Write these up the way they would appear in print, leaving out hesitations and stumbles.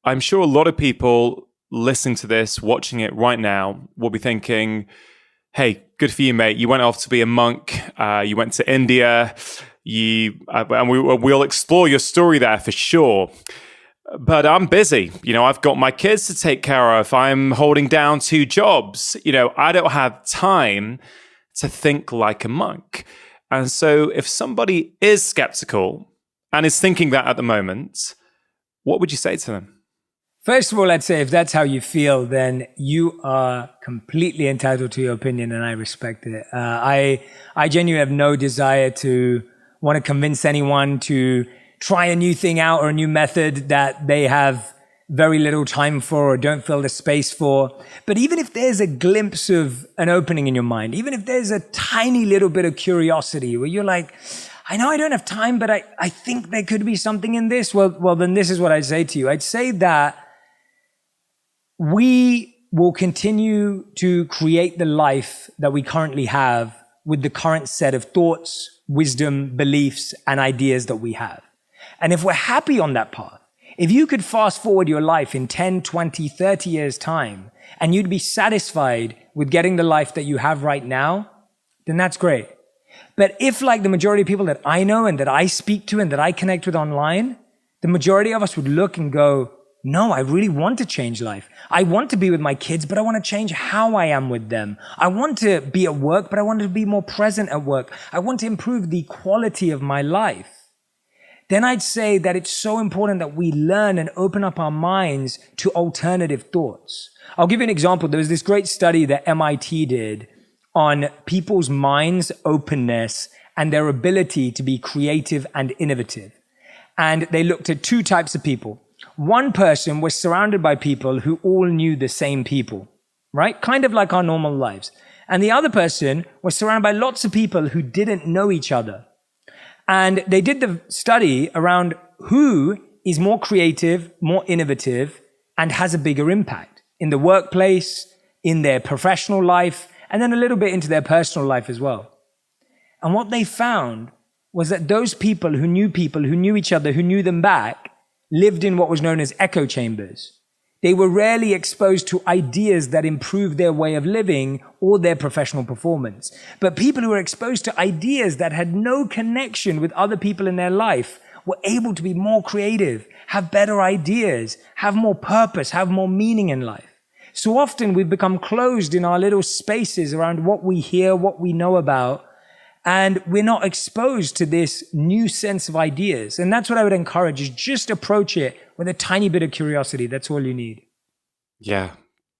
I'm sure a lot of people listening to this, watching it right now, will be thinking, hey, good for you, mate. You went off to be a monk. You went to India. And we'll explore your story there for sure. But I'm busy. I've got my kids to take care of. I'm holding down 2 jobs. I don't have time to think like a monk. And so if somebody is skeptical and is thinking that at the moment, what would you say to them? First of all, I'd say if that's how you feel, then you are completely entitled to your opinion, and I respect it. I genuinely have no desire to want to convince anyone to try a new thing out or a new method that they have very little time for or don't feel the space for. But even if there's a glimpse of an opening in your mind, even if there's a tiny little bit of curiosity where you're like, I know I don't have time, but I think there could be something in this. Well, then this is what I'd say to you. I'd say that we will continue to create the life that we currently have with the current set of thoughts, wisdom, beliefs, and ideas that we have. And if we're happy on that path, if you could fast forward your life in 10, 20, 30 years' time, and you'd be satisfied with getting the life that you have right now, then that's great. But if, like the majority of people that I know and that I speak to and that I connect with online, the majority of us would look and go, no, I really want to change life. I want to be with my kids, but I want to change how I am with them. I want to be at work, but I want to be more present at work. I want to improve the quality of my life. Then I'd say that it's so important that we learn and open up our minds to alternative thoughts. I'll give you an example. There was this great study that MIT did on people's minds' openness and their ability to be creative and innovative. And they looked at 2 types of people. One person was surrounded by people who all knew the same people, right? Kind of like our normal lives. And the other person was surrounded by lots of people who didn't know each other. And they did the study around who is more creative, more innovative, and has a bigger impact in the workplace, in their professional life, and then a little bit into their personal life as well. And what they found was that those people who knew each other, who knew them back, lived in what was known as echo chambers. They were rarely exposed to ideas that improved their way of living or their professional performance. But people who were exposed to ideas that had no connection with other people in their life were able to be more creative, have better ideas, have more purpose, have more meaning in life. So often we've become closed in our little spaces around what we hear, what we know about, and we're not exposed to this new sense of ideas. And that's what I would encourage, is just approach it with a tiny bit of curiosity. That's all you need. Yeah,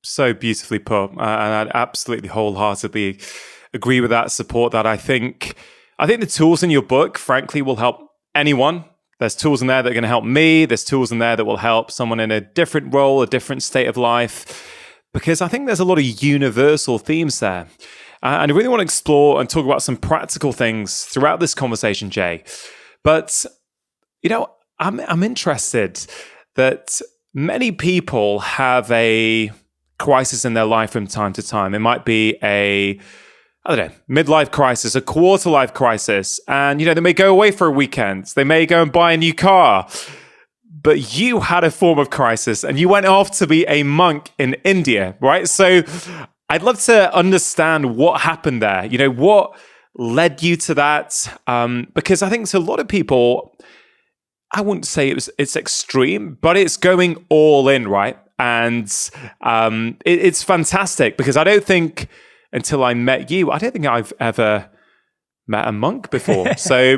so beautifully put. And I'd absolutely wholeheartedly agree with that, support that. I think the tools in your book, frankly, will help anyone. There's tools in there that are going to help me. There's tools in there that will help someone in a different role, a different state of life, because I think there's a lot of universal themes there. And I really want to explore and talk about some practical things throughout this conversation, Jay. But, I'm interested that many people have a crisis in their life from time to time. It might be midlife crisis, a quarter life crisis. And, they may go away for a weekend. They may go and buy a new car. But you had a form of crisis and you went off to be a monk in India, right? So I'd love to understand what happened there. What led you to that? Because I think to a lot of people, I wouldn't say it's extreme, but it's going all in, right? And it's fantastic because I don't think until I met you, I don't think I've ever met a monk before. So,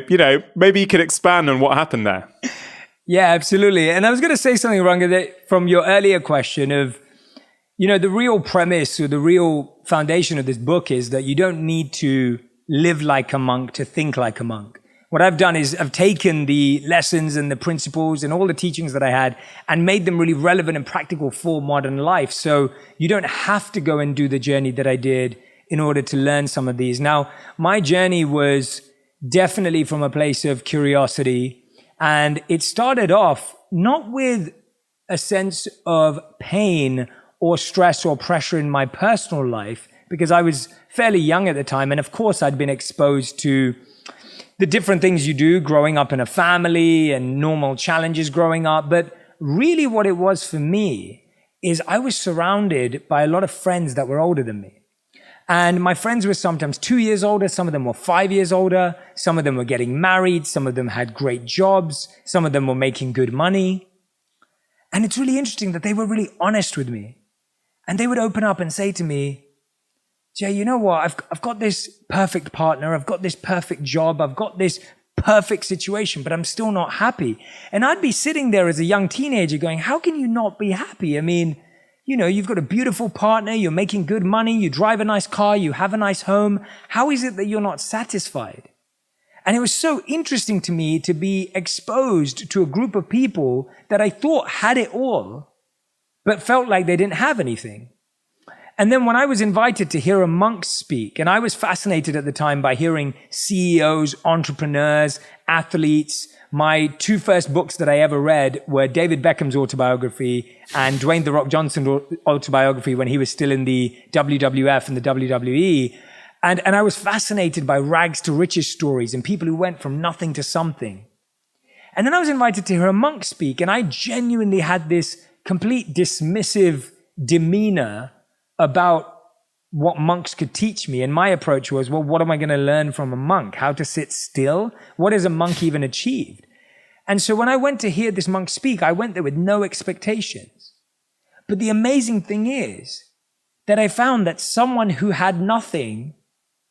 maybe you could expand on what happened there. Yeah, absolutely. And I was going to say something, Ranga, from your earlier question of, the real premise or the real foundation of this book is that you don't need to live like a monk to think like a monk. What I've done is I've taken the lessons and the principles and all the teachings that I had and made them really relevant and practical for modern life. So you don't have to go and do the journey that I did in order to learn some of these. Now, my journey was definitely from a place of curiosity, and it started off not with a sense of pain or stress or pressure in my personal life, because I was fairly young at the time. And of course, I'd been exposed to the different things you do growing up in a family and normal challenges growing up. But really what it was for me is I was surrounded by a lot of friends that were older than me. And my friends were sometimes 2 years older. Some of them were 5 years older. Some of them were getting married. Some of them had great jobs. Some of them were making good money. And it's really interesting that they were really honest with me. And they would open up and say to me, Jay, you know what? I've got this perfect partner. I've got this perfect job. I've got this perfect situation, but I'm still not happy. And I'd be sitting there as a young teenager going, how can you not be happy? I mean, you know, you've got a beautiful partner, you're making good money, you drive a nice car, you have a nice home. How is it that you're not satisfied? And it was so interesting to me to be exposed to a group of people that I thought had it all, but felt like they didn't have anything. And then when I was invited to hear a monk speak, and I was fascinated at the time by hearing CEOs, entrepreneurs, athletes. My two first books that I ever read were David Beckham's autobiography and Dwayne "The Rock" Johnson's autobiography when he was still in the WWF and the WWE. And I was fascinated by rags to riches stories and people who went from nothing to something. And then I was invited to hear a monk speak, and I genuinely had this complete dismissive demeanor about what monks could teach me. And my approach was, well, what am I going to learn from a monk? How to sit still? What has a monk even achieved? And so when I went to hear this monk speak, I went there with no expectations. But the amazing thing is that I found that someone who had nothing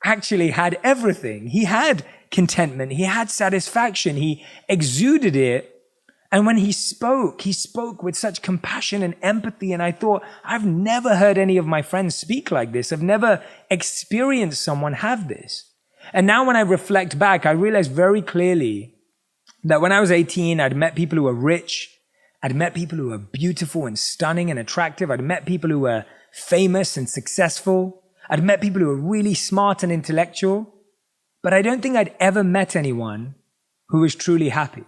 actually had everything. He had contentment. He had satisfaction. He exuded it. And when he spoke with such compassion and empathy. And I thought, I've never heard any of my friends speak like this. I've never experienced someone have this. And now when I reflect back, I realize very clearly that when I was 18, I'd met people who were rich. I'd met people who were beautiful and stunning and attractive. I'd met people who were famous and successful. I'd met people who were really smart and intellectual. But I don't think I'd ever met anyone who was truly happy.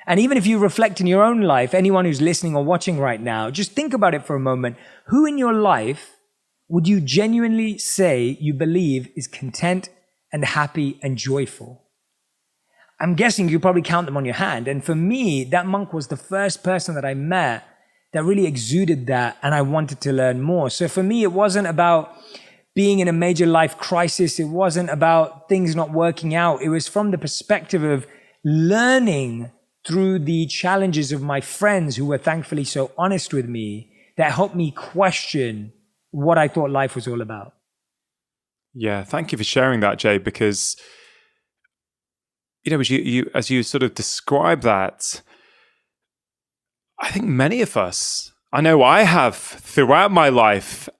And even if you reflect in your own life, anyone who's listening or watching right now, just think about it for a moment. Who in your life would you genuinely say you believe is content and happy and joyful? I'm guessing you probably count them on your hand. And for me, that monk was the first person that I met that really exuded that, and I wanted to learn more. So for me, it wasn't about being in a major life crisis. It wasn't about things not working out. It was from the perspective of learning through the challenges of my friends who were thankfully so honest with me that helped me question what I thought life was all about. Yeah, thank you for sharing that, Jay, because, you know, as you sort of describe that, I think many of us, I know I have throughout my life,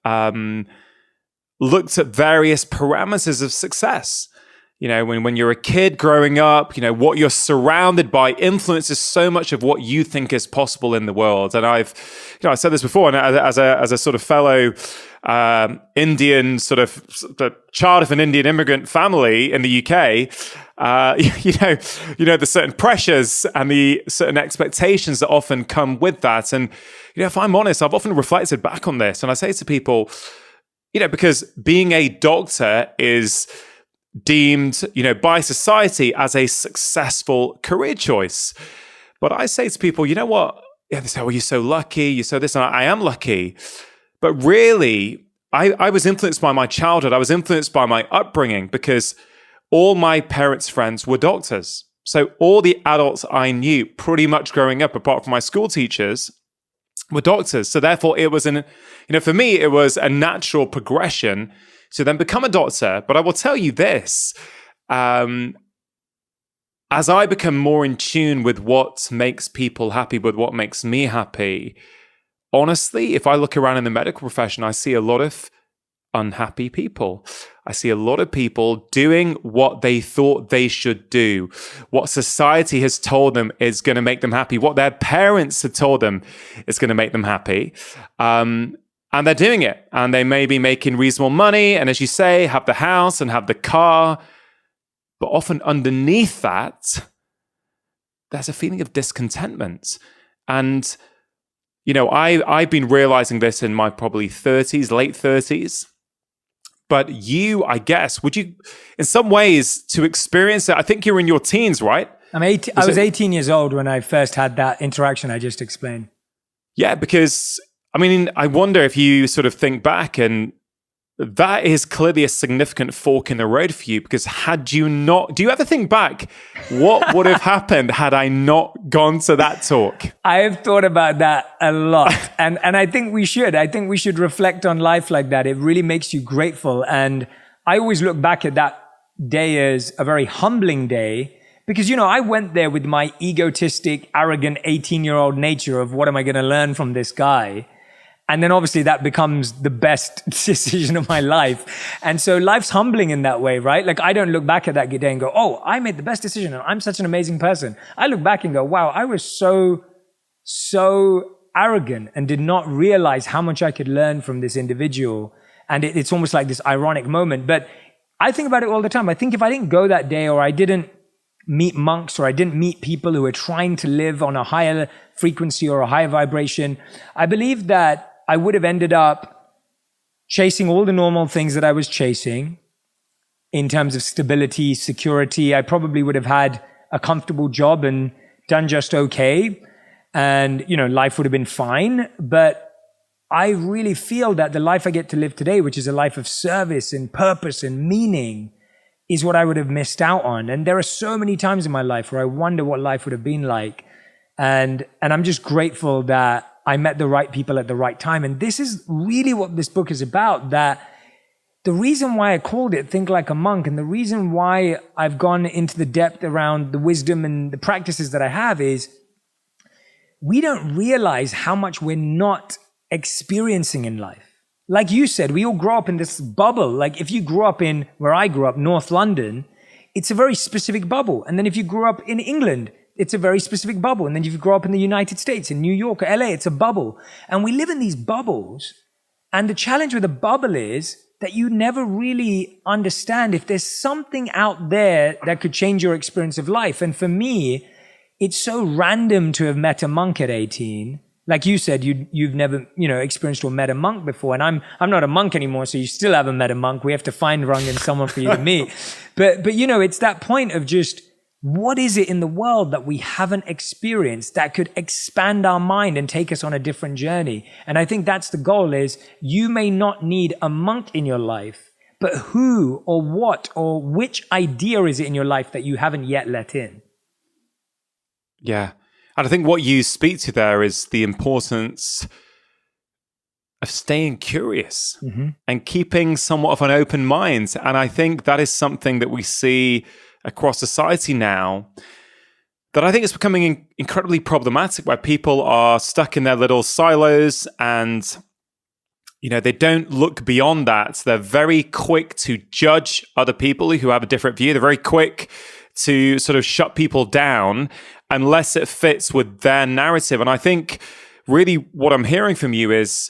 looked at various parameters of success. You know, when you're a kid growing up, you know, what you're surrounded by influences so much of what you think is possible in the world. And I said this before, and as a sort of fellow Indian, sort of the child of an Indian immigrant family in the UK, you know, the certain pressures and the certain expectations that often come with that. And, you know, if I'm honest, I've often reflected back on this, and I say to people, you know, because being a doctor is deemed, you know, by society as a successful career choice. But I say to people, you know what? Yeah, they say, well, you're so lucky, you're so this, and I am lucky. But really, I was influenced by my childhood. I was influenced by my upbringing because all my parents' friends were doctors. So all the adults I knew pretty much growing up, apart from my school teachers, were doctors. So therefore, it was for me, it was a natural progression to then become a doctor. But I will tell you this, as I become more in tune with what makes people happy, with what makes me happy, honestly, if I look around in the medical profession, I see a lot of unhappy people. I see a lot of people doing what they thought they should do, what society has told them is going to make them happy, what their parents had told them is going to make them happy. And they're doing it. And they may be making reasonable money. And as you say, have the house and have the car. But often underneath that, there's a feeling of discontentment. And, you know, I've been realizing this in my probably 30s, late 30s. But you, I guess, would you, in some ways, to experience it, I think you're in your teens, right? I was 18 years old when I first had that interaction I just explained. Yeah, because, I mean, I wonder if you sort of think back, and that is clearly a significant fork in the road for you, because had you not, do you ever think back, what would have happened had I not gone to that talk? I have thought about that a lot. And I think we should. I think we should reflect on life like that. It really makes you grateful. And I always look back at that day as a very humbling day, because, you know, I went there with my egotistic, arrogant 18-year-old nature of what am I going to learn from this guy? And then obviously that becomes the best decision of my life. And so life's humbling in that way, right? Like, I don't look back at that day and go, oh, I made the best decision and I'm such an amazing person. I look back and go, wow, I was so arrogant and did not realize how much I could learn from this individual. And it's almost like this ironic moment. But I think about it all the time. I think if I didn't go that day, or I didn't meet monks, or I didn't meet people who are trying to live on a higher frequency or a higher vibration, I believe that I would have ended up chasing all the normal things that I was chasing in terms of stability, security. I probably would have had a comfortable job and done just okay. And, you know, life would have been fine. But I really feel that the life I get to live today, which is a life of service and purpose and meaning, is what I would have missed out on. And there are so many times in my life where I wonder what life would have been like. And I'm just grateful that I met the right people at the right time. And this is really what this book is about, that the reason why I called it Think Like a Monk, and the reason why I've gone into the depth around the wisdom and the practices that I have, is we don't realize how much we're not experiencing in life. Like you said, we all grow up in this bubble. Like if you grew up in where I grew up, North London, it's a very specific bubble. And then if you grew up in England, it's a very specific bubble. And then if you grow up in the United States, in New York or LA, it's a bubble. And we live in these bubbles. And the challenge with a bubble is that you never really understand if there's something out there that could change your experience of life. And for me, it's so random to have met a monk at 18. Like you said, you've never, experienced or met a monk before. And I'm not a monk anymore, so you still haven't met a monk. We have to find Rangan someone for you to meet. But it's that point of just, what is it in the world that we haven't experienced that could expand our mind and take us on a different journey? And I think that's the goal, is you may not need a monk in your life, but who or what or which idea is it in your life that you haven't yet let in? Yeah. And I think what you speak to there is the importance of staying curious and keeping somewhat of an open mind. And I think that is something that we see across society now, that I think is becoming incredibly problematic, where people are stuck in their little silos and, they don't look beyond that. They're very quick to judge other people who have a different view. They're very quick to sort of shut people down unless it fits with their narrative. And I think really what I'm hearing from you is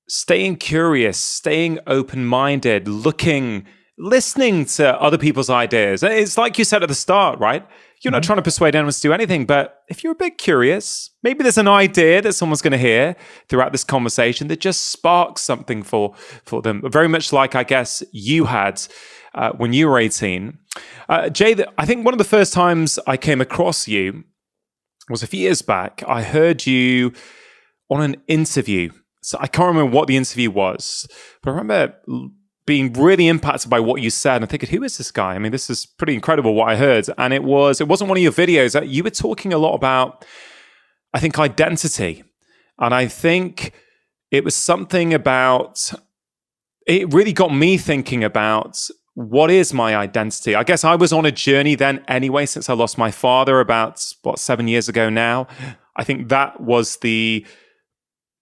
staying curious, staying open-minded, listening to other people's ideas. It's like you said at the start, right? You're not trying to persuade anyone to do anything, but if you're a bit curious, maybe there's an idea that someone's going to hear throughout this conversation that just sparks something for them. Very much like, I guess, you had when you were 18. Jay, I think one of the first times I came across you was a few years back. I heard you on an interview. So I can't remember what the interview was, but I remember being really impacted by what you said and thinking, who is this guy? I mean, this is pretty incredible what I heard. And it wasn't one of your videos. You were talking a lot about, I think, identity. And I think it was something about, it really got me thinking about, what is my identity? I guess I was on a journey then anyway, since I lost my father about, 7 years ago now. I think that was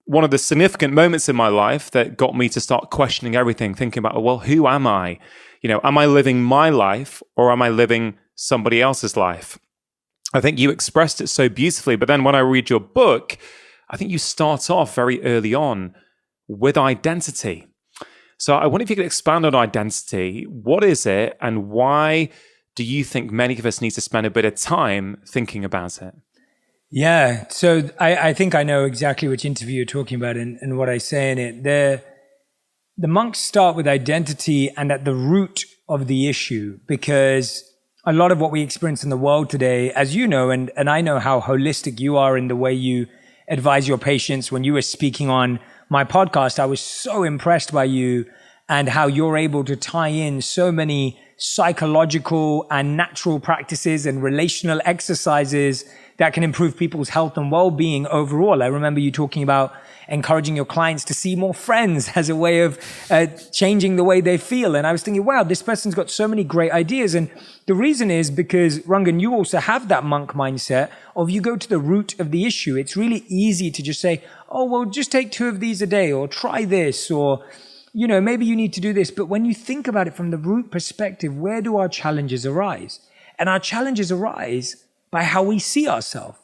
one of the significant moments in my life that got me to start questioning everything, thinking about, well, who am I? Am I living my life or am I living somebody else's life? I think you expressed it so beautifully, but then when I read your book, I think you start off very early on with identity. So I wonder if you could expand on identity. What is it, and why do you think many of us need to spend a bit of time thinking about it? Yeah, so I think I know exactly which interview you're talking about and what I say in it. The monks start with identity and at the root of the issue, because a lot of what we experience in the world today, as you know, and I know how holistic you are in the way you advise your patients. When you were speaking on my podcast, I was so impressed by you and how you're able to tie in so many psychological and natural practices and relational exercises that can improve people's health and well-being overall. I remember you talking about encouraging your clients to see more friends as a way of changing the way they feel. And I was thinking, wow, this person's got so many great ideas. And the reason is because, Rangan, you also have that monk mindset of you go to the root of the issue. It's really easy to just say, oh, well, just take 2 of these a day, or try this, or, you know, maybe you need to do this. But when you think about it from the root perspective, where do our challenges arise? And our challenges arise by how we see ourselves.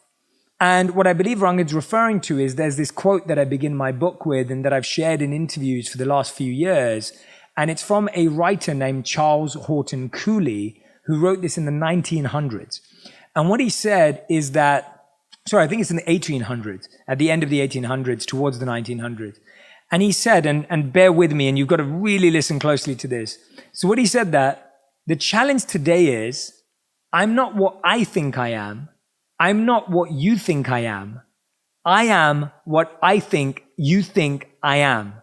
And what I believe Rangan's referring to is there's this quote that I begin my book with and that I've shared in interviews for the last few years. And it's from a writer named Charles Horton Cooley, who wrote this in the 1900s. And what he said is that, I think it's in the 1800s, at the end of the 1800s, towards the 1900s. And he said, and bear with me, and you've got to really listen closely to this. So what he said that the challenge today is, I'm not what I think I am. I'm not what you think I am. I am what I think you think I am.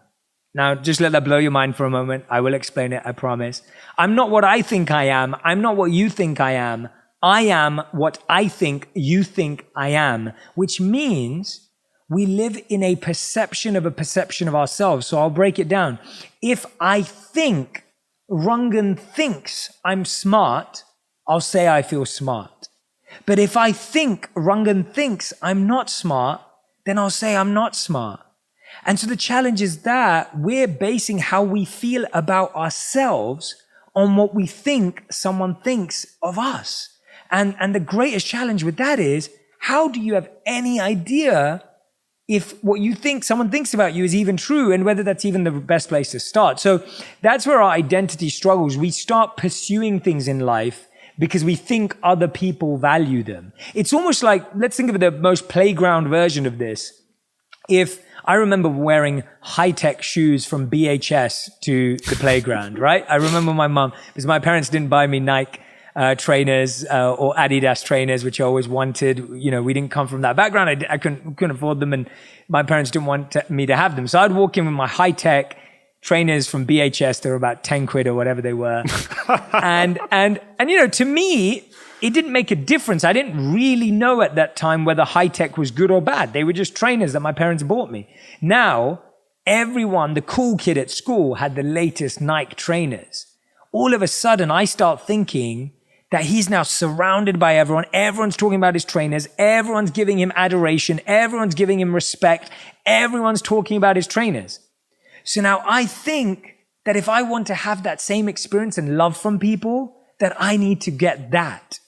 Now, just let that blow your mind for a moment. I will explain it, I promise. I'm not what I think I am. I'm not what you think I am. I am what I think you think I am, which means we live in a perception of ourselves. So I'll break it down. If I think Rangan thinks I'm smart, I'll say I feel smart. But if I think Rangan thinks I'm not smart, then I'll say I'm not smart. And so the challenge is that we're basing how we feel about ourselves on what we think someone thinks of us. And the greatest challenge with that is, how do you have any idea if what you think someone thinks about you is even true, and whether that's even the best place to start? So that's where our identity struggles. We start pursuing things in life because we think other people value them. It's almost like, let's think of the most playground version of this. If I remember wearing high-tech shoes from BHS to the playground, right? I remember my mom, because my parents didn't buy me Nike trainers or Adidas trainers, which I always wanted. You know, we didn't come from that background. I couldn't afford them, and my parents didn't want me to have them. So I'd walk in with my high-tech trainers from BHS. They were about 10 quid or whatever they were. and you know, to me, it didn't make a difference. I didn't really know at that time whether high tech was good or bad. They were just trainers that my parents bought me. Now, everyone, the cool kid at school, had the latest Nike trainers. All of a sudden, I start thinking that he's now surrounded by everyone. Everyone's talking about his trainers. Everyone's giving him adoration. Everyone's giving him respect. Everyone's talking about his trainers. So now I think that if I want to have that same experience and love from people, that I need to get that.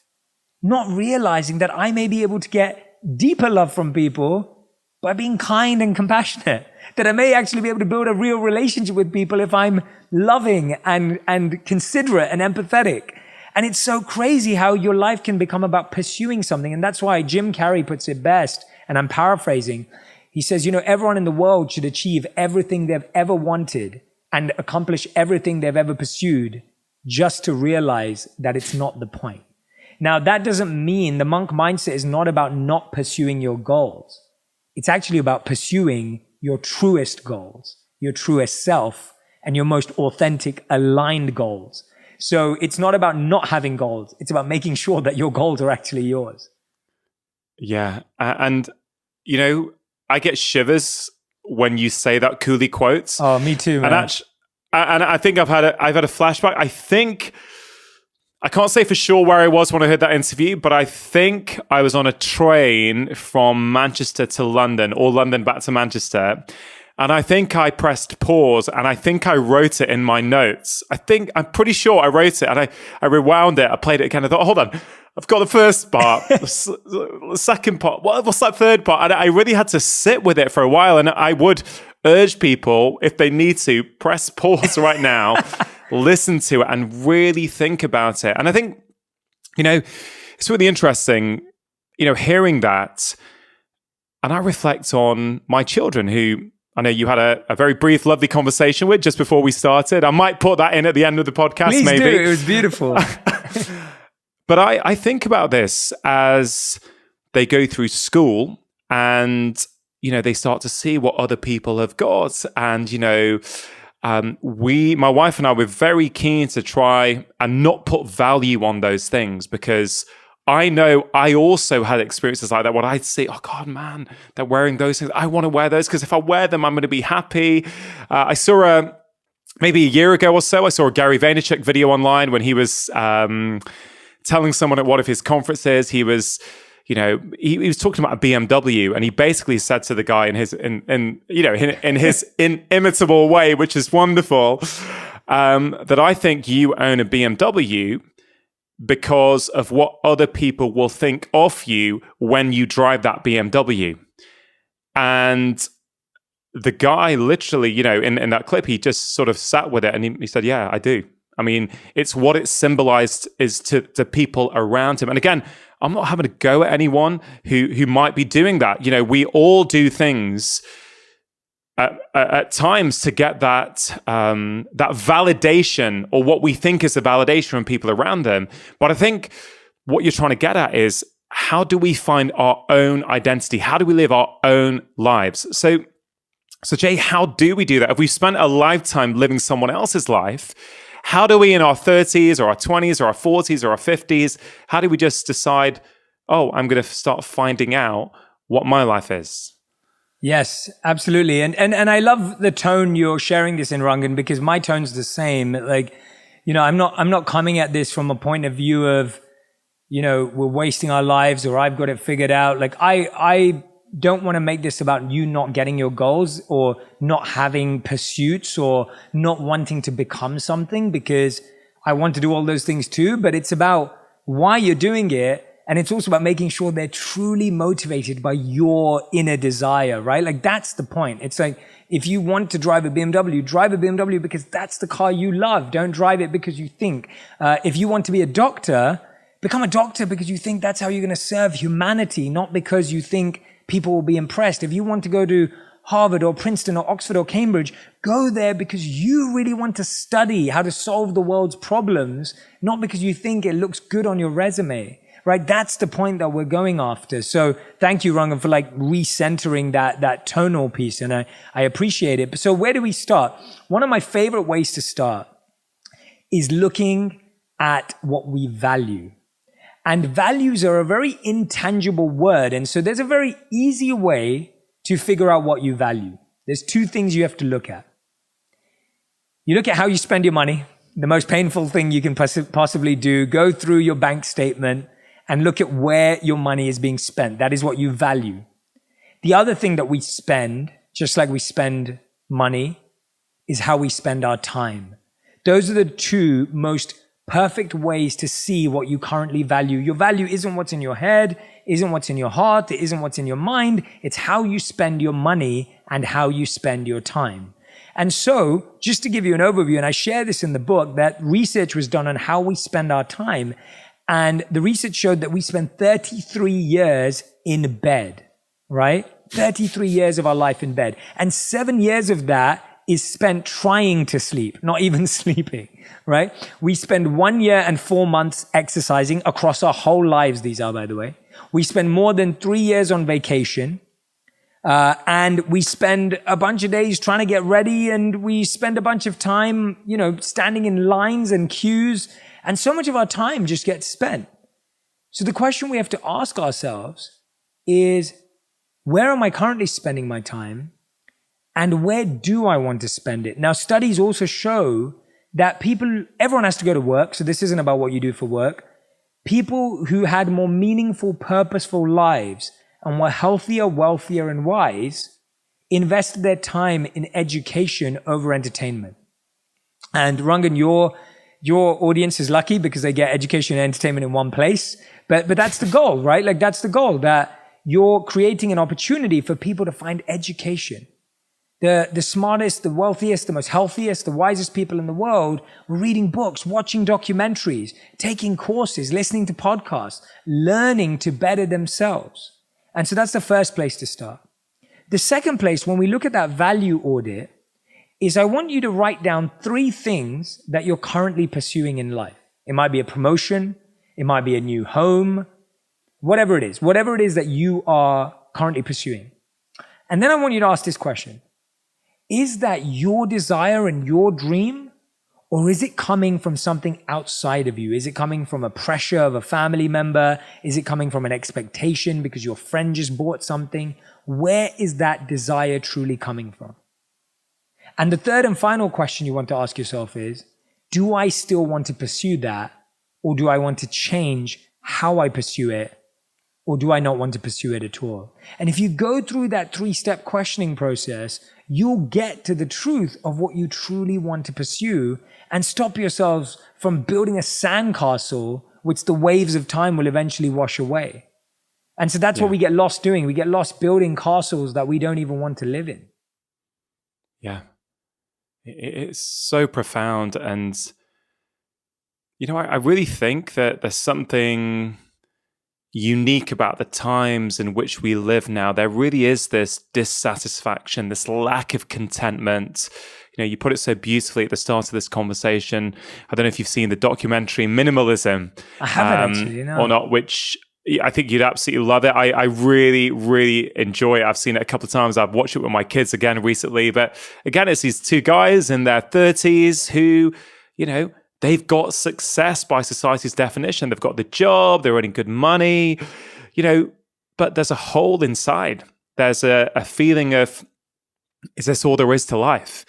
Not realizing that I may be able to get deeper love from people by being kind and compassionate. That I may actually be able to build a real relationship with people if I'm loving and considerate and empathetic. And it's so crazy how your life can become about pursuing something. And that's why Jim Carrey puts it best, and I'm paraphrasing. He says, you know, everyone in the world should achieve everything they've ever wanted and accomplish everything they've ever pursued, just to realize that it's not the point. Now, that doesn't mean the monk mindset is not about not pursuing your goals. It's actually about pursuing your truest goals, your truest self, and your most authentic, aligned goals. So it's not about not having goals. It's about making sure that your goals are actually yours. Yeah. And, you know, I get shivers when you say that Cooley quote. Oh, me too, man. And I think I've had a flashback. I think, I can't say for sure where I was when I heard that interview, but I think I was on a train from Manchester to London, or London back to Manchester. And I think I pressed pause, and I think I wrote it in my notes. I'm pretty sure I wrote it, and I rewound it. I played it again. I thought, hold on, I've got the first part, the second part. What's that third part? And I really had to sit with it for a while. And I would urge people, if they need to, press pause right now, listen to it, and really think about it. And I think, you know, it's really interesting, you know, hearing that. And I reflect on my children, who I know you had a very brief, lovely conversation with just before we started. I might put that in at the end of the podcast. Please maybe. Do. It was beautiful. But I think about this as they go through school and, they start to see what other people have got. And, my wife and I were very keen to try and not put value on those things, because I know I also had experiences like that when I'd see, oh God, man, they're wearing those things. I want to wear those because if I wear them, I'm going to be happy. I saw maybe a year ago or so, I saw a Gary Vaynerchuk video online when he was telling someone at one of his conferences, he was talking about a BMW, and he basically said to the guy in his inimitable way, which is wonderful, that I think you own a BMW because of what other people will think of you when you drive that BMW. And the guy literally, in that clip, he just sort of sat with it and he said, yeah, I do. I mean, it's what it symbolized is to people around him. And again, I'm not having to go at anyone who might be doing that. We all do things at times to get that validation, or what we think is a validation from people around them. But I think what you're trying to get at is, how do we find our own identity? How do we live our own lives? So Jay, how do we do that? If we spent a lifetime living someone else's life, how do we in our 30s or our 20s or our 40s or our 50s, how do we just decide, oh, I'm going to start finding out what my life is? Yes, absolutely. And I love the tone you're sharing this in, Rangan, because my tone's the same. Like, I'm not coming at this from a point of view of, we're wasting our lives or I've got it figured out. Like, I don't want to make this about you not getting your goals or not having pursuits or not wanting to become something, because I want to do all those things too, but it's about why you're doing it. And it's also about making sure they're truly motivated by your inner desire, right? Like, that's the point. It's like, if you want to drive a BMW because that's the car you love. Don't drive it because you think. If you want to be a doctor, become a doctor because you think that's how you're going to serve humanity, not because you think people will be impressed. If you want to go to Harvard or Princeton or Oxford or Cambridge, go there because you really want to study how to solve the world's problems, not because you think it looks good on your resume, right? That's the point that we're going after. So thank you, Rangan, for recentering that tonal piece. And I appreciate it. So where do we start? One of my favorite ways to start is looking at what we value. And values are a very intangible word. And so there's a very easy way to figure out what you value. There's two things you have to look at. You look at how you spend your money, the most painful thing you can possibly do. Go through your bank statement and look at where your money is being spent. That is what you value. The other thing that we spend, just like we spend money, is how we spend our time. Those are the two most perfect ways to see what you currently value. Your value isn't what's in your head, isn't what's in your heart, it isn't what's in your mind. It's how you spend your money and how you spend your time. And so, just to give you an overview, and I share this in the book, that research was done on how we spend our time. And the research showed that we spend 33 years in bed, right? 33 years of our life in bed. And 7 years of that is spent trying to sleep, not even sleeping, right? We spend 1 year and 4 months exercising across our whole lives. These are, by the way. We spend more than 3 years on vacation. And we spend a bunch of days trying to get ready, and we spend a bunch of time, standing in lines and queues. And so much of our time just gets spent. So the question we have to ask ourselves is, where am I currently spending my time? And where do I want to spend it? Now, studies also show that everyone has to go to work. So this isn't about what you do for work. People who had more meaningful, purposeful lives and were healthier, wealthier, and wise invested their time in education over entertainment. And Rangan, your audience is lucky because they get education and entertainment in one place. But that's the goal, right? Like, that's the goal, that you're creating an opportunity for people to find education. The smartest, the wealthiest, the most healthiest, the wisest people in the world were reading books, watching documentaries, taking courses, listening to podcasts, learning to better themselves. And so that's the first place to start. The second place, when we look at that value audit, is I want you to write down 3 things that you're currently pursuing in life. It might be a promotion. It might be a new home, whatever it is that you are currently pursuing. And then I want you to ask this question. Is that your desire and your dream, or is it coming from something outside of you? Is it coming from a pressure of a family member? Is it coming from an expectation because your friend just bought something? Where is that desire truly coming from? And the third and final question you want to ask yourself is, do I still want to pursue that? Or do I want to change how I pursue it? Or do I not want to pursue it at all? And if you go through that 3-step questioning process, you'll get to the truth of what you truly want to pursue and stop yourselves from building a sandcastle which the waves of time will eventually wash away. And so that's what we get lost doing. We get lost building castles that we don't even want to live in. Yeah. It's so profound. And, I really think that there's something unique about the times in which we live now. There really is this dissatisfaction, this lack of contentment. You put it so beautifully at the start of this conversation. I don't know if you've seen the documentary Minimalism. I haven't actually, no. Or not, which I think you'd absolutely love it. I really, really enjoy it. I've seen it a couple of times. I've watched it with my kids again recently. But again, it's these two guys in their 30s who, they've got success by society's definition. They've got the job, they're earning good money, but there's a hole inside. There's a feeling of, is this all there is to life?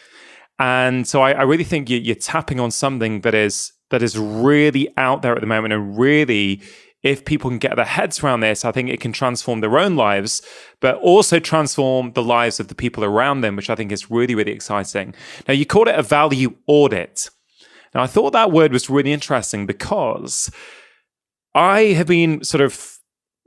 And so I really think you're tapping on something that is really out there at the moment. And really, if people can get their heads around this, I think it can transform their own lives, but also transform the lives of the people around them, which I think is really, really exciting. Now, you called it a value audit. Now, I thought that word was really interesting because I have been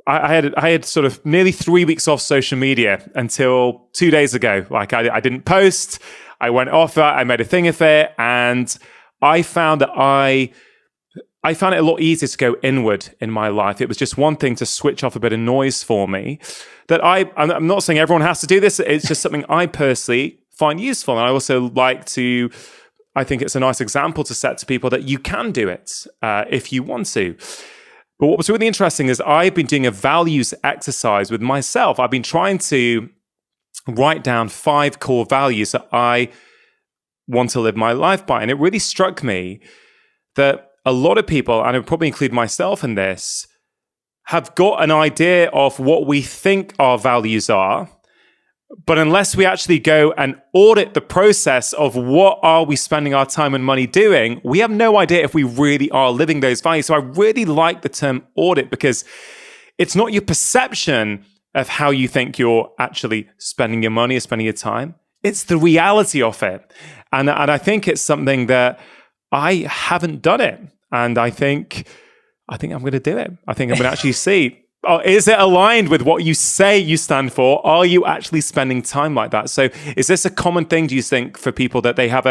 I had sort of nearly 3 weeks off social media until 2 days ago. Like I didn't post, I went off it, I made a thing of it, and I found that I found it a lot easier to go inward in my life. It was just one thing to switch off a bit of noise for me. That I'm not saying everyone has to do this. It's just something I personally find useful. And I also like to, I think it's a nice example to set to people that you can do it if you want to. But what was really interesting is I've been doing a values exercise with myself. I've been trying to write down 5 core values that I want to live my life by. And it really struck me that a lot of people, and I would probably include myself in this, have got an idea of what we think our values are. But unless we actually go and audit the process of what are we spending our time and money doing, we have no idea if we really are living those values. So I really like the term audit because it's not your perception of how you think you're actually spending your money or spending your time. It's the reality of it. And I think it's something that I haven't done it. And I think I'm going to do it. I think I'm going to actually see, is it aligned with what you say you stand for? Are you actually spending time like that? So is this a common thing, do you think, for people that they have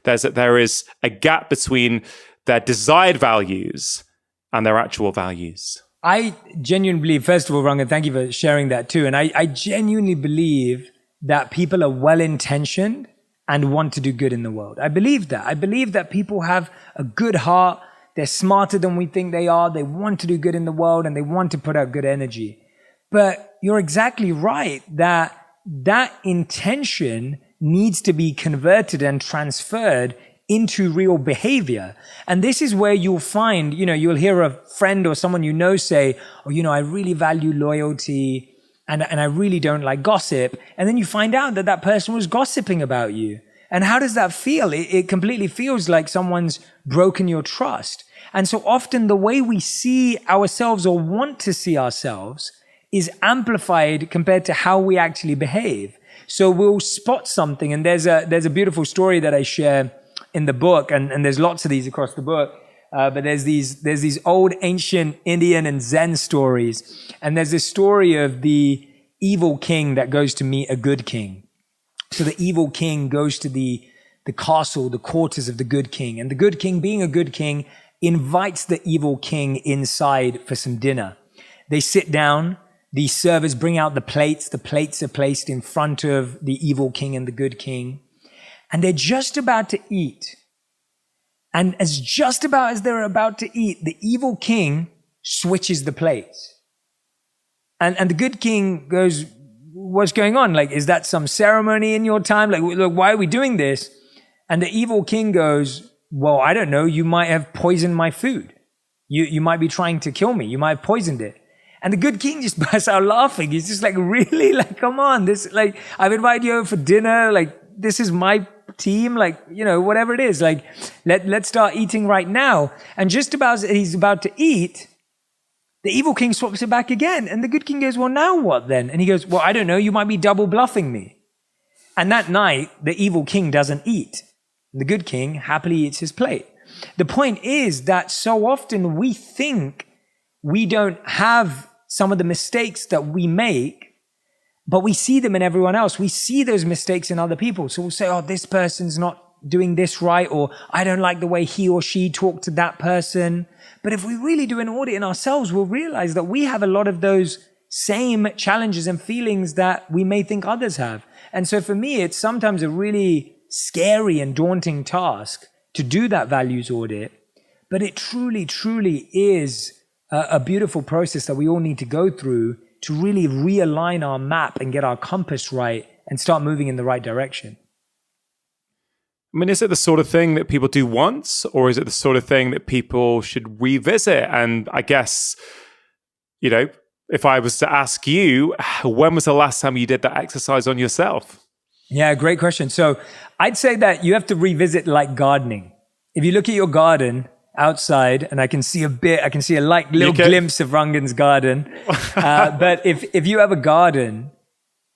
there is a gap between their desired values and their actual values? I genuinely believe, first of all, Rangan, thank you for sharing that too. And I genuinely believe that people are well-intentioned and want to do good in the world. I believe that. I believe that people have a good heart. They're smarter than we think they are. They want to do good in the world and they want to put out good energy. But you're exactly right that intention needs to be converted and transferred into real behavior. And this is where you'll find, you'll hear a friend or someone say, I really value loyalty and I really don't like gossip. And then you find out that person was gossiping about you. And how does that feel? It completely feels like someone's broken your trust. And so often the way we see ourselves or want to see ourselves is amplified compared to how we actually behave. So we'll spot something, and there's a beautiful story that I share in the book, and there's lots of these across the book. But there's these old ancient Indian and Zen stories. And there's this story of the evil king that goes to meet a good king. So the evil king goes to the castle, the quarters of the good king. And the good king, being a good king, invites the evil king inside for some dinner. They sit down. The servers bring out the plates. The plates are placed in front of the evil king and the good king. And they're just about to eat. And just about as they're about to eat, the evil king switches the plates. And the good king goes, what's going on? Like, is that some ceremony in your time? Like, look, why are we doing this? And the evil king goes, well, I don't know. You might have poisoned my food. You might be trying to kill me. You might have poisoned it. And the good king just bursts out laughing. He's just like, really? Like, come on. This, like, I've invited you over for dinner. Like, this is my team. Like, you know, whatever it is. Like, let's start eating right now. And just about as he's about to eat, the evil king swaps it back again. And the good king goes, well, now what then? And he goes, well, I don't know. You might be double bluffing me. And that night, the evil king doesn't eat. The good king happily eats his plate. The point is that so often we think we don't have some of the mistakes that we make, but we see them in everyone else. We see those mistakes in other people. So we'll say, oh, this person's not doing this right, or I don't like the way he or she talked to that person. But if we really do an audit in ourselves, we'll realize that we have a lot of those same challenges and feelings that we may think others have. And so for me, it's sometimes a really scary and daunting task to do that values audit, but it truly, truly is a beautiful process that we all need to go through to really realign our map and get our compass right and start moving in the right direction. I mean, is it the sort of thing that people do once, or is it the sort of thing that people should revisit? And I guess, you know, if I was to ask you, when was the last time you did that exercise on yourself? Yeah, great question. So I'd say that you have to revisit like gardening. If you look at your garden outside, and I can see a light little glimpse of Rangan's garden. But if you have a garden,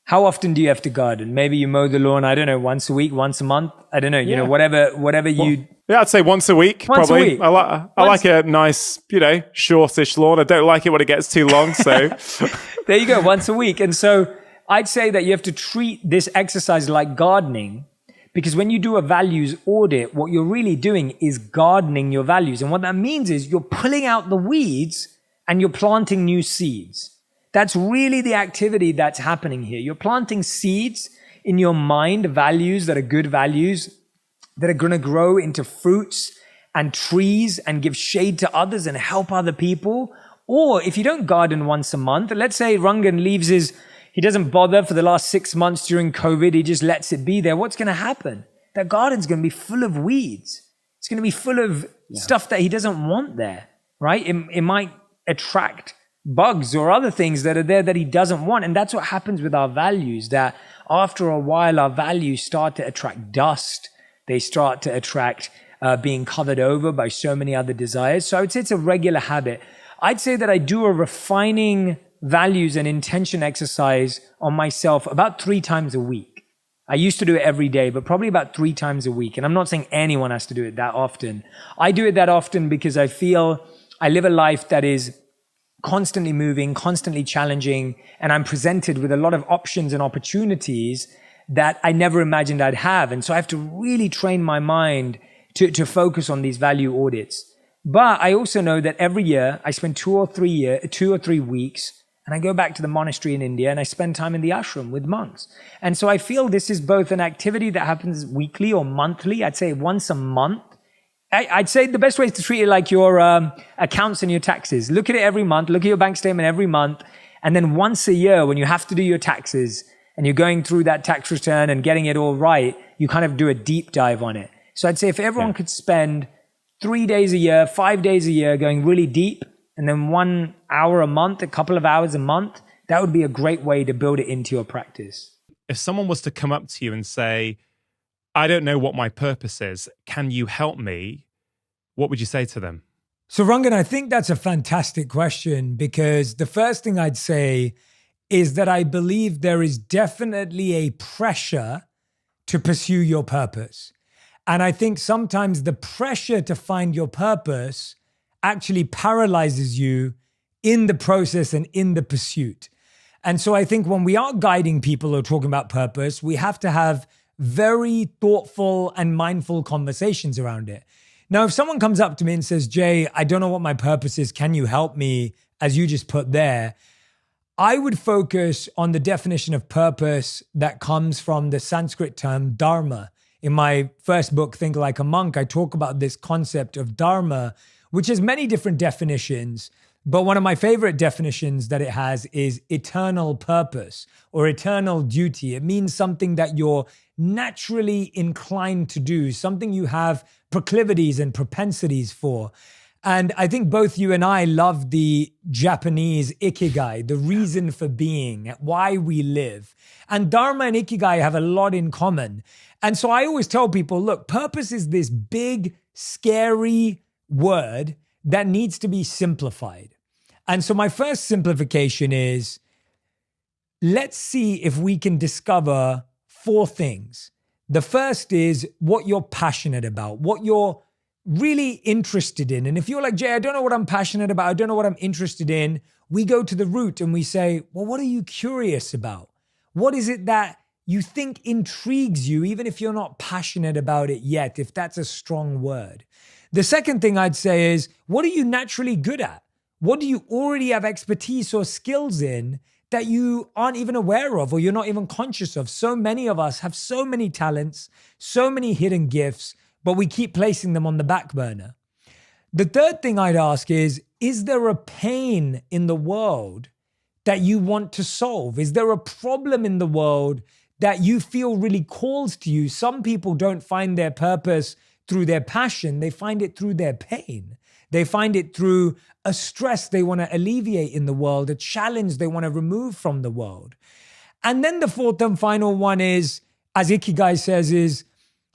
how often do you have to garden? Maybe you mow the lawn, I don't know, once a week, once a month. I don't know, you know, whatever you... Yeah, I'd say once a week, probably. A week. I like a nice, you know, shortish lawn. I don't like it when it gets too long, so... There you go, once a week. And so I'd say that you have to treat this exercise like gardening, because when you do a values audit, what you're really doing is gardening your values. And what that means is you're pulling out the weeds and you're planting new seeds. That's really the activity that's happening here. You're planting seeds in your mind, values that are good values, that are going to grow into fruits and trees and give shade to others and help other people. Or if you don't garden once a month, let's say Rangan leaves he doesn't bother for the last 6 months during COVID. He just lets it be there. What's going to happen? That garden's going to be full of weeds. It's going to be full of stuff that he doesn't want there, right? It might attract bugs or other things that are there that he doesn't want. And that's what happens with our values, that after a while, our values start to attract dust. They start to attract being covered over by so many other desires. So I would say it's a regular habit. I'd say that I do a refining values and intention exercise on myself about 3 times a week. I used to do it every day, but probably about 3 times a week. And I'm not saying anyone has to do it that often. I do it that often because I feel I live a life that is constantly moving, constantly challenging, and I'm presented with a lot of options and opportunities that I never imagined I'd have. And so I have to really train my mind to focus on these value audits. But I also know that every year I spend 2 or 3 weeks, and I go back to the monastery in India and I spend time in the ashram with monks. And so I feel this is both an activity that happens weekly or monthly. I'd say once a month. I'd say the best way is to treat it like your accounts and your taxes. Look at it every month. Look at your bank statement every month. And then once a year, when you have to do your taxes and you're going through that tax return and getting it all right, you kind of do a deep dive on it. So I'd say if everyone could spend 3 days a year, 5 days a year going really deep, and then 1 hour a month, a couple of hours a month, that would be a great way to build it into your practice. If someone was to come up to you and say, I don't know what my purpose is, can you help me? What would you say to them? So Rangan, I think that's a fantastic question, because the first thing I'd say is that I believe there is definitely a pressure to pursue your purpose. And I think sometimes the pressure to find your purpose actually paralyzes you in the process and in the pursuit. And so I think when we are guiding people or talking about purpose, we have to have very thoughtful and mindful conversations around it. Now, if someone comes up to me and says, Jay, I don't know what my purpose is, can you help me, as you just put there, I would focus on the definition of purpose that comes from the Sanskrit term dharma. In my first book, Think Like a Monk, I talk about this concept of dharma, which has many different definitions, But one of my favorite definitions that it has is eternal purpose or eternal duty. It means something that you're naturally inclined to do, something you have proclivities and propensities for. And I think both you and I love the Japanese ikigai, the reason for being, why we live. And Dharma and ikigai have a lot in common. And so I always tell people, look, purpose is this big, scary word that needs to be simplified. And so my first simplification is, let's see if we can discover 4 things. The first is what you're passionate about, what you're really interested in. And if you're like, Jay, I don't know what I'm passionate about, I don't know what I'm interested in, we go to the root and we say, well, what are you curious about? What is it that you think intrigues you, even if you're not passionate about it yet, if that's a strong word? The second thing I'd say is, what are you naturally good at? What do you already have expertise or skills in that you aren't even aware of or you're not even conscious of? So many of us have so many talents, so many hidden gifts, but we keep placing them on the back burner. The third thing I'd ask is there a pain in the world that you want to solve? Is there a problem in the world that you feel really calls to you? Some people don't find their purpose through their passion. They find it through their pain. They find it through a stress they want to alleviate in the world, a challenge they want to remove from the world. And then the fourth and final one is, as Ikigai says, is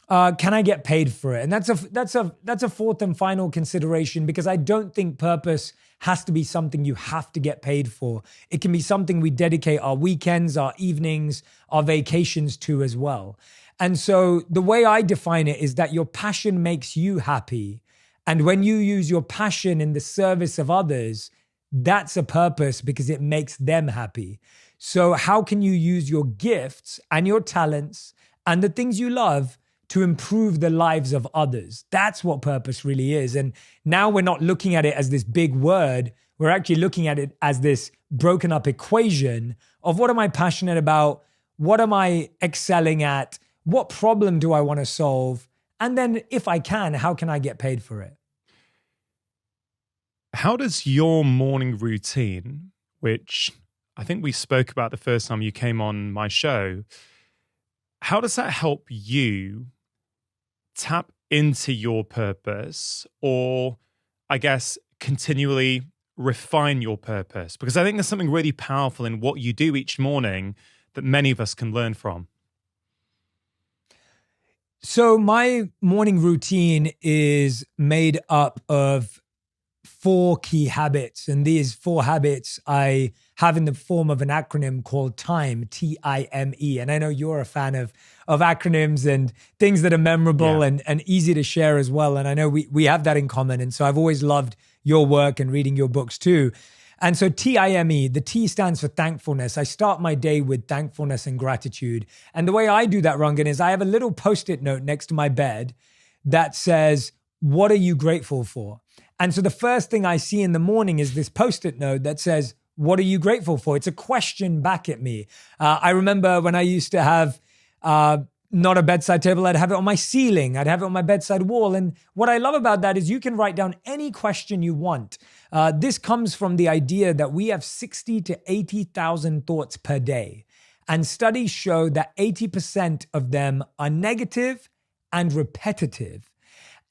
can I get paid for it? And that's a fourth and final consideration, because I don't think purpose has to be something you have to get paid for. It can be something we dedicate our weekends, our evenings, our vacations to as well. And so the way I define it is that your passion makes you happy. And when you use your passion in the service of others, that's a purpose because it makes them happy. So how can you use your gifts and your talents and the things you love to improve the lives of others? That's what purpose really is. And now we're not looking at it as this big word. We're actually looking at it as this broken up equation of what am I passionate about? What am I excelling at? What problem do I want to solve? And then if I can, how can I get paid for it? How does your morning routine, which I think we spoke about the first time you came on my show, how does that help you tap into your purpose, or I guess continually refine your purpose? Because I think there's something really powerful in what you do each morning that many of us can learn from. So my morning routine is made up of 4 key habits. And these 4 habits I have in the form of an acronym called TIME, T-I-M-E. And I know you're a fan of acronyms and things that are memorable and easy to share as well. And I know we have that in common. And so I've always loved your work and reading your books too. And so TIME, the T stands for thankfulness. I start my day with thankfulness and gratitude. And the way I do that, Rangan, is I have a little Post-it note next to my bed that says, what are you grateful for? And so the first thing I see in the morning is this Post-it note that says, what are you grateful for? It's a question back at me. I remember when I used to have not a bedside table, I'd have it on my ceiling. I'd have it on my bedside wall. And what I love about that is you can write down any question you want. This comes from the idea that we have 60 to 80,000 thoughts per day. And studies show that 80% of them are negative and repetitive.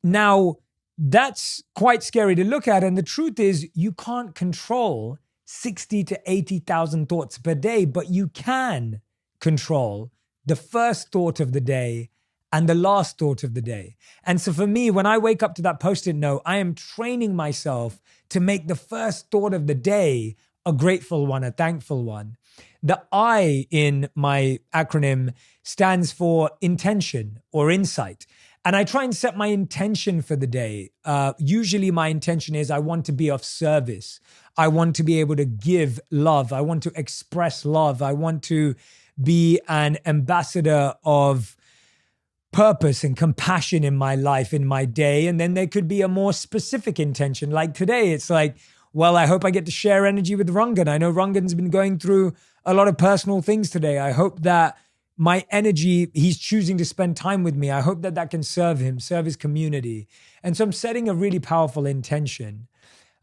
Now, that's quite scary to look at. And the truth is, you can't control 60 to 80,000 thoughts per day, but you can control the first thought of the day and the last thought of the day. And so for me, when I wake up to that Post-it note, I am training myself to make the first thought of the day a grateful one, a thankful one. The I in my acronym stands for intention or insight. And I try and set my intention for the day. Usually my intention is I want to be of service. I want to be able to give love. I want to express love. I want to be an ambassador of purpose and compassion in my life, in my day. And then there could be a more specific intention. Like today, it's like, well, I hope I get to share energy with Rangan. I know Rangan's been going through a lot of personal things today. I hope that my energy, he's choosing to spend time with me. I hope that that can serve him, serve his community. And so I'm setting a really powerful intention.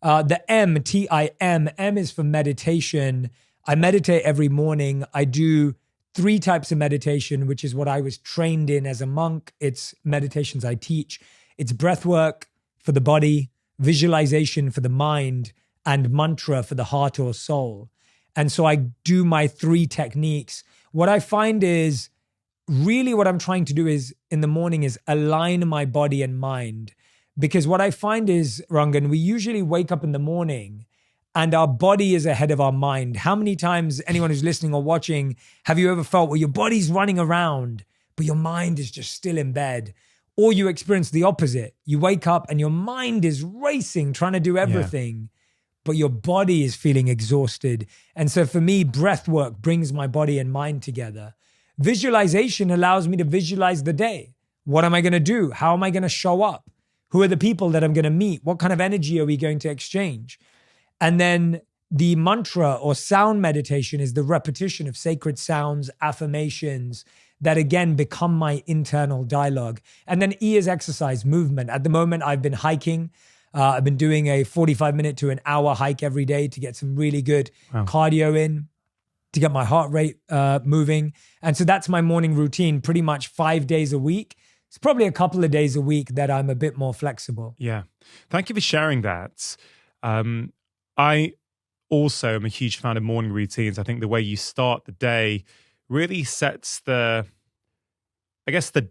The M, T-I-M, M is for meditation. I meditate every morning. I do 3 types of meditation, which is what I was trained in as a monk. It's meditations I teach. It's breath work for the body, visualization for the mind, and mantra for the heart or soul. And so I do my 3 techniques. What I find is really what I'm trying to do is in the morning is align my body and mind. Because what I find is, Rangan, we usually wake up in the morning and our body is ahead of our mind. How many times, anyone who's listening or watching, have you ever felt where your body's running around, but your mind is just still in bed? Or you experience the opposite. You wake up and your mind is racing, trying to do everything, but your body is feeling exhausted. And so for me, breath work brings my body and mind together. Visualization allows me to visualize the day. What am I going to do? How am I going to show up? Who are the people that I'm going to meet? What kind of energy are we going to exchange? And then the mantra or sound meditation is the repetition of sacred sounds, affirmations that again become my internal dialogue. And then E is exercise, movement. At the moment, I've been hiking. I've been doing a 45-minute to an hour hike every day to get some really good cardio in, to get my heart rate moving. And so that's my morning routine, pretty much 5 days a week. It's probably a couple of days a week that I'm a bit more flexible. Yeah. Thank you for sharing that. I also am a huge fan of morning routines. I think the way you start the day really sets the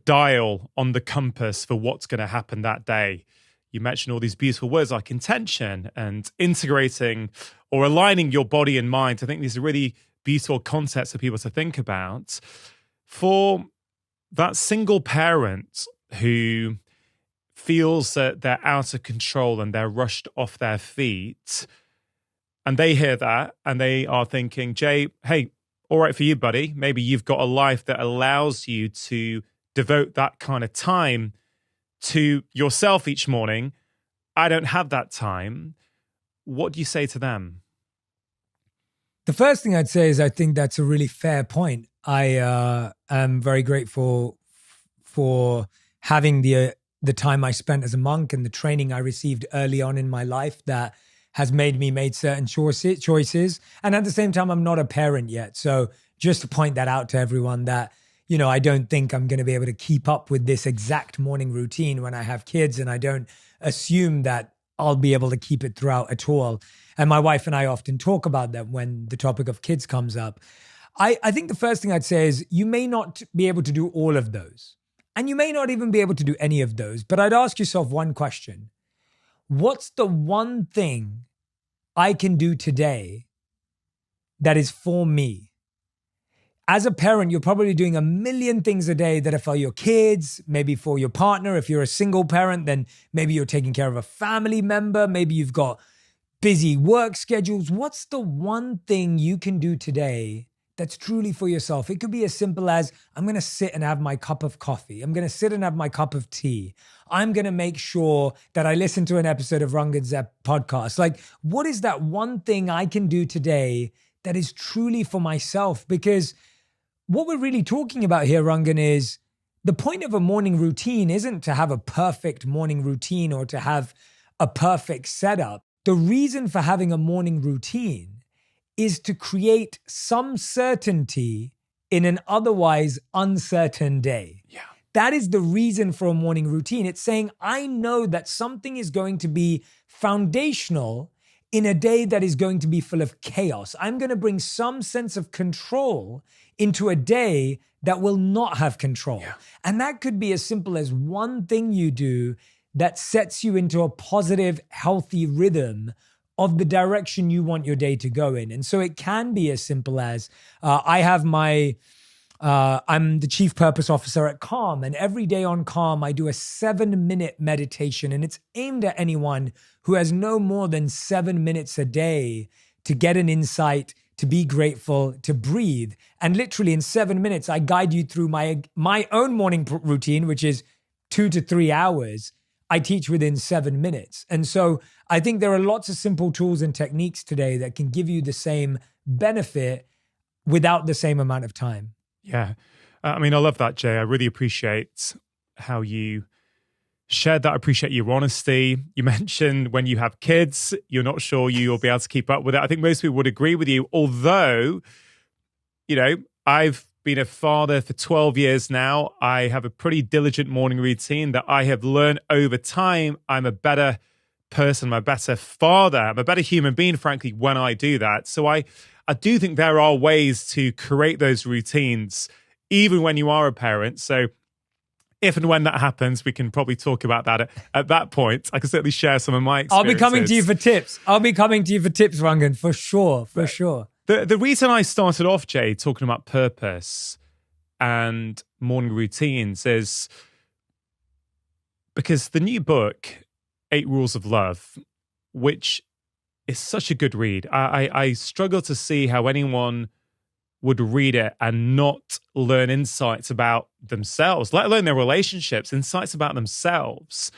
dial on the compass for what's going to happen that day. You mentioned all these beautiful words like intention and integrating or aligning your body and mind. I think these are really beautiful concepts for people to think about. For that single parent who feels that they're out of control and they're rushed off their feet, and they hear that and they are thinking, Jay, hey, all right for you, buddy. Maybe you've got a life that allows you to devote that kind of time to yourself each morning. I don't have that time. What do you say to them? The first thing I'd say is I think that's a really fair point. I am very grateful for having the time I spent as a monk and the training I received early on in my life that has made me make certain choices. And at the same time, I'm not a parent yet. So just to point that out to everyone that, you know, I don't think I'm going to be able to keep up with this exact morning routine when I have kids, and I don't assume that I'll be able to keep it throughout at all. And my wife and I often talk about that when the topic of kids comes up. I think the first thing I'd say is you may not be able to do all of those, and you may not even be able to do any of those, but I'd ask yourself one question. What's the one thing I can do today that is for me? As a parent, you're probably doing a million things a day that are for your kids, maybe for your partner. If you're a single parent, then maybe you're taking care of a family member. Maybe you've got busy work schedules. What's the one thing you can do today that's truly for yourself? It could be as simple as, I'm going to sit and have my cup of coffee. I'm going to sit and have my cup of tea. I'm going to make sure that I listen to an episode of Rangan's podcast. Like, what is that one thing I can do today that is truly for myself? Because what we're really talking about here, Rangan, is the point of a morning routine isn't to have a perfect morning routine or to have a perfect setup. The reason for having a morning routine is to create some certainty in an otherwise uncertain day. Yeah. That is the reason for a morning routine. It's saying, I know that something is going to be foundational in a day that is going to be full of chaos. I'm going to bring some sense of control into a day that will not have control. Yeah. And that could be as simple as one thing you do that sets you into a positive, healthy rhythm of the direction you want your day to go in. And so it can be as simple as I'm the chief purpose officer at Calm, and every day on Calm, I do a 7-minute meditation, and it's aimed at anyone who has no more than 7 minutes a day to get an insight, to be grateful, to breathe. And literally in 7 minutes, I guide you through my own morning routine, which is 2 to 3 hours. I teach within 7 minutes. And so I think there are lots of simple tools and techniques today that can give you the same benefit without the same amount of time. Yeah. I mean, I love that, Jay. I really appreciate how you shared that. I appreciate your honesty. You mentioned when you have kids, you're not sure you'll be able to keep up with it. I think most people would agree with you, although, I've been a father for 12 years now. I have a pretty diligent morning routine that I have learned over time. I'm a better person, I'm a better father, I'm a better human being, frankly, when I do that. So I do think there are ways to create those routines, even when you are a parent. So if and when that happens, we can probably talk about that at that point. I can certainly share some of my experiences. I'll be coming to you for tips. Rangan, for sure, for sure. The reason I started off, Jay, talking about purpose and morning routines is because the new book, 8 Rules of Love, which is such a good read. I struggle to see how anyone would read it and not learn insights about themselves, let alone their relationships, insights about themselves.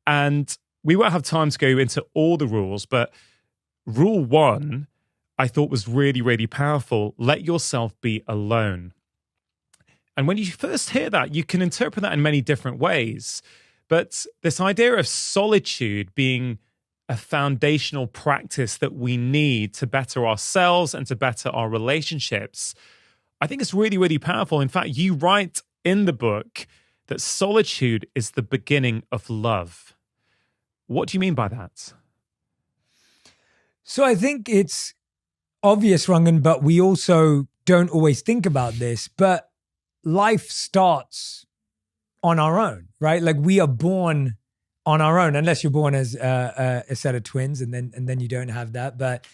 And we won't have time to go into all the rules, but rule 1, I thought was really, really powerful. Let yourself be alone. And when you first hear that, you can interpret that in many different ways. But this idea of solitude being a foundational practice that we need to better ourselves and to better our relationships, I think it's really, really powerful. In fact, you write in the book that solitude is the beginning of love. What do you mean by that? So I think it's obvious, Rangan, but we also don't always think about this. But life starts on our own, right? Like we are born on our own, unless you're born as a set of twins, and then you don't have that. But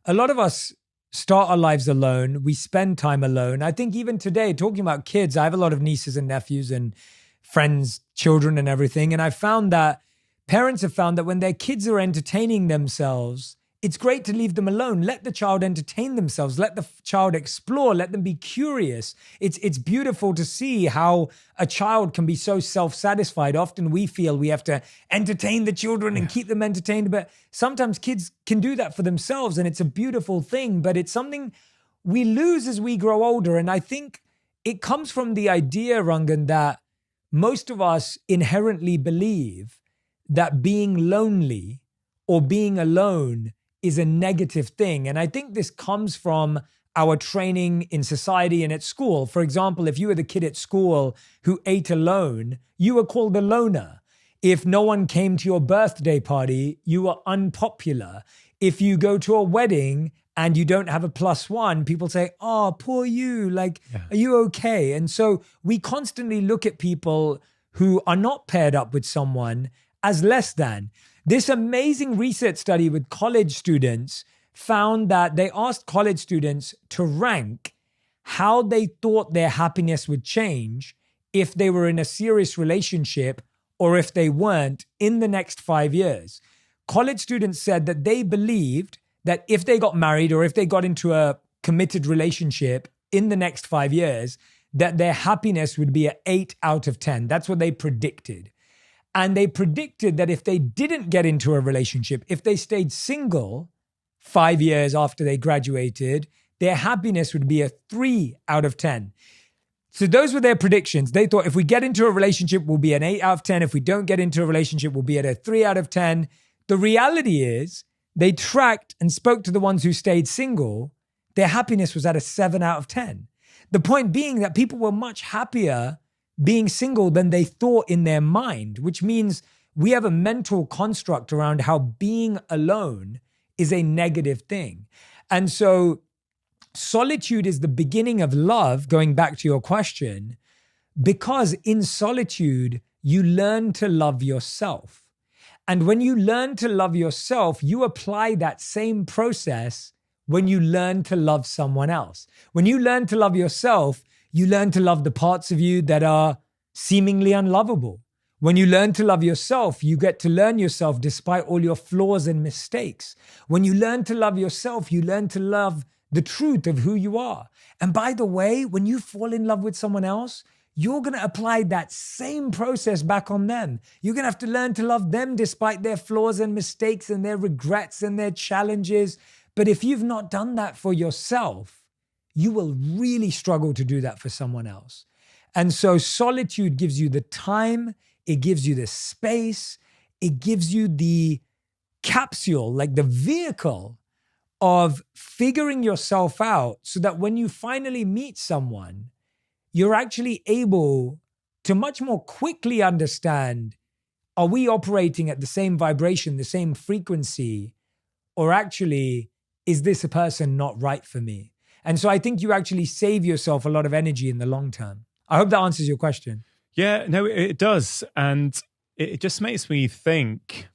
a lot of us start our lives alone. We spend time alone. I think even today, talking about kids, I have a lot of nieces and nephews and friends, children and everything. And I found that parents have found that when their kids are entertaining themselves, it's great to leave them alone. Let the child entertain themselves. Let the child explore. Let them be curious. It's beautiful to see how a child can be so self-satisfied. Often we feel we have to entertain the children and keep them entertained, but sometimes kids can do that for themselves, and it's a beautiful thing, but it's something we lose as we grow older. And I think it comes from the idea, Rangan, that most of us inherently believe that being lonely or being alone is a negative thing. And I think this comes from our training in society and at school. For example, if you were the kid at school who ate alone, you were called a loner. If no one came to your birthday party, you were unpopular. If you go to a wedding and you don't have a +1, people say, oh, poor you, like, are you okay? And so we constantly look at people who are not paired up with someone as less than. This amazing research study with college students found that they asked college students to rank how they thought their happiness would change if they were in a serious relationship or if they weren't in the next 5 years. College students said that they believed that if they got married or if they got into a committed relationship in the next 5 years, that their happiness would be an 8 out of 10. That's what they predicted. And they predicted that if they didn't get into a relationship, if they stayed single 5 years after they graduated, their happiness would be a 3 out of 10. So those were their predictions. They thought if we get into a relationship, we'll be an 8 out of 10. If we don't get into a relationship, we'll be at a 3 out of 10. The reality is they tracked and spoke to the ones who stayed single. Their happiness was at a 7 out of 10. The point being that people were much happier being single than they thought in their mind, which means we have a mental construct around how being alone is a negative thing. And so solitude is the beginning of love, going back to your question, because in solitude, you learn to love yourself. And when you learn to love yourself, you apply that same process when you learn to love someone else. When you learn to love yourself, you learn to love the parts of you that are seemingly unlovable. When you learn to love yourself, you get to learn yourself despite all your flaws and mistakes. When you learn to love yourself, you learn to love the truth of who you are. And by the way, when you fall in love with someone else, you're going to apply that same process back on them. You're going to have to learn to love them despite their flaws and mistakes and their regrets and their challenges. But if you've not done that for yourself, you will really struggle to do that for someone else. And so solitude gives you the time, it gives you the space, it gives you the capsule, like the vehicle of figuring yourself out so that when you finally meet someone, you're actually able to much more quickly understand, are we operating at the same vibration, the same frequency, or actually, is this a person not right for me? And so I think you actually save yourself a lot of energy in the long term. I hope that answers your question. Yeah, no, it does. And it just makes me think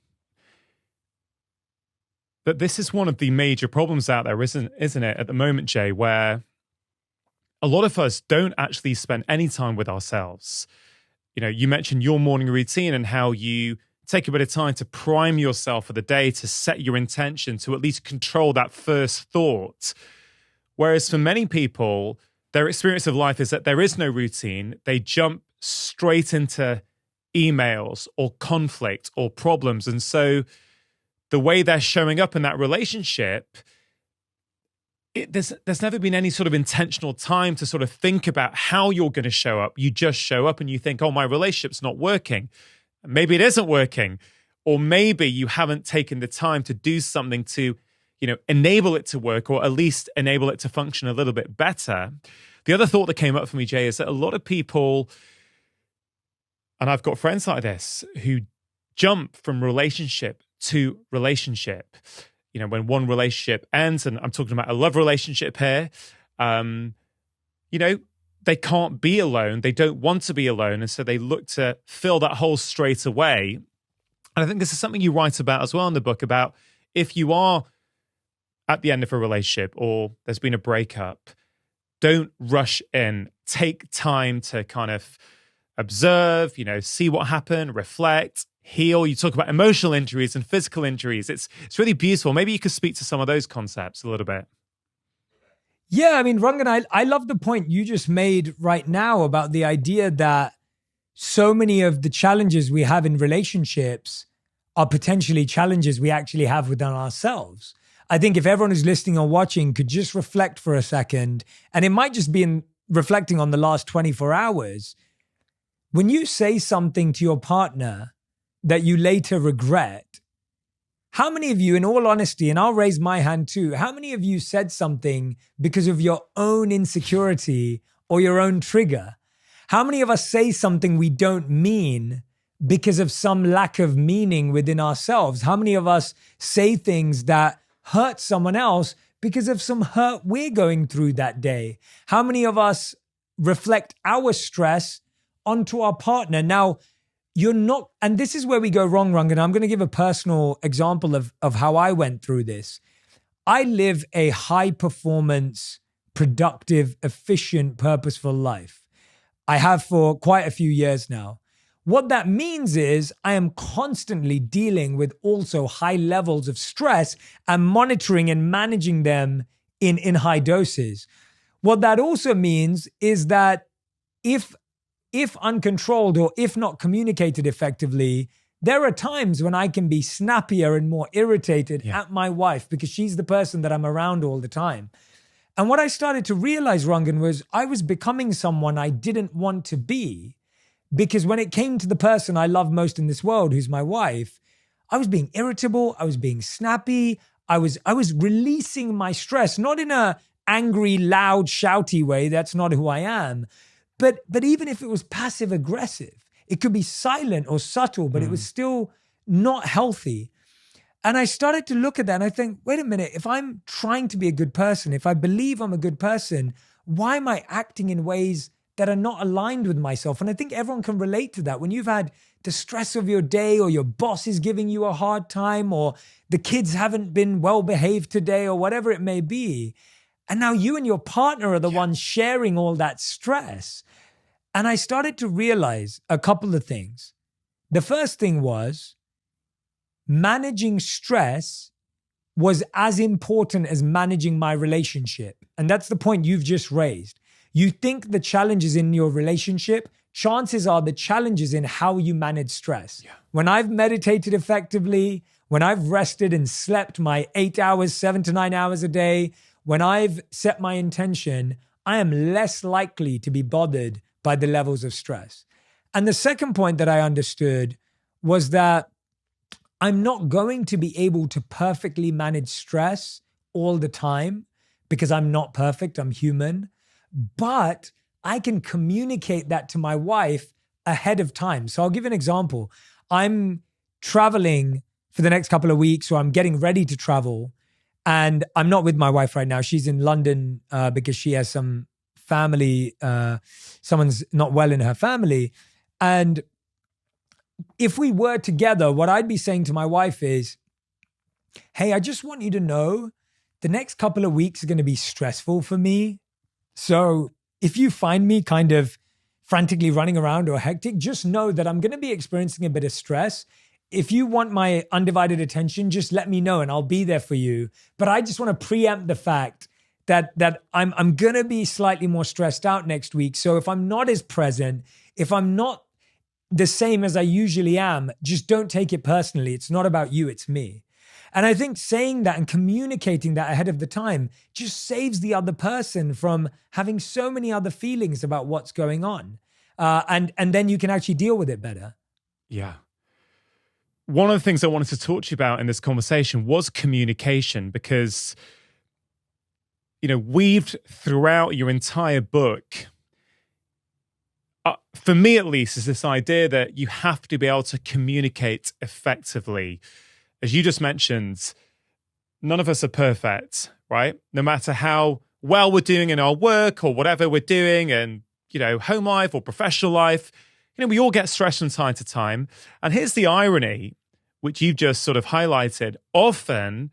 that this is one of the major problems out there, isn't it, at the moment, Jay, where a lot of us don't actually spend any time with ourselves. You know, you mentioned your morning routine and how you take a bit of time to prime yourself for the day, to set your intention, to at least control that first thought. Whereas for many people, their experience of life is that there is no routine. They jump straight into emails or conflict or problems. And so the way they're showing up in that relationship, there's never been any sort of intentional time to sort of think about how you're going to show up. You just show up and you think, oh, my relationship's not working. Maybe it isn't working. Or maybe you haven't taken the time to do something to, you know, enable it to work, or at least enable it to function a little bit better. The other thought that came up for me, Jay, is that a lot of people, and I've got friends like this, who jump from relationship to relationship. You know, when one relationship ends, and I'm talking about a love relationship here, you know, they can't be alone. They don't want to be alone. And so they look to fill that hole straight away. And I think this is something you write about as well in the book, about if you are at the end of a relationship or there's been a breakup, don't rush in. Take time to kind of observe, you know, see what happened, reflect, heal. You talk about emotional injuries and physical injuries. It's really beautiful. Maybe you could speak to some of those concepts a little bit. Yeah, I mean, Rangan, I love the point you just made right now about the idea that so many of the challenges we have in relationships are potentially challenges we actually have within ourselves. I think if everyone who's listening or watching could just reflect for a second, and it might just be in reflecting on the last 24 hours, when you say something to your partner that you later regret, how many of you, in all honesty, and I'll raise my hand too, how many of you said something because of your own insecurity or your own trigger? How many of us say something we don't mean because of some lack of meaning within ourselves? How many of us say things that hurt someone else because of some hurt we're going through that day? How many of us reflect our stress onto our partner? Now, you're not, and this is where we go wrong, Rangan. I'm going to give a personal example of how I went through this. I live a high performance, productive, efficient, purposeful life. I have for quite a few years now. What that means is I am constantly dealing with also high levels of stress and monitoring and managing them in high doses. What that also means is that if uncontrolled or if not communicated effectively, there are times when I can be snappier and more irritated at my wife because she's the person that I'm around all the time. And what I started to realize, Rangan, was I was becoming someone I didn't want to be, because when it came to the person I love most in this world, who's my wife, I was being irritable, I was being snappy, I was releasing my stress, not in a angry, loud, shouty way. That's not who I am. But even if it was passive aggressive, it could be silent or subtle, but it was still not healthy. And I started to look at that and I think, wait a minute, if I'm trying to be a good person, if I believe I'm a good person, why am I acting in ways that are not aligned with myself? And I think everyone can relate to that. When you've had the stress of your day, or your boss is giving you a hard time, or the kids haven't been well behaved today, or whatever it may be, and now you and your partner are the ones sharing all that stress. And I started to realize a couple of things. The first thing was managing stress was as important as managing my relationship. And that's the point you've just raised. You think the challenges in your relationship, chances are the challenges in how you manage stress. Yeah. When I've meditated effectively, when I've rested and slept my 8 hours, 7 to 9 hours a day, when I've set my intention, I am less likely to be bothered by the levels of stress. And the second point that I understood was that I'm not going to be able to perfectly manage stress all the time because I'm not perfect, I'm human. But I can communicate that to my wife ahead of time. So I'll give an example. I'm traveling for the next couple of weeks, or I'm getting ready to travel. And I'm not with my wife right now. She's in London because she has some family, someone's not well in her family. And if we were together, what I'd be saying to my wife is, hey, I just want you to know the next couple of weeks are going to be stressful for me. So if you find me kind of frantically running around or hectic, just know that I'm going to be experiencing a bit of stress. If you want my undivided attention, just let me know and I'll be there for you. But I just want to preempt the fact that I'm going to be slightly more stressed out next week. So if I'm not as present, if I'm not the same as I usually am, just don't take it personally. It's not about you, it's me. And I think saying that and communicating that ahead of the time just saves the other person from having so many other feelings about what's going on. And then you can actually deal with it better. Yeah. One of the things I wanted to talk to you about in this conversation was communication, because, you know, weaved throughout your entire book, for me at least, is this idea that you have to be able to communicate effectively. As you just mentioned, none of us are perfect, right? No matter how well we're doing in our work or whatever we're doing, and, you know, home life or professional life, you know, we all get stressed from time to time. And here's the irony, which you've just sort of highlighted. Often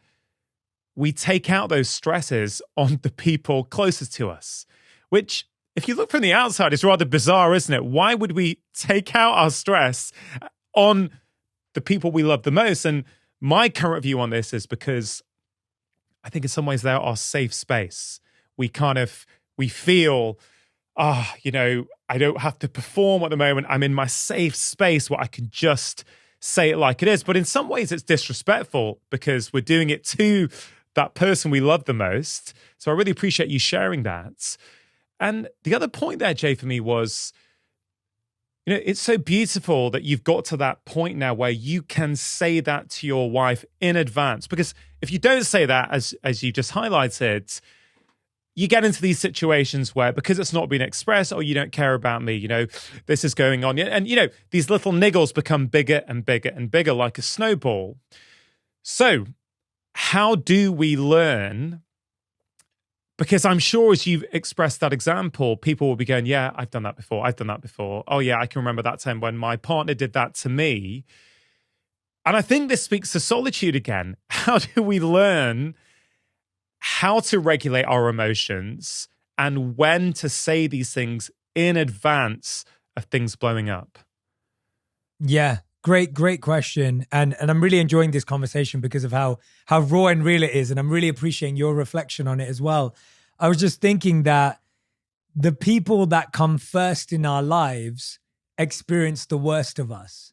we take out those stresses on the people closest to us, which, if you look from the outside, is rather bizarre, isn't it? Why would we take out our stress on the people we love the most? And my current view on this is because I think in some ways they're our safe space. We feel, you know, I don't have to perform at the moment. I'm in my safe space where I can just say it like it is. But in some ways it's disrespectful because we're doing it to that person we love the most. So I really appreciate you sharing that. And the other point there, Jay, for me was, you know, it's so beautiful that you've got to that point now where you can say that to your wife in advance. Because if you don't say that, as you just highlighted, you get into these situations where, because it's not being expressed, or you don't care about me, you know, this is going on. And, you know, these little niggles become bigger and bigger and bigger, like a snowball. So how do we learn? Because I'm sure as you've expressed that example, people will be going, yeah, I've done that before. I've done that before. Oh yeah, I can remember that time when my partner did that to me. And I think this speaks to solitude again. How do we learn how to regulate our emotions and when to say these things in advance of things blowing up? Yeah, great question. And I'm really enjoying this conversation because of how raw and real it is. And I'm really appreciating your reflection on it as well. I was just thinking that the people that come first in our lives experience the worst of us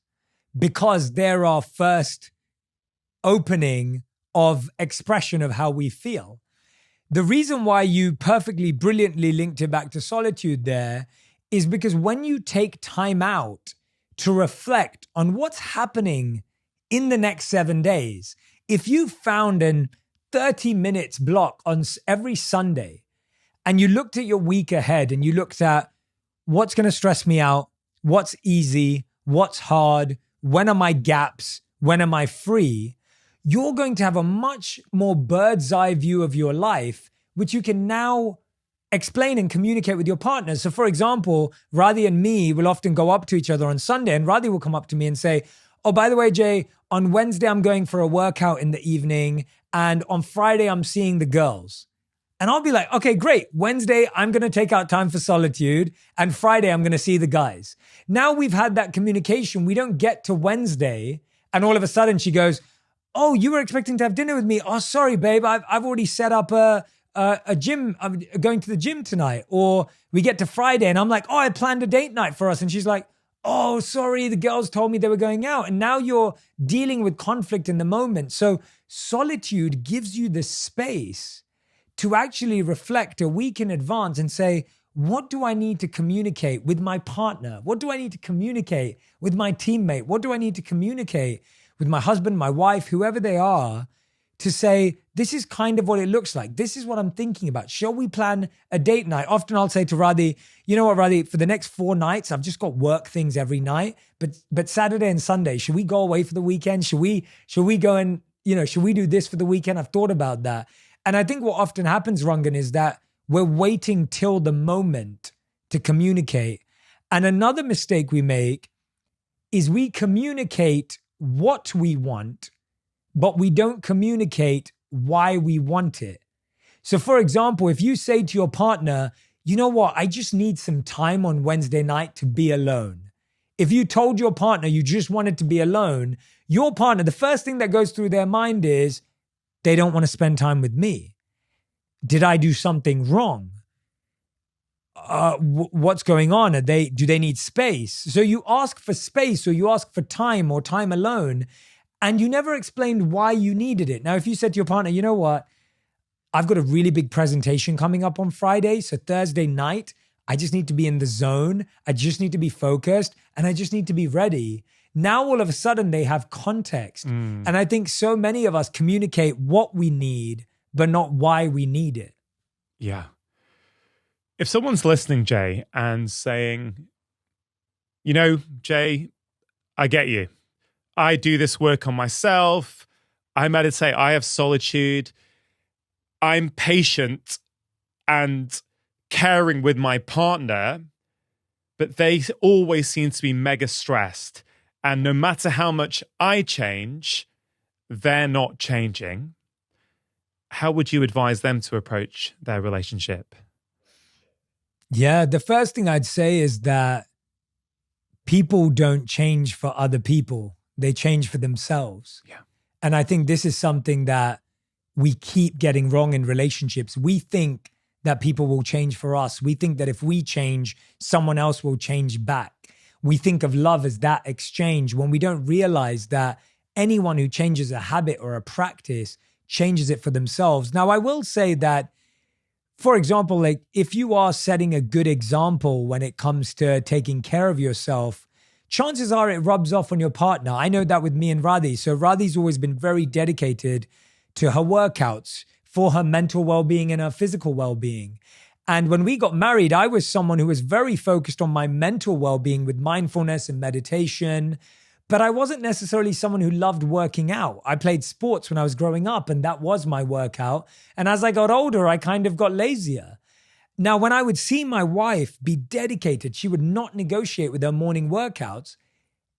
because they're our first opening of expression of how we feel. The reason why you perfectly, brilliantly linked it back to solitude there is because when you take time out to reflect on what's happening in the next 7 days, if you found an 30 minutes block on every Sunday and you looked at your week ahead and you looked at what's going to stress me out, what's easy, what's hard, when are my gaps, when am I free, you're going to have a much more bird's eye view of your life, which you can now explain and communicate with your partner. So for example, Radhi and me will often go up to each other on Sunday, and Radhi will come up to me and say, oh, by the way, Jay, on Wednesday, I'm going for a workout in the evening, and on Friday, I'm seeing the girls. And I'll be like, okay, great. Wednesday, I'm going to take out time for solitude, and Friday, I'm going to see the guys. Now we've had that communication. We don't get to Wednesday, and all of a sudden she goes, oh, you were expecting to have dinner with me. Oh, sorry, babe. I've already set up a gym. I'm going to the gym tonight. Or we get to Friday and I'm like, oh, I planned a date night for us. And she's like, oh, sorry, the girls told me they were going out. And now you're dealing with conflict in the moment. So solitude gives you the space to actually reflect a week in advance and say, what do I need to communicate with my partner? What do I need to communicate with my teammate? What do I need to communicate with my husband, my wife, whoever they are, to say, this is kind of what it looks like. This is what I'm thinking about. Shall we plan a date night? Often I'll say to Radhi, you know what, Radhi, for the next 4 nights, I've just got work things every night, but Saturday and Sunday, should we go away for the weekend? Should we go and, should we do this for the weekend? I've thought about that. And I think what often happens, Rangan, is that we're waiting till the moment to communicate. And another mistake we make is we communicate what we want, but we don't communicate why we want it. So for example, if you say to your partner, you know what, I just need some time on Wednesday night to be alone. If you told your partner you just wanted to be alone, your partner, the first thing that goes through their mind is, they don't want to spend time with me. Did I do something wrong? What's going on? Do they need space? So you ask for space, or you ask for time, or time alone, and you never explained why you needed it. Now, if you said to your partner, you know what, I've got a really big presentation coming up on Friday, so Thursday night, I just need to be in the zone. I just need to be focused, and I just need to be ready. Now, all of a sudden, they have context. And I think so many of us communicate what we need, but not why we need it. Yeah. If someone's listening, Jay, and saying, Jay, I get you. I do this work on myself. I meditate. I have solitude. I'm patient and caring with my partner, but they always seem to be mega stressed. And no matter how much I change, they're not changing. How would you advise them to approach their relationship? Yeah, the first thing I'd say is that people don't change for other people. They change for themselves. Yeah. And I think this is something that we keep getting wrong in relationships. We think that people will change for us. We think that if we change, someone else will change back. We think of love as that exchange, when we don't realize that anyone who changes a habit or a practice changes it for themselves. Now, I will say that, for example, like if you are setting a good example when it comes to taking care of yourself, chances are it rubs off on your partner. I know that with me and Radhi. So Radhi's always been very dedicated to her workouts for her mental well-being and her physical well-being. And when we got married, I was someone who was very focused on my mental well-being with mindfulness and meditation, but I wasn't necessarily someone who loved working out. I played sports when I was growing up, and that was my workout. And as I got older, I kind of got lazier. Now, when I would see my wife be dedicated, she would not negotiate with her morning workouts.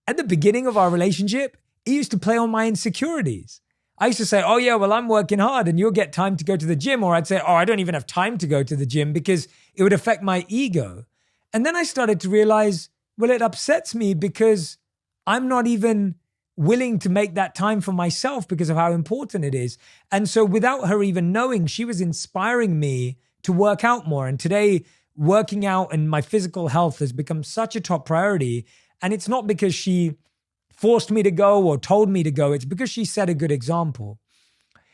At the beginning of our relationship, it used to play on my insecurities. I used to say, oh yeah, well, I'm working hard and you'll get time to go to the gym. Or I'd say, oh, I don't even have time to go to the gym, because it would affect my ego. And then I started to realize, well, it upsets me because I'm not even willing to make that time for myself because of how important it is. And so without her even knowing, she was inspiring me to work out more. And today, working out and my physical health has become such a top priority. And it's not because she forced me to go or told me to go. It's because she set a good example.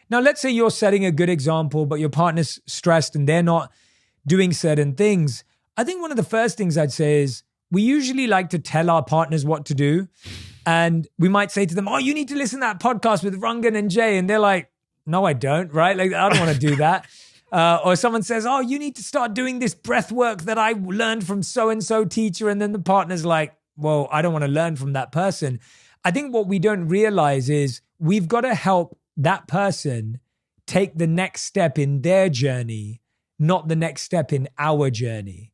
Now, let's say you're setting a good example, but your partner's stressed and they're not doing certain things. I think one of the first things I'd say is we usually like to tell our partners what to do. And we might say to them, oh, you need to listen to that podcast with Rangan and Jay. And they're like, no, I don't, right? Like, I don't want to do that. Or someone says, oh, you need to start doing this breath work that I learned from so-and-so teacher. And then the partner's like, well, I don't want to learn from that person. I think what we don't realize is we've got to help that person take the next step in their journey, not the next step in our journey.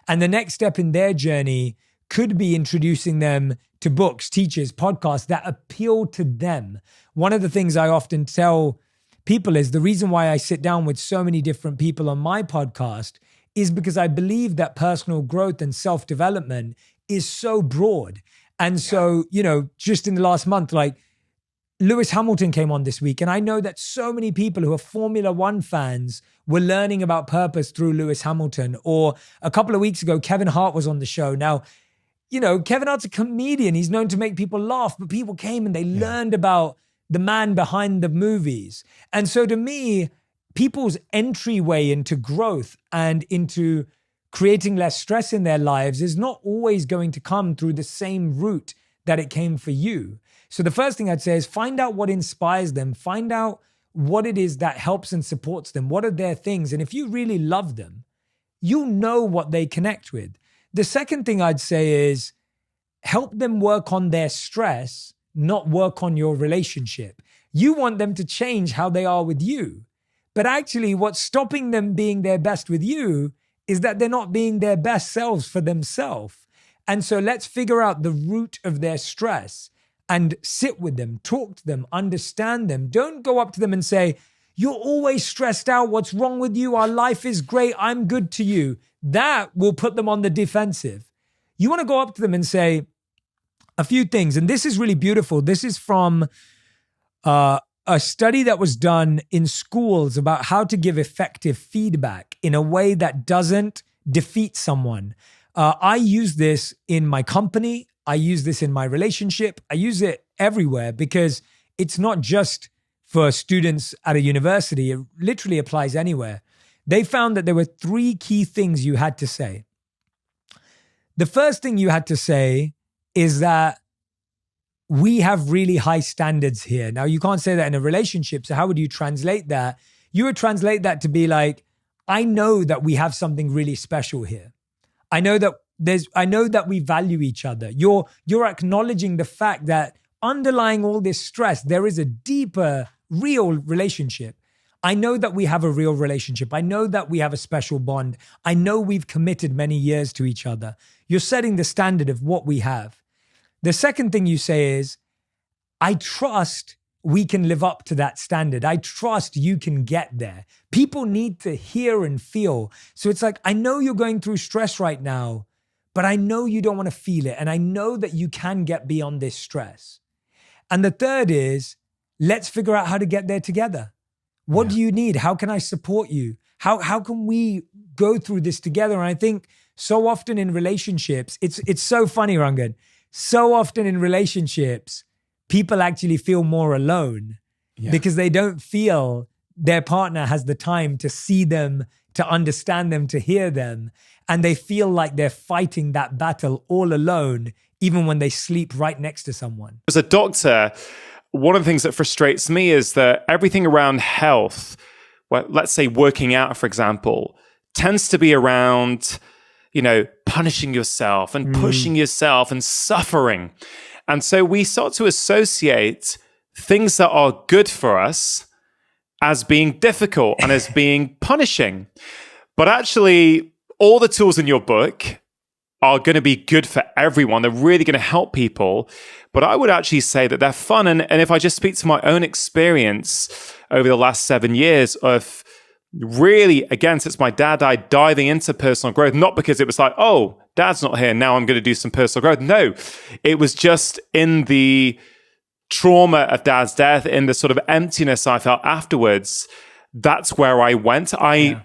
And the next step in their journey could be introducing them to books, teachers, podcasts that appeal to them. One of the things I often tell people is the reason why I sit down with so many different people on my podcast is because I believe that personal growth and self-development is so broad. And so, just in the last month, like Lewis Hamilton came on this week. And I know that so many people who are Formula One fans were learning about purpose through Lewis Hamilton. Or a couple of weeks ago, Kevin Hart was on the show. Now, Kevin Hart's a comedian. He's known to make people laugh, but people came and they learned about the man behind the movies. And so to me, people's entryway into growth and into creating less stress in their lives is not always going to come through the same route that it came for you. So the first thing I'd say is find out what inspires them, find out what it is that helps and supports them. What are their things? And if you really love them, you'll know what they connect with. The second thing I'd say is help them work on their stress, not work on your relationship. You want them to change how they are with you. But actually, what's stopping them being their best with you is that they're not being their best selves for themselves. And so let's figure out the root of their stress and sit with them, talk to them, understand them. Don't go up to them and say, you're always stressed out. What's wrong with you? Our life is great. I'm good to you. That will put them on the defensive. You want to go up to them and say a few things. And this is really beautiful. This is from a study that was done in schools about how to give effective feedback in a way that doesn't defeat someone. I use this in my company. I use this in my relationship. I use it everywhere because it's not just for students at a university. It literally applies anywhere. They found that there were 3 key things you had to say. The first thing you had to say is that we have really high standards here. Now, you can't say that in a relationship. So how would you translate that? You would translate that to be like, I know that we have something really special here. I know that we value each other. You're acknowledging the fact that underlying all this stress, there is a deeper, real relationship. I know that we have a real relationship. I know that we have a special bond. I know we've committed many years to each other. You're setting the standard of what we have. The second thing you say is, I trust we can live up to that standard. I trust you can get there. People need to hear and feel. So it's like, I know you're going through stress right now, but I know you don't want to feel it. And I know that you can get beyond this stress. And the third is, let's figure out how to get there together. What do you need? How can I support you? How can we go through this together? And I think so often in relationships, it's so funny, Rangan. So often in relationships, people actually feel more alone because they don't feel their partner has the time to see them, to understand them, to hear them. And they feel like they're fighting that battle all alone, even when they sleep right next to someone. As a doctor, one of the things that frustrates me is that everything around health, well, let's say working out, for example, tends to be around, punishing yourself and pushing yourself and suffering. And so we start to associate things that are good for us as being difficult and as being punishing. But actually, all the tools in your book are going to be good for everyone. They're really going to help people. But I would actually say that they're fun. And if I just speak to my own experience over the last 7 years of really, again, since my dad died, diving into personal growth, not because it was like, oh, dad's not here, now I'm going to do some personal growth. No, it was just in the trauma of dad's death, in the sort of emptiness I felt afterwards. That's where I went. I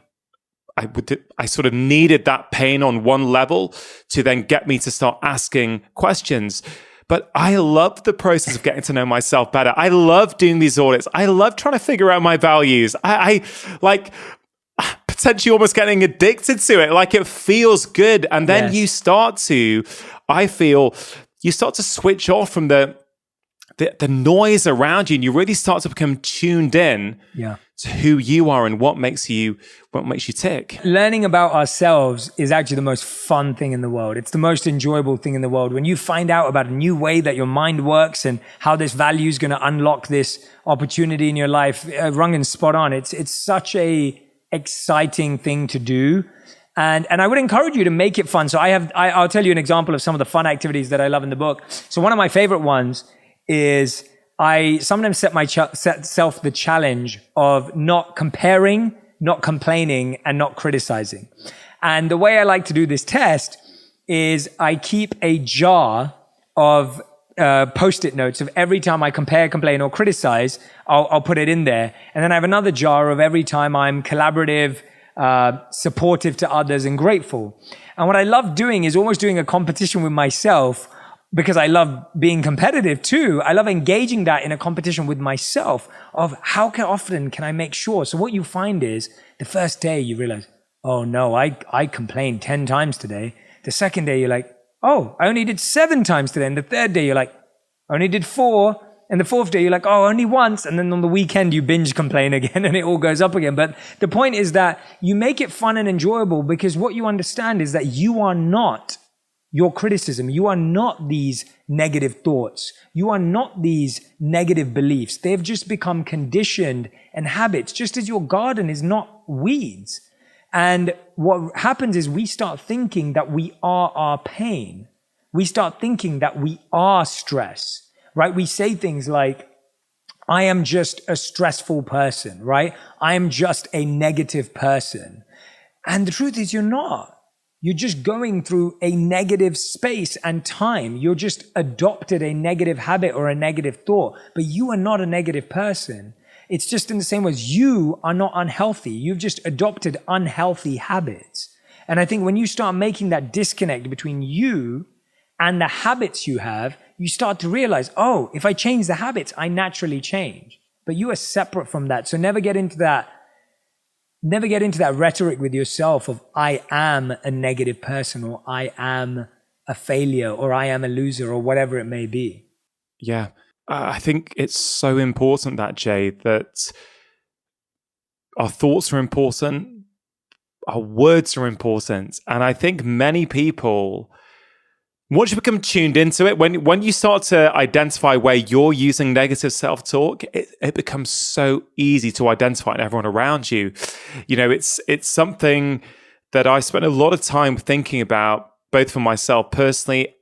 sort of needed that pain on one level to then get me to start asking questions. But I love the process of getting to know myself better. I love doing these audits. I love trying to figure out my values. I like potentially almost getting addicted to it. Like it feels good. And then you start to, I feel, you start to switch off from the noise around you, and you really start to become tuned in to who you are and what makes you tick. Learning about ourselves is actually the most fun thing in the world. It's the most enjoyable thing in the world. When you find out about a new way that your mind works and how this value is going to unlock this opportunity in your life, Rangan's spot on. It's such a exciting thing to do. And I would encourage you to make it fun. So I'll tell you an example of some of the fun activities that I love in the book. So one of my favorite ones is I sometimes set myself the challenge of not comparing, not complaining, and not criticizing. And the way I like to do this test is I keep a jar of Post-it notes of every time I compare, complain, or criticize, I'll put it in there. And then I have another jar of every time I'm collaborative, supportive to others, and grateful. And what I love doing is almost doing a competition with myself, because I love being competitive too. I love engaging that in a competition with myself of how often can I make sure. So what you find is the first day you realize, oh no, I complained 10 times today. The second day you're like, oh, I only did 7 times today. And the third day you're like, I only did 4. And the fourth day you're like, oh, only once. And then on the weekend you binge complain again and it all goes up again. But the point is that you make it fun and enjoyable, because what you understand is that you are not your criticism. You are not these negative thoughts. You are not these negative beliefs. They've just become conditioned and habits, just as your garden is not weeds. And what happens is we start thinking that we are our pain. We start thinking that we are stress, right? We say things like, I am just a stressful person, right? I am just a negative person. And the truth is you're not. You're just going through a negative space and time. You're just adopted a negative habit or a negative thought, but you are not a negative person. It's just in the same way as you are not unhealthy. You've just adopted unhealthy habits. And I think when you start making that disconnect between you and the habits you have, you start to realize, oh, if I change the habits, I naturally change. But you are separate from that. So never get into that rhetoric with yourself of I am a negative person, or I am a failure, or I am a loser, or whatever it may be. Yeah. I think it's so important that, Jay, that our thoughts are important, our words are important. And I think many people, once you become tuned into it, when you start to identify where you're using negative self-talk, it becomes so easy to identify in everyone around you. You know, it's something that I spent a lot of time thinking about, both for myself personally,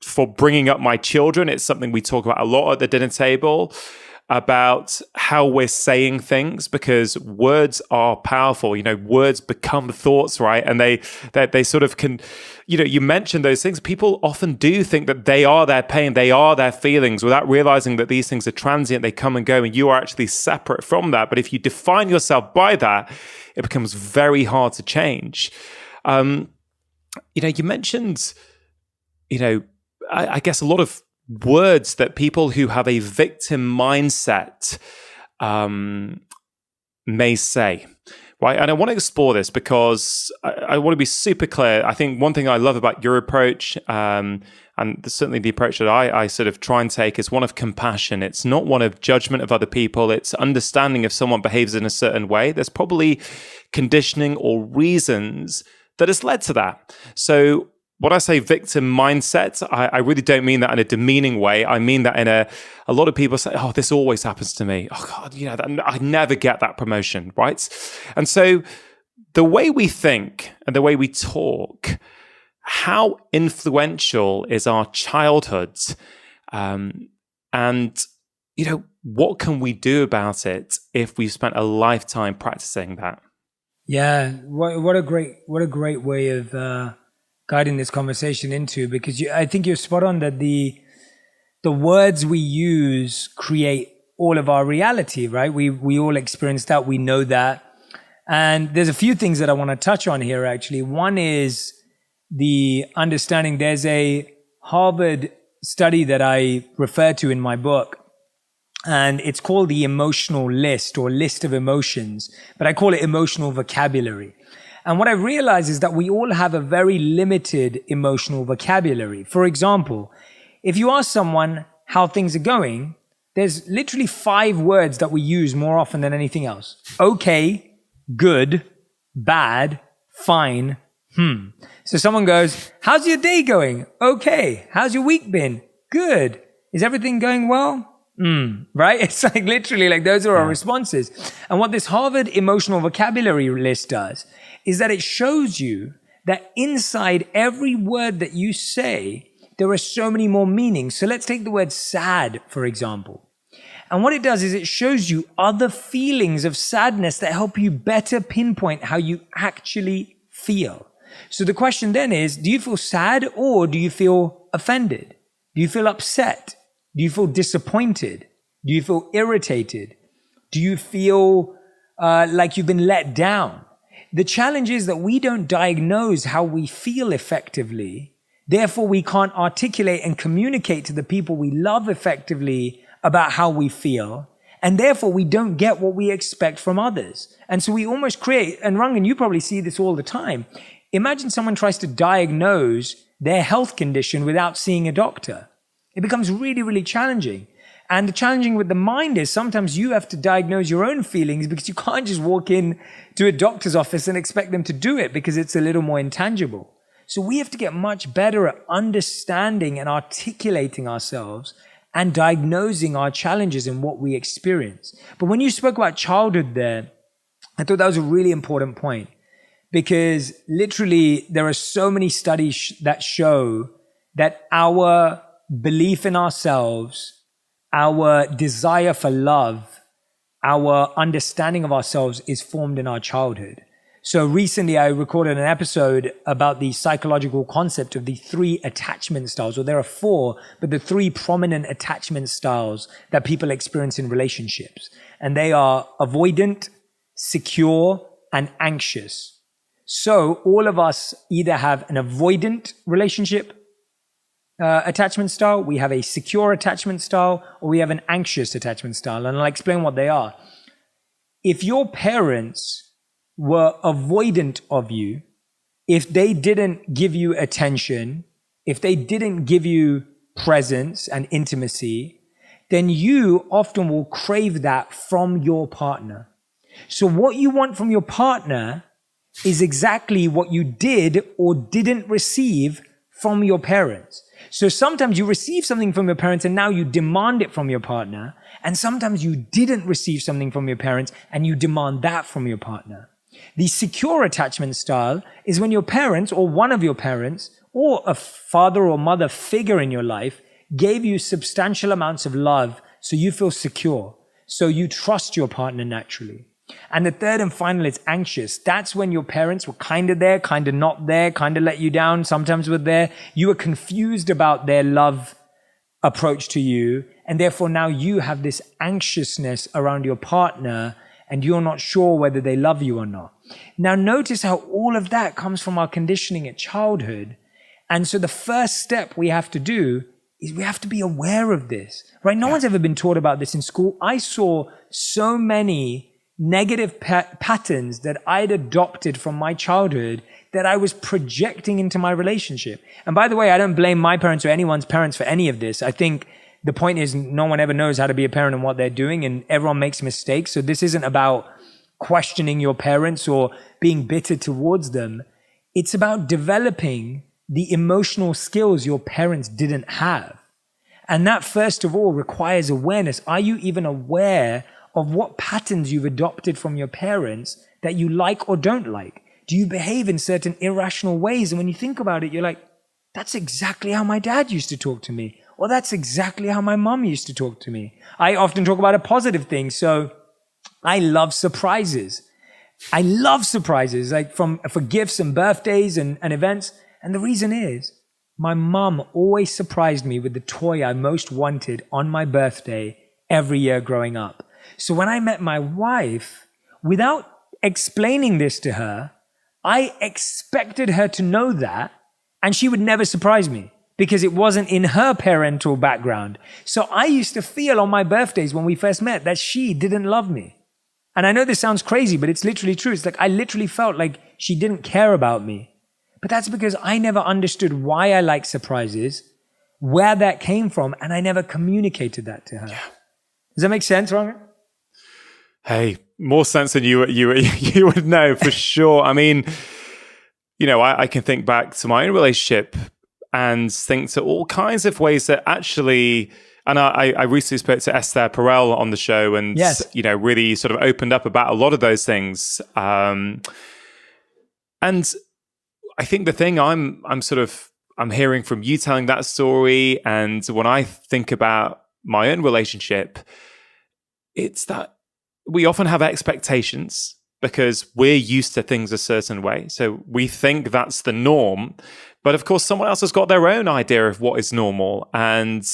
for bringing up my children. It's something we talk about a lot at the dinner table, about how we're saying things, because words are powerful. You know, words become thoughts, right? And they sort of can, you know, you mentioned those things. People often do think that they are their pain, they are their feelings, without realizing that these things are transient, they come and go, and you are actually separate from that. But if you define yourself by that, it becomes very hard to change. You know, you mentioned, you know, I guess a lot of words that people who have a victim mindset may say, right? And I want to explore this because I want to be super clear. I think one thing I love about your approach, and certainly the approach that I sort of try and take, is one of compassion. It's not one of judgment of other people. It's understanding if someone behaves in a certain way, there's probably conditioning or reasons that has led to that. So when I say victim mindset, I really don't mean that in a demeaning way. I mean that in a lot of people say, oh, this always happens to me. Oh God, you know, I never get that promotion, right? And so the way we think and the way we talk, how influential is our childhood? And, you know, what can we do about it if we've spent a lifetime practicing that? Yeah, what a great way of guiding this conversation into, because I think you're spot on that the words we use create all of our reality, right? We all experience that, we know that. And there's a few things that I want to touch on here, actually. One is the understanding. There's a Harvard study that I refer to in my book, and it's called the emotional list, or list of emotions, but I call it emotional vocabulary. And what I realize is that we all have a very limited emotional vocabulary. For example, if you ask someone how things are going, there's literally 5 words that we use more often than anything else. Okay, good, bad, fine, So someone goes, how's your day going? Okay. How's your week been? Good. Is everything going well? Right? It's like literally like those are our responses. And what this Harvard emotional vocabulary list does is that it shows you that inside every word that you say, there are so many more meanings. So let's take the word sad, for example. And what it does is it shows you other feelings of sadness that help you better pinpoint how you actually feel. So the question then is, do you feel sad or do you feel offended? Do you feel upset? Do you feel disappointed? Do you feel irritated? Do you feel like you've been let down? The challenge is that we don't diagnose how we feel effectively. Therefore, we can't articulate and communicate to the people we love effectively about how we feel. And therefore, we don't get what we expect from others. And so we almost create, and Rangan, you probably see this all the time. Imagine someone tries to diagnose their health condition without seeing a doctor. It becomes really, really challenging. And the challenging with the mind is sometimes you have to diagnose your own feelings because you can't just walk in to a doctor's office and expect them to do it because it's a little more intangible. So we have to get much better at understanding and articulating ourselves and diagnosing our challenges and what we experience. But when you spoke about childhood there, I thought that was a really important point because literally there are so many studies that show that our belief in ourselves, our desire for love, our understanding of ourselves is formed in our childhood. So recently I recorded an episode about the psychological concept of the 3 attachment styles, or there are 4, but the 3 prominent attachment styles that people experience in relationships. And they are avoidant, secure, and anxious. So all of us either have an avoidant relationship attachment style, we have a secure attachment style, or we have an anxious attachment style. And I'll explain what they are. If your parents were avoidant of you, if they didn't give you attention, if they didn't give you presence and intimacy, then you often will crave that from your partner. So what you want from your partner is exactly what you did or didn't receive from your parents. So sometimes you receive something from your parents and now you demand it from your partner. And sometimes you didn't receive something from your parents and you demand that from your partner. The secure attachment style is when your parents or one of your parents or a father or mother figure in your life gave you substantial amounts of love so you feel secure. So you trust your partner naturally. And the third and final is anxious. That's when your parents were kind of there, kind of not there, kind of let you down, sometimes were there. You were confused about their love approach to you. And therefore now you have this anxiousness around your partner and you're not sure whether they love you or not. Now notice how all of that comes from our conditioning at childhood. And so the first step we have to do is we have to be aware of this, right? No one's ever been taught about this in school. I saw so many negative patterns that I'd adopted from my childhood that I was projecting into my relationship. And by the way, I don't blame my parents or anyone's parents for any of this. I think the point is no one ever knows how to be a parent and what they're doing, and everyone makes mistakes. So this isn't about questioning your parents or being bitter towards them. It's about developing the emotional skills your parents didn't have. And that, first of all, requires awareness. Are you even aware of what patterns you've adopted from your parents that you like or don't like? Do you behave in certain irrational ways? And when you think about it, you're like, that's exactly how my dad used to talk to me. Or that's exactly how my mom used to talk to me. I often talk about a positive thing. So I love surprises. I love surprises, like for gifts and birthdays and events. And the reason is my mom always surprised me with the toy I most wanted on my birthday every year growing up. So when I met my wife, without explaining this to her, I expected her to know that, and she would never surprise me because it wasn't in her parental background. So I used to feel on my birthdays when we first met that she didn't love me. And I know this sounds crazy, but it's literally true. It's like I literally felt like she didn't care about me. But that's because I never understood why I like surprises, where that came from, and I never communicated that to her. Yeah. Does that make sense, Rangan? Hey, more sense than you would know for sure. I mean, you know, I can think back to my own relationship and think to all kinds of ways that actually, and I recently spoke to Esther Perel on the show and, yes, you know, really sort of opened up about a lot of those things. And I think the thing I'm hearing from you telling that story, and when I think about my own relationship, it's that we often have expectations because we're used to things a certain way. So we think that's the norm. But of course, someone else has got their own idea of what is normal. And,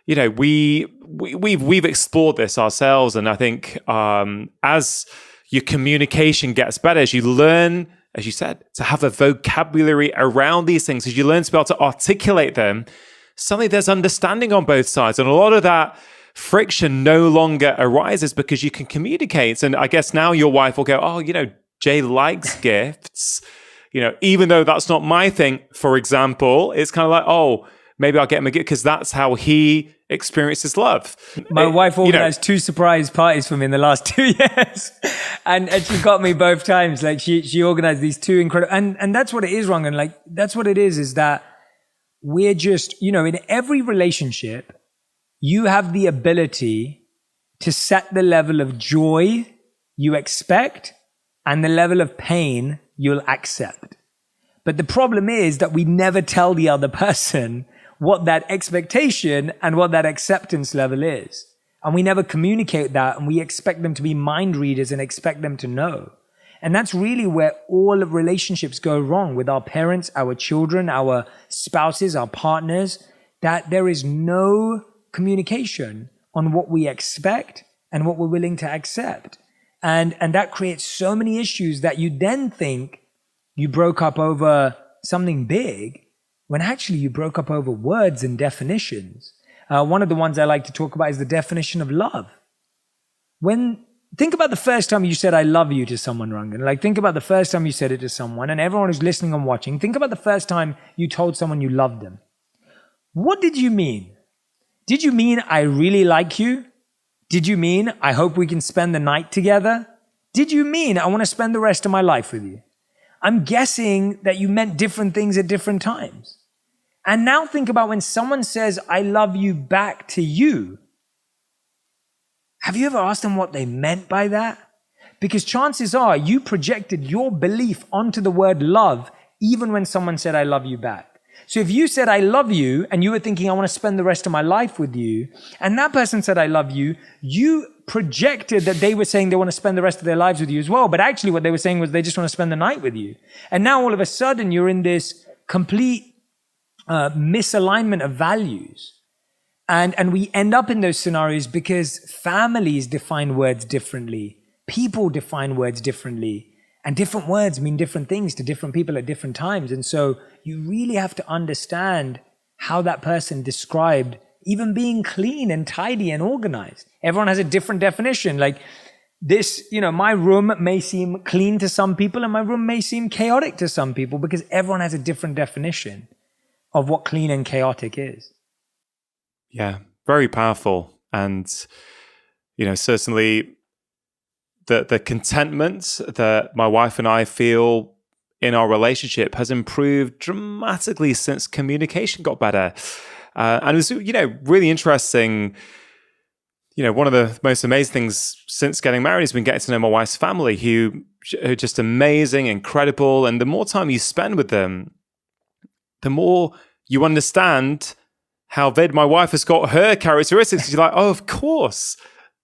you know, we've explored this ourselves. And I think as your communication gets better, as you learn, as you said, to have a vocabulary around these things, as you learn to be able to articulate them, suddenly there's understanding on both sides. And a lot of that friction no longer arises because you can communicate. And I guess now your wife will go, oh, Jay likes gifts, even though that's not my thing, for example. It's kind of like, oh, maybe I'll get him a gift because that's how he experiences love. My wife organized 2 surprise parties for me in the last 2 years. and she got me both times. Like she organized these 2 incredible, and that's what it is, wrong. And like, that's what it is that we're just, in every relationship, you have the ability to set the level of joy you expect and the level of pain you'll accept. But the problem is that we never tell the other person what that expectation and what that acceptance level is. And we never communicate that, and we expect them to be mind readers and expect them to know. And that's really where all of relationships go wrong with our parents, our children, our spouses, our partners, that there is no communication on what we expect and what we're willing to accept. And that creates so many issues that you then think you broke up over something big, when actually you broke up over words and definitions. One of the ones I like to talk about is the definition of love. Think about the first time you said, I love you to someone, Rangan. Like, think about the first time you said it to someone, and everyone who's listening and watching, think about the first time you told someone you loved them. What did you mean? Did you mean, I really like you? Did you mean, I hope we can spend the night together? Did you mean, I want to spend the rest of my life with you? I'm guessing that you meant different things at different times. And now think about when someone says, I love you back to you. Have you ever asked them what they meant by that? Because chances are you projected your belief onto the word love even when someone said, I love you back. So if you said, I love you, and you were thinking, I want to spend the rest of my life with you, and that person said, I love you, you projected that they were saying they want to spend the rest of their lives with you as well. But actually what they were saying was they just want to spend the night with you. And now all of a sudden you're in this complete misalignment of values. And we end up in those scenarios because families define words differently. People define words differently. And different words mean different things to different people at different times. And so you really have to understand how that person described even being clean and tidy and organized. Everyone has a different definition. Like this, my room may seem clean to some people and my room may seem chaotic to some people because everyone has a different definition of what clean and chaotic is. Yeah, very powerful. And, certainly the contentment that my wife and I feel in our relationship has improved dramatically since communication got better. And it was, really interesting. One of the most amazing things since getting married has been getting to know my wife's family, who are just amazing, incredible. And the more time you spend with them, the more you understand how my wife has got her characteristics. You're like, oh, of course.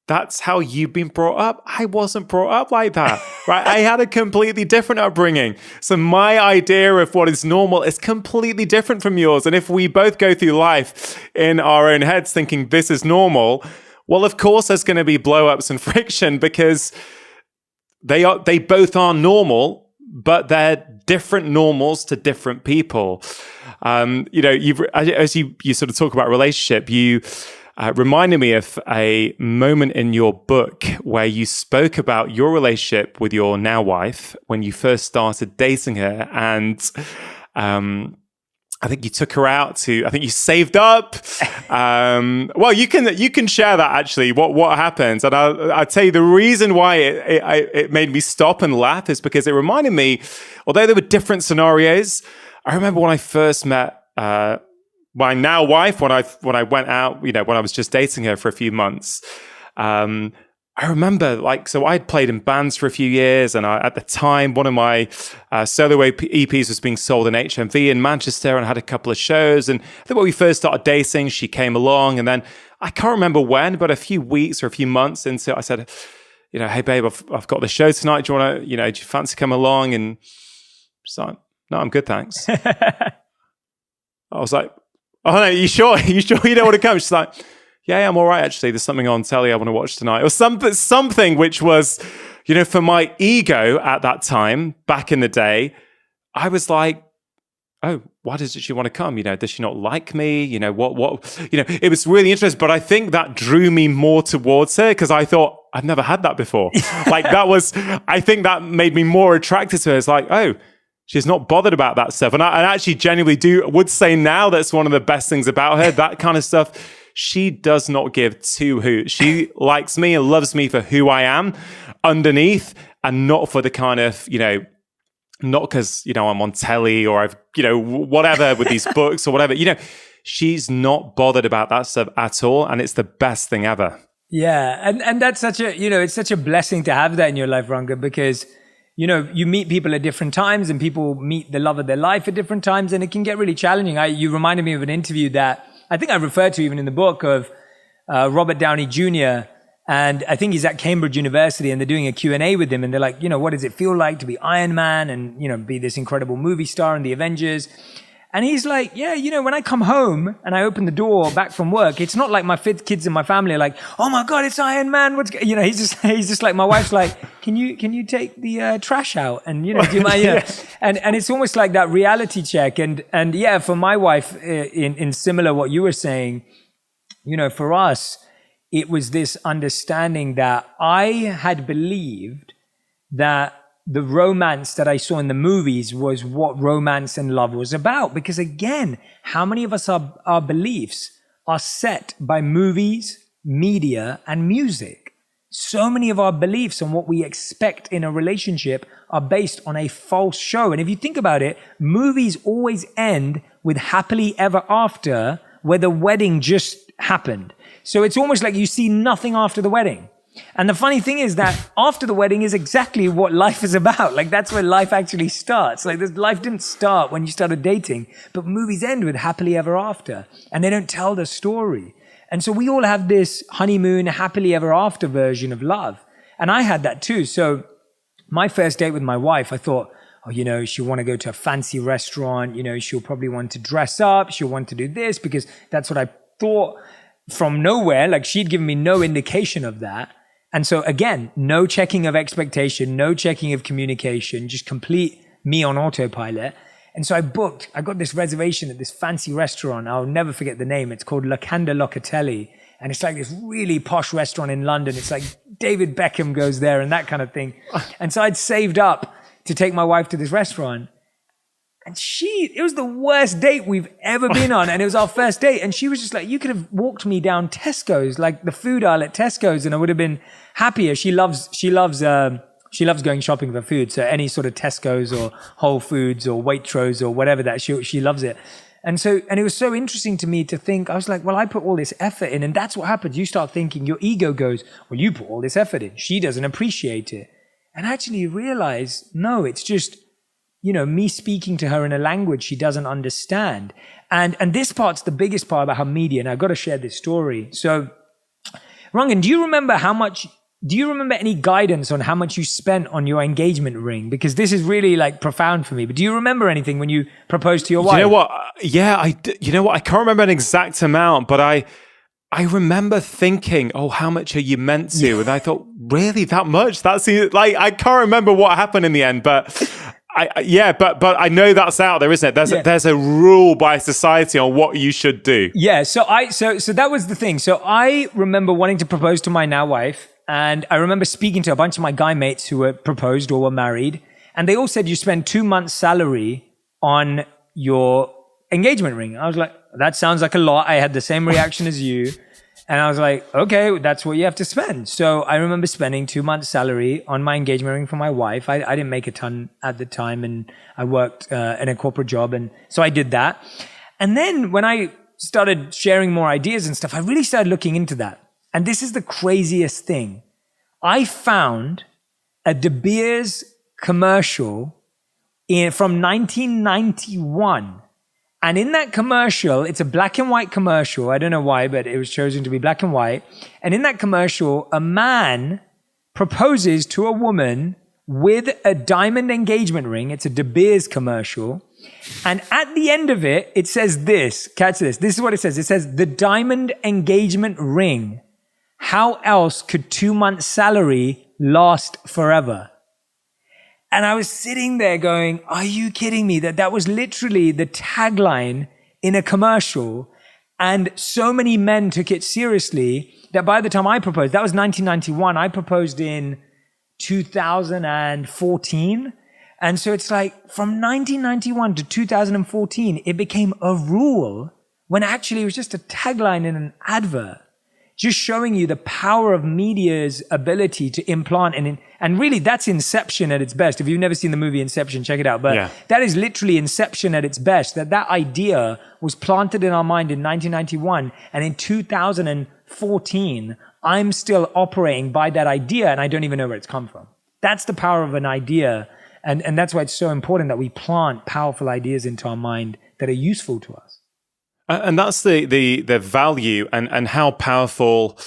That's how you've been brought up. I wasn't brought up like that, right? I had a completely different upbringing. So my idea of what is normal is completely different from yours. And if we both go through life in our own heads thinking this is normal, well, of course, there's going to be blow-ups and friction because they both are normal, but they're different normals to different people. As you sort of talk about relationship, you reminded me of a moment in your book where you spoke about your relationship with your now wife when you first started dating her. And I think you took her out I think you saved up. Well, you can share that actually, what happened. And I'll tell you the reason why it made me stop and laugh is because it reminded me, although there were different scenarios, I remember when I first met my now wife, when I went out, when I was just dating her for a few months, I remember so I'd played in bands for a few years, and at the time, one of my solo EPs was being sold in HMV in Manchester, and I had a couple of shows. And I think when we first started dating, she came along, and then I can't remember when, but a few weeks or a few months into it, I said, hey babe, I've got the show tonight. Do you want to, do you fancy coming along? And she's like, no, I'm good, thanks. I was like, oh no, you sure you don't want to come? She's like, yeah, I'm all right, actually. There's something on telly I want to watch tonight. Or something which was, for my ego at that time, back in the day, I was like, oh, why does she want to come? Does she not like me? It was really interesting. But I think that drew me more towards her because I thought, I've never had that before. I think that made me more attracted to her. It's like, oh, she's not bothered about that stuff. And I actually genuinely would say now that's one of the best things about her, that kind of stuff. She does not give two hoots. She likes me and loves me for who I am underneath and not for the kind of, not because, I'm on telly or I've, whatever with these books or whatever, she's not bothered about that stuff at all. And it's the best thing ever. Yeah. And that's such a, it's such a blessing to have that in your life, Ranga, because, you meet people at different times and people meet the love of their life at different times. And it can get really challenging. You reminded me of an interview that I think I referred to even in the book of Robert Downey Jr., and I think he's at Cambridge University and they're doing a Q&A with him. And they're like, what does it feel like to be Iron Man and, be this incredible movie star in the Avengers? And he's like, yeah, when I come home and I open the door back from work, it's not like my kids in my family are like, oh my God, it's Iron Man. He's just like, my wife's like, can you take the trash out and, do my, and it's almost like that reality check. And yeah, for my wife, in similar what you were saying, for us, it was this understanding that I had believed that the romance that I saw in the movies was what romance and love was about. Because again, how many of us our beliefs are set by movies, media, and music? So many of our beliefs on what we expect in a relationship are based on a false show. And if you think about it, movies always end with happily ever after, where the wedding just happened. So it's almost like you see nothing after the wedding. And the funny thing is that after the wedding is exactly what life is about. Like that's where life actually starts. Like this life didn't start when you started dating, but movies end with happily ever after. And they don't tell the story. And so we all have this honeymoon, happily ever after version of love. And I had that too. So my first date with my wife, I thought, oh, she'll want to go to a fancy restaurant. She'll probably want to dress up. She'll want to do this because that's what I thought from nowhere. Like she'd given me no indication of that. And so again, no checking of expectation, no checking of communication, just complete me on autopilot. And so I got this reservation at this fancy restaurant. I'll never forget the name. It's called Locanda Locatelli. And it's like this really posh restaurant in London. It's like David Beckham goes there and that kind of thing. And so I'd saved up to take my wife to this restaurant. And it was the worst date we've ever been on. And it was our first date. And she was just like, you could have walked me down Tesco's, like the food aisle at Tesco's, and I would have been happier. She loves going shopping for food. So any sort of Tesco's or Whole Foods or Waitrose or whatever that, she loves it. And it was so interesting to me to think, I was like, well, I put all this effort in. And that's what happens. You start thinking, your ego goes, well, you put all this effort in. She doesn't appreciate it. And actually you realize, no, it's just, me speaking to her in a language she doesn't understand. And this part's the biggest part about how media, and I've got to share this story. So, Rangan, do you remember any guidance on how much you spent on your engagement ring? Because this is really like profound for me. But do you remember anything when you proposed to your wife? You know what? Yeah, I can't remember an exact amount, but I remember thinking, oh, how much are you meant to? And I thought, really, that much? That's like, I can't remember what happened in the end, but but I know that's out there, isn't it? There's a rule by society on what you should do. Yeah. So that was the thing. So I remember wanting to propose to my now wife, and I remember speaking to a bunch of my guy mates who were proposed or were married, and they all said you spend 2 months' salary on your engagement ring. I was like, that sounds like a lot. I had the same reaction as you. And I was like, okay, that's what you have to spend. So I remember spending 2 months' salary on my engagement ring for my wife. I didn't make a ton at the time, and I worked in a corporate job. And so I did that. And then when I started sharing more ideas and stuff, I really started looking into that. And this is the craziest thing. I found a De Beers commercial from 1991. And in that commercial, it's a black and white commercial. I don't know why, but it was chosen to be black and white. And in that commercial, a man proposes to a woman with a diamond engagement ring. It's a De Beers commercial. And at the end of it, it says this. Catch this. This is what it says. It says, the diamond engagement ring. How else could 2 months' salary last forever? And I was sitting there going, are you kidding me? That was literally the tagline in a commercial. And so many men took it seriously that by the time I proposed, that was 1991, I proposed in 2014. And so it's like from 1991 to 2014, it became a rule when actually it was just a tagline in an advert, just showing you the power of media's ability to implant. And really that's Inception at its best. If you've never seen the movie Inception, check it out. But that is literally Inception at its best, that idea was planted in our mind in 1991. And in 2014, I'm still operating by that idea and I don't even know where it's come from. That's the power of an idea. And that's why it's so important that we plant powerful ideas into our mind that are useful to us. And that's the value and how powerful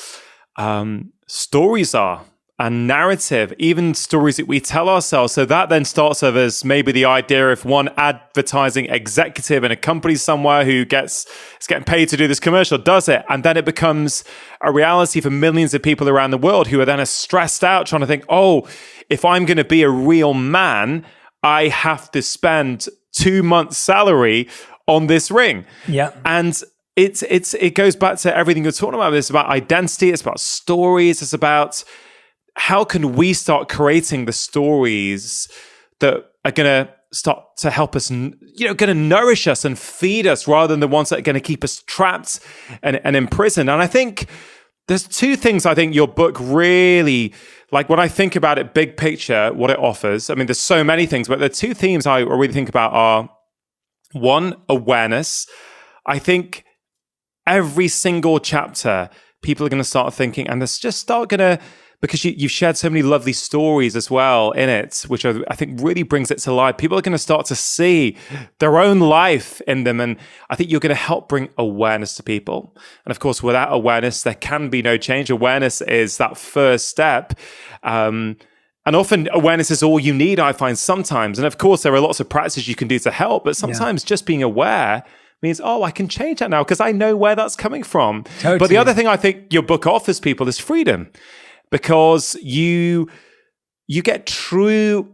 stories are, and narrative, even stories that we tell ourselves. So that then starts off as maybe the idea of one advertising executive in a company somewhere who is getting paid to do this commercial, does it, and then it becomes a reality for millions of people around the world who are then stressed out trying to think, oh, if I'm going to be a real man, I have to spend 2 months' salary on this ring. Yeah. And it goes back to everything you're talking about. It's about identity. It's about stories. It's about how can we start creating the stories that are going to start to help us, going to nourish us and feed us rather than the ones that are going to keep us trapped and imprisoned. And I think there's two things I think your book really, like when I think about it, big picture, what it offers. I mean, there's so many things, but the two themes I really think about are, one, awareness. I think every single chapter, people are going to start thinking, and let's just start going to, because you've shared so many lovely stories as well in it, which I think really brings it to life. People are going to start to see their own life in them. And I think you're going to help bring awareness to people. And of course, without awareness, there can be no change. Awareness is that first step. And often awareness is all you need, I find sometimes. And of course, there are lots of practices you can do to help, but sometimes just being aware means, oh, I can change that now because I know where that's coming from. Totally. But the other thing I think your book offers people is freedom, because you get true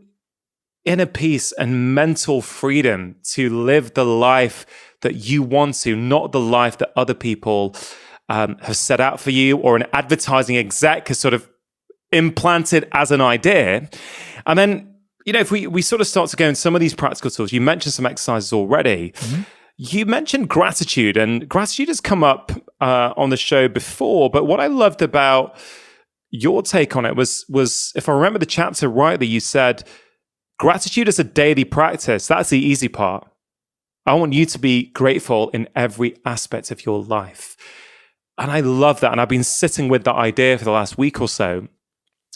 inner peace and mental freedom to live the life that you want to, not the life that other people have set out for you or an advertising exec has sort of implanted as an idea. And then, if we sort of start to go in some of these practical tools, you mentioned some exercises already. Mm-hmm. You mentioned gratitude, and gratitude has come up on the show before. But what I loved about your take on it was, if I remember the chapter rightly, you said, gratitude is a daily practice. That's the easy part. I want you to be grateful in every aspect of your life. And I love that. And I've been sitting with that idea for the last week or so.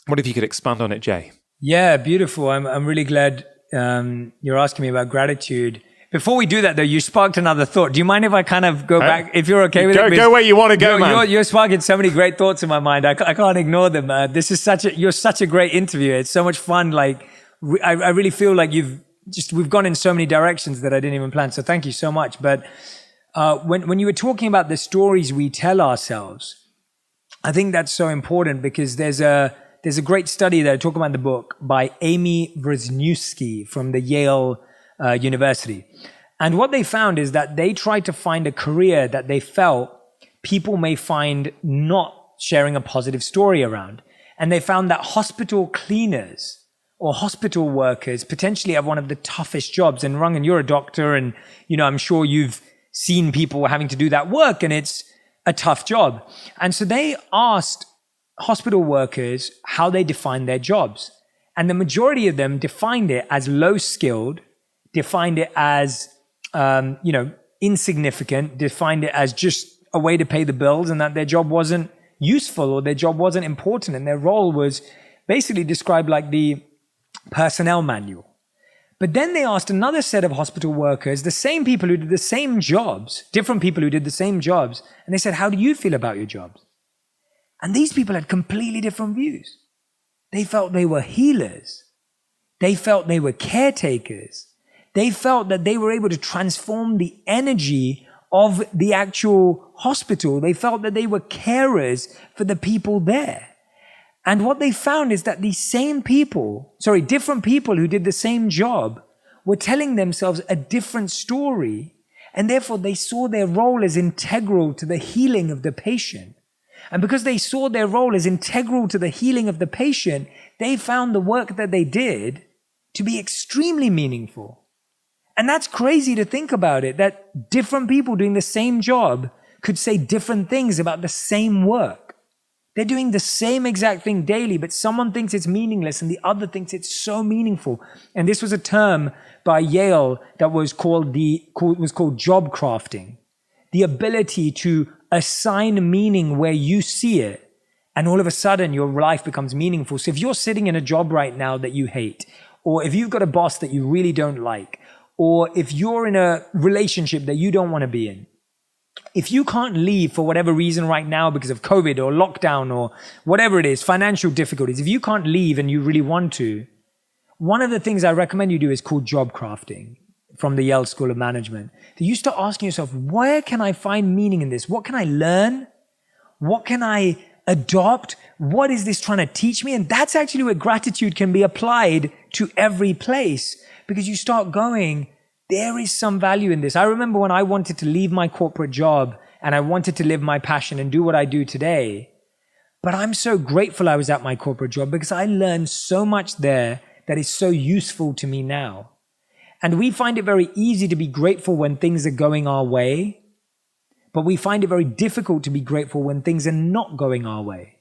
What if you could expand on it, Jay? Yeah, beautiful. I'm really glad you're asking me about gratitude. Before we do that, though, you sparked another thought. Do you mind if I kind of go back, if you're okay with it? Go where you want to go, man. You're sparking so many great thoughts in my mind. I can't ignore them. You're such a great interview. It's so much fun. Like, I really feel like we've gone in so many directions that I didn't even plan. So thank you so much. But when you were talking about the stories we tell ourselves, I think that's so important, because there's a great study that I talk about in the book by Amy Wrzniewski from the Yale University. And what they found is that they tried to find a career that they felt people may find not sharing a positive story around. And they found that hospital cleaners or hospital workers potentially have one of the toughest jobs. And Rangan, you're a doctor, and I'm sure you've seen people having to do that work, and it's a tough job. And so they asked hospital workers how they define their jobs. And the majority of them defined it as low skilled, defined it as, insignificant, defined it as just a way to pay the bills, and that their job wasn't useful or their job wasn't important. And their role was basically described like the personnel manual. But then they asked another set of hospital workers, the same people who did the same jobs, different people who did the same jobs. And they said, how do you feel about your jobs? And these people had completely different views. They felt they were healers. They felt they were caretakers. They felt that they were able to transform the energy of the actual hospital. They felt that they were carers for the people there. And what they found is that different people who did the same job were telling themselves a different story. And therefore they saw their role as integral to the healing of the patient. And because they saw their role as integral to the healing of the patient, they found the work that they did to be extremely meaningful. And that's crazy to think about it, that different people doing the same job could say different things about the same work. They're doing the same exact thing daily, but someone thinks it's meaningless and the other thinks it's so meaningful. And this was a term by Yale that was called job crafting. The ability to assign meaning where you see it, and all of a sudden your life becomes meaningful. So if you're sitting in a job right now that you hate, or if you've got a boss that you really don't like, or if you're in a relationship that you don't want to be in, if you can't leave for whatever reason right now because of COVID or lockdown or whatever it is, financial difficulties, if you can't leave and you really want to, one of the things I recommend you do is called job crafting from the Yale School of Management. So you start asking yourself, where can I find meaning in this? What can I learn? What can I adopt? What is this trying to teach me? And that's actually where gratitude can be applied to every place, because you start going, there is some value in this. I remember when I wanted to leave my corporate job and I wanted to live my passion and do what I do today. But I'm so grateful I was at my corporate job because I learned so much there that is so useful to me now. And we find it very easy to be grateful when things are going our way, but we find it very difficult to be grateful when things are not going our way.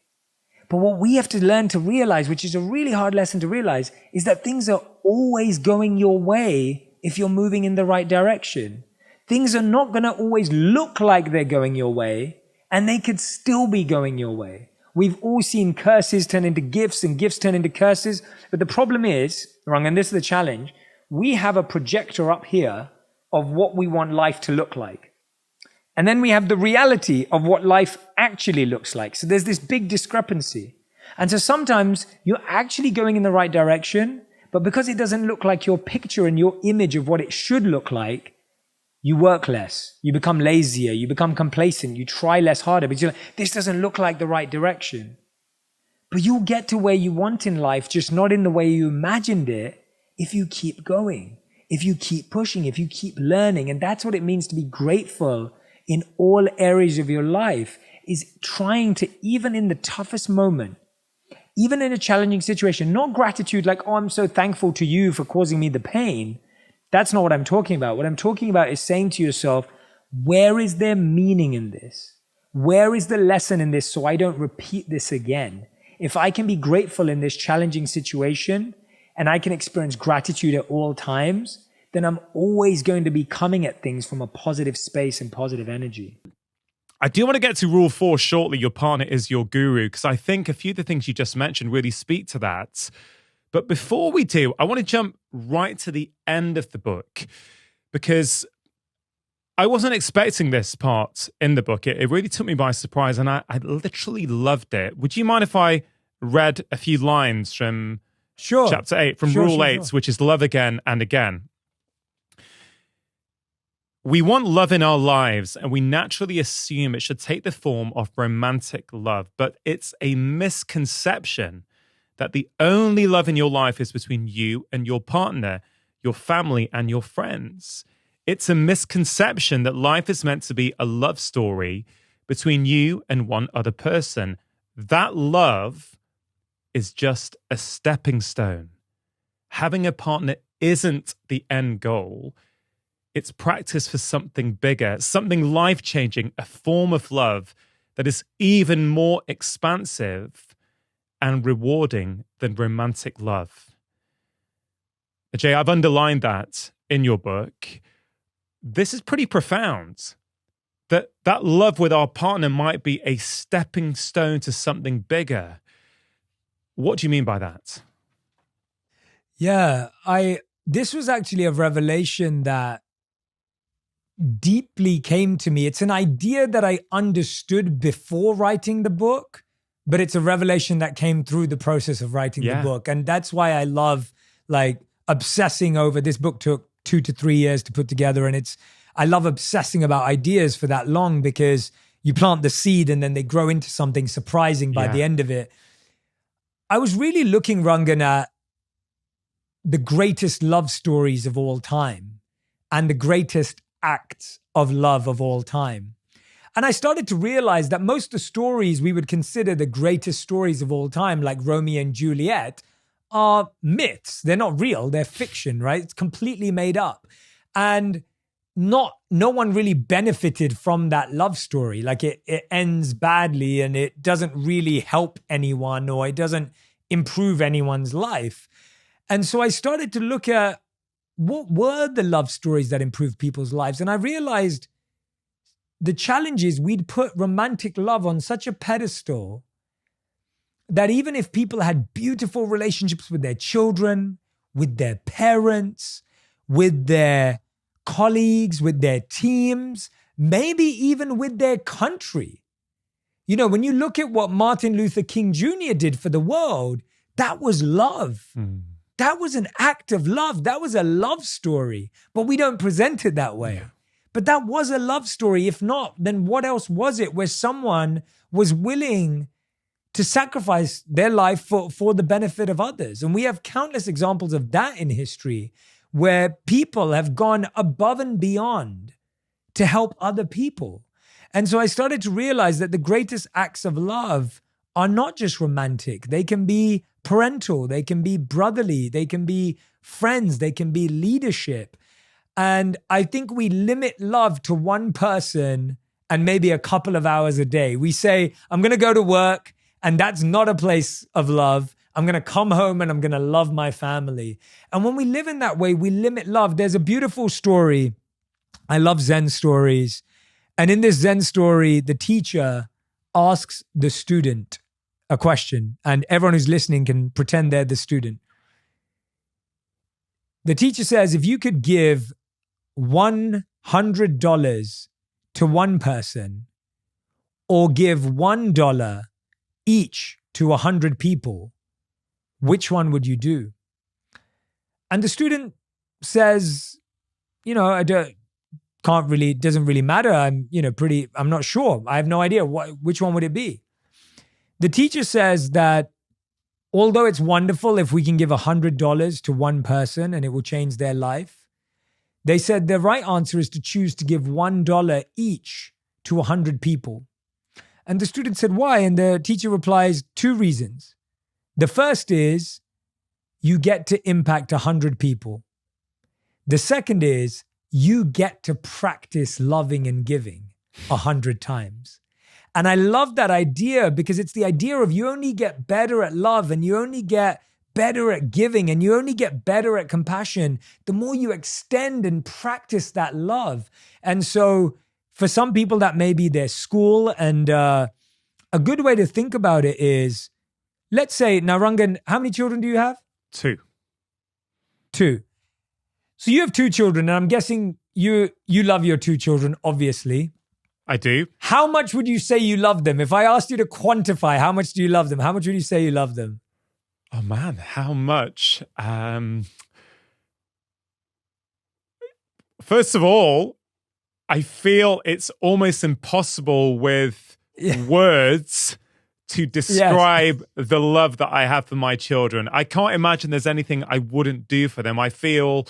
But what we have to learn to realize, which is a really hard lesson to realize, is that things are always going your way if you're moving in the right direction. Things are not going to always look like they're going your way, and they could still be going your way. We've all seen curses turn into gifts and gifts turn into curses. But the problem is, and this is the challenge, we have a projector up here of what we want life to look like. And then we have the reality of what life actually looks like. So there's this big discrepancy. And so sometimes you're actually going in the right direction, but because it doesn't look like your picture and your image of what it should look like, you work less, you become lazier, you become complacent, you try less harder, but you're like, this doesn't look like the right direction. But you'll get to where you want in life, just not in the way you imagined it, if you keep going, if you keep pushing, if you keep learning. And that's what it means to be grateful in all areas of your life, is trying to, even in the toughest moment, even in a challenging situation, not gratitude like, oh, I'm so thankful to you for causing me the pain. That's not what I'm talking about. What I'm talking about is saying to yourself, where is there meaning in this? Where is the lesson in this so I don't repeat this again? If I can be grateful in this challenging situation and I can experience gratitude at all times, then I'm always going to be coming at things from a positive space and positive energy. I do want to get to rule 4 shortly. Your partner is your guru, because I think a few of the things you just mentioned really speak to that. But before we do, I want to jump right to the end of the book, because I wasn't expecting this part in the book. It really took me by surprise, and I literally loved it. Would you mind if I read a few lines from chapter 8, from rule 8, which is love again and again? We want love in our lives, and we naturally assume it should take the form of romantic love. But it's a misconception that the only love in your life is between you and your partner, your family, and your friends. It's a misconception that life is meant to be a love story between you and one other person. That love is just a stepping stone. Having a partner isn't the end goal. It's practice for something bigger, something life-changing, a form of love that is even more expansive and rewarding than romantic love. Ajay, I've underlined that in your book. This is pretty profound. That love with our partner might be a stepping stone to something bigger. What do you mean by that? Yeah, this was actually a revelation that deeply came to me. It's an idea that I understood before writing the book, but it's a revelation that came through the process of writing the book. And that's why I love obsessing over this book. Took 2 to 3 years to put together. And I love obsessing about ideas for that long, because you plant the seed and then they grow into something surprising by the end of it. I was really looking, Rangan, at the greatest love stories of all time and the greatest acts of love of all time. And I started to realize that most of the stories we would consider the greatest stories of all time, like Romeo and Juliet, are myths. They're not real. They're fiction, right? It's completely made up. And no one really benefited from that love story. Like it ends badly and it doesn't really help anyone or it doesn't improve anyone's life. And so I started to look at what were the love stories that improved people's lives. And I realized the challenge is we'd put romantic love on such a pedestal that even if people had beautiful relationships with their children, with their parents, with their colleagues, with their teams, maybe even with their country. You know, when you look at what Martin Luther King Jr. did for the world, that was love. That was an act of love. That was a love story, but we don't present it that way. Yeah. But that was a love story. If not, then what else was it where someone was willing to sacrifice their life for the benefit of others? And we have countless examples of that in history where people have gone above and beyond to help other people. And so I started to realize that the greatest acts of love are not just romantic. They can be parental, they can be brotherly, they can be friends, they can be leadership. And I think we limit love to one person and maybe a couple of hours a day. We say, I'm going to go to work, and that's not a place of love. I'm going to come home and I'm going to love my family. And when we live in that way, we limit love. There's a beautiful story. I love Zen stories. And in this Zen story, the teacher asks the student a question, and everyone who's listening can pretend they're the student. The teacher says, if you could give $100 to one person or give $1 each to 100 people, which one would you do? And the student says, you know, it doesn't really matter. I'm not sure. I have no idea. Which one would it be? The teacher says that although it's wonderful if we can give $100 to one person and it will change their life, they said the right answer is to choose to give $1 each to 100 people. And the student said, why? And the teacher replies, 2 reasons. The first is you get to impact 100 people. The second is you get to practice loving and giving 100 times. And I love that idea because it's the idea of you only get better at love and you only get better at giving and you only get better at compassion the more you extend and practice that love. And so for some people that may be their school, and a good way to think about it is, let's say, now Rangan, how many children do you have? 2. 2. So you have 2 children, and I'm guessing you love your 2 children, obviously. I do. How much would you say you love them? If I asked you to quantify, how much do you love them? How much would you say you love them? Oh man, how much? First of all, I feel it's almost impossible with words to describe the love that I have for my children. I can't imagine there's anything I wouldn't do for them. I feel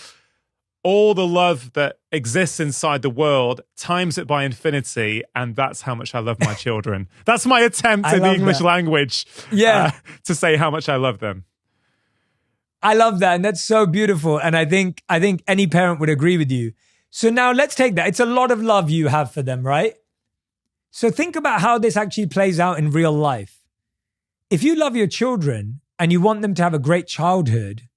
all the love that exists inside the world, times it by infinity, and that's how much I love my children. That's my attempt in the English language to say how much I love them. I love that, and that's so beautiful. And I think any parent would agree with you. So now let's take that. It's a lot of love you have for them, right? So think about how this actually plays out in real life. If you love your children and you want them to have a great childhood,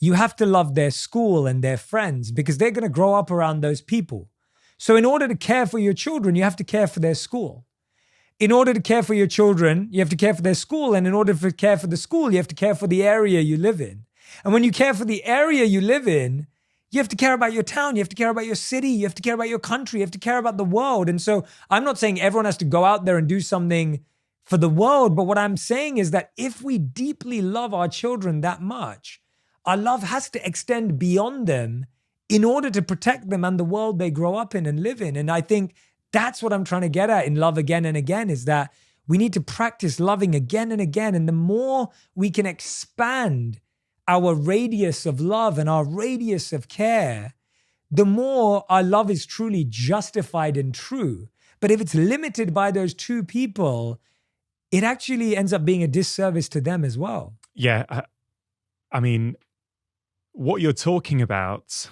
you have to love their school and their friends because they're going to grow up around those people. So in order to care for your children, you have to care for their school. In order to care for your children, you have to care for their school. And in order to care for the school, you have to care for the area you live in. And when you care for the area you live in, you have to care about your town. You have to care about your city. You have to care about your country. You have to care about the world. And so I'm not saying everyone has to go out there and do something for the world. But what I'm saying is that if we deeply love our children that much, our love has to extend beyond them in order to protect them and the world they grow up in and live in. And I think that's what I'm trying to get at in Love Again and Again, is that We need to practice loving again and again. And the more we can expand our radius of love and our radius of care, the more our love is truly justified and true. But if it's limited by those two people, it actually ends up being a disservice to them as well. Yeah. I mean, what you're talking about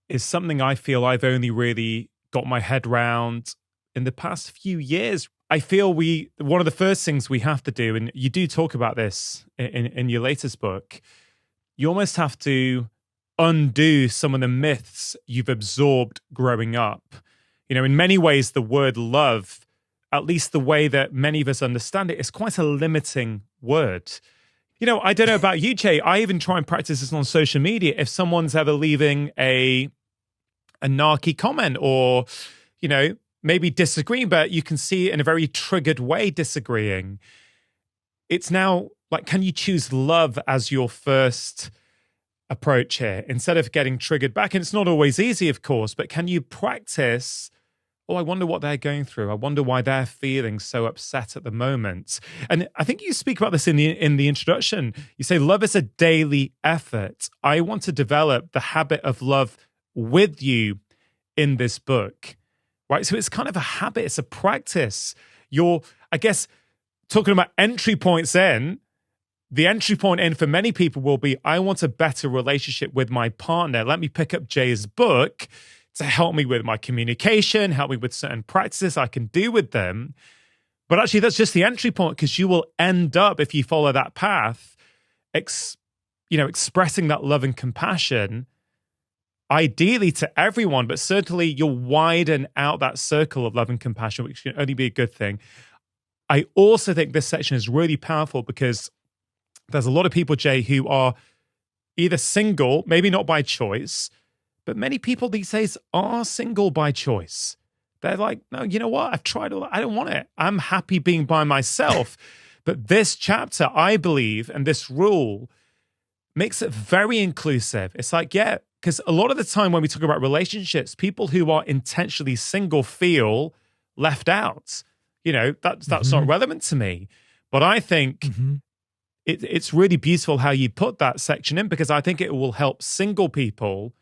is something I feel I've only really got my head round in the past few years. I feel one of the first things we have to do, and you do talk about this in your latest book, you almost have to undo some of the myths you've absorbed growing up. You know, in many ways, the word love, at least the way that many of us understand it, is quite a limiting word. You know, I don't know about you, Jay. I even try and practice this on social media. If someone's ever leaving a narky comment or, you know, maybe disagreeing, but you can see it in a very triggered way disagreeing. It's now like, can you choose love as your first approach here instead of getting triggered back? And it's not always easy, of course, but can you practice, oh, I wonder what they're going through. I wonder why they're feeling so upset at the moment. And I think you speak about this in the introduction. You say, love is a daily effort. I want to develop the habit of love with you in this book, right? So it's kind of a habit. It's a practice. I guess, talking about entry points in, the entry point in for many people will be, I want a better relationship with my partner. Let me pick up Jay's book to help me with my communication, help me with certain practices I can do with them. But actually, that's just the entry point, because you will end up, if you follow that path, expressing that love and compassion, ideally to everyone, but certainly you'll widen out that circle of love and compassion, which can only be a good thing. I also think this section is really powerful because there's a lot of people, Jay, who are either single, maybe not by choice, but many people these days are single by choice. They're like, no, you know what? I've tried all that. I don't want it. I'm happy being by myself. But this chapter, I believe, and this rule makes it very inclusive. It's like, yeah, because a lot of the time when we talk about relationships, people who are intentionally single feel left out. You know, that's not relevant to me. But I think it's really beautiful how you put that section in, because I think it will help single people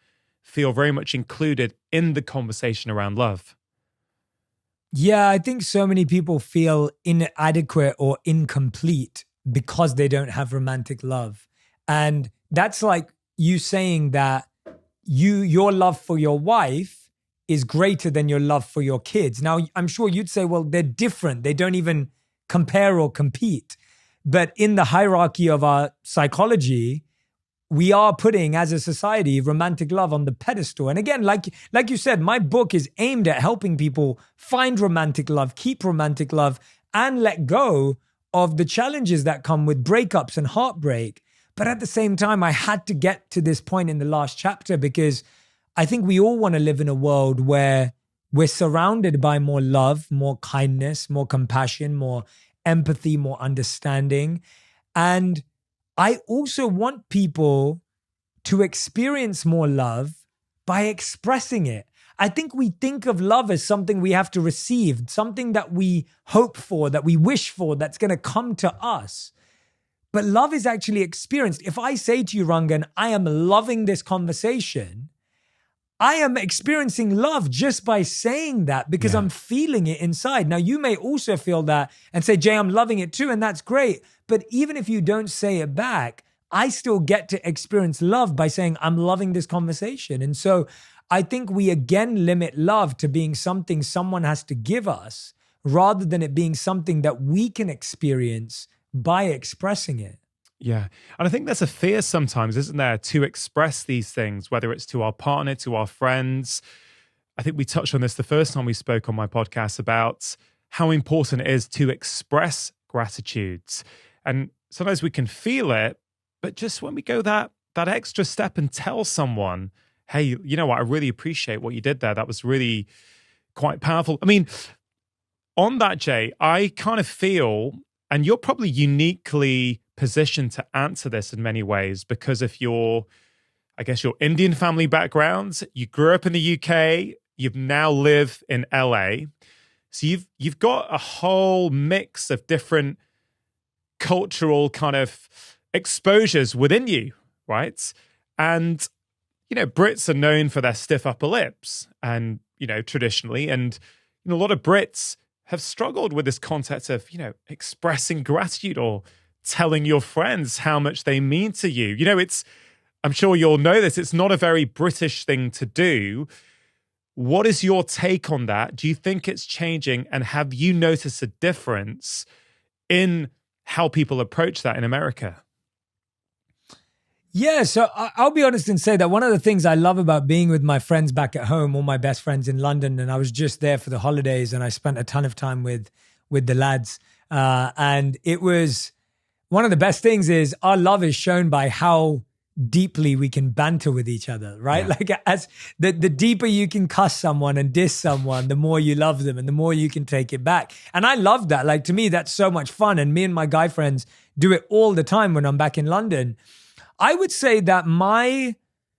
feel very much included in the conversation around love. Yeah, I think so many people feel inadequate or incomplete because they don't have romantic love. And that's like you saying that your love for your wife is greater than your love for your kids. Now, I'm sure you'd say, well, they're different. They don't even compare or compete. But in the hierarchy of our psychology, we are putting, as a society, romantic love on the pedestal. And again, like you said, my book is aimed at helping people find romantic love, keep romantic love, and let go of the challenges that come with breakups and heartbreak. But at the same time, I had to get to this point in the last chapter because I think we all want to live in a world where we're surrounded by more love, more kindness, more compassion, more empathy, more understanding. And I also want people to experience more love by expressing it. I think we think of love as something we have to receive, something that we hope for, that we wish for, that's going to come to us. But love is actually experienced. If I say to you, Rangan, I am loving this conversation, I am experiencing love just by saying that because I'm feeling it inside. Now, you may also feel that and say, Jay, I'm loving it too, and that's great. But even if you don't say it back, I still get to experience love by saying, I'm loving this conversation. And so I think we again limit love to being something someone has to give us rather than it being something that we can experience by expressing it. Yeah. And I think there's a fear sometimes, isn't there, to express these things, whether it's to our partner, to our friends. I think we touched on this the first time we spoke on my podcast about how important it is to express gratitude. And sometimes we can feel it, but just when we go that extra step and tell someone, hey, you know what, I really appreciate what you did there. That was really quite powerful. I mean, on that, Jay, I kind of feel, and you're probably uniquely positioned to answer this in many ways because of your Indian family background. You grew up in the UK, you've now lived in LA. So you've got a whole mix of different cultural kind of exposures within you, right? And Brits are known for their stiff upper lips, and traditionally, and a lot of Brits have struggled with this concept of expressing gratitude or telling your friends how much they mean to you. I'm sure you'll know this. It's not a very British thing to do. What is your take on that? Do you think it's changing? And have you noticed a difference in how people approach that in America? Yeah, so I'll be honest and say that one of the things I love about being with my friends back at home, all my best friends in London, and I was just there for the holidays and I spent a ton of time with the lads. And it was one of the best things is our love is shown by how deeply we can banter with each other, right? Yeah. Like as the deeper you can cuss someone and diss someone, the more you love them and the more you can take it back. And I love that. Like to me, that's so much fun. And me and my guy friends do it all the time when I'm back in London. I would say that my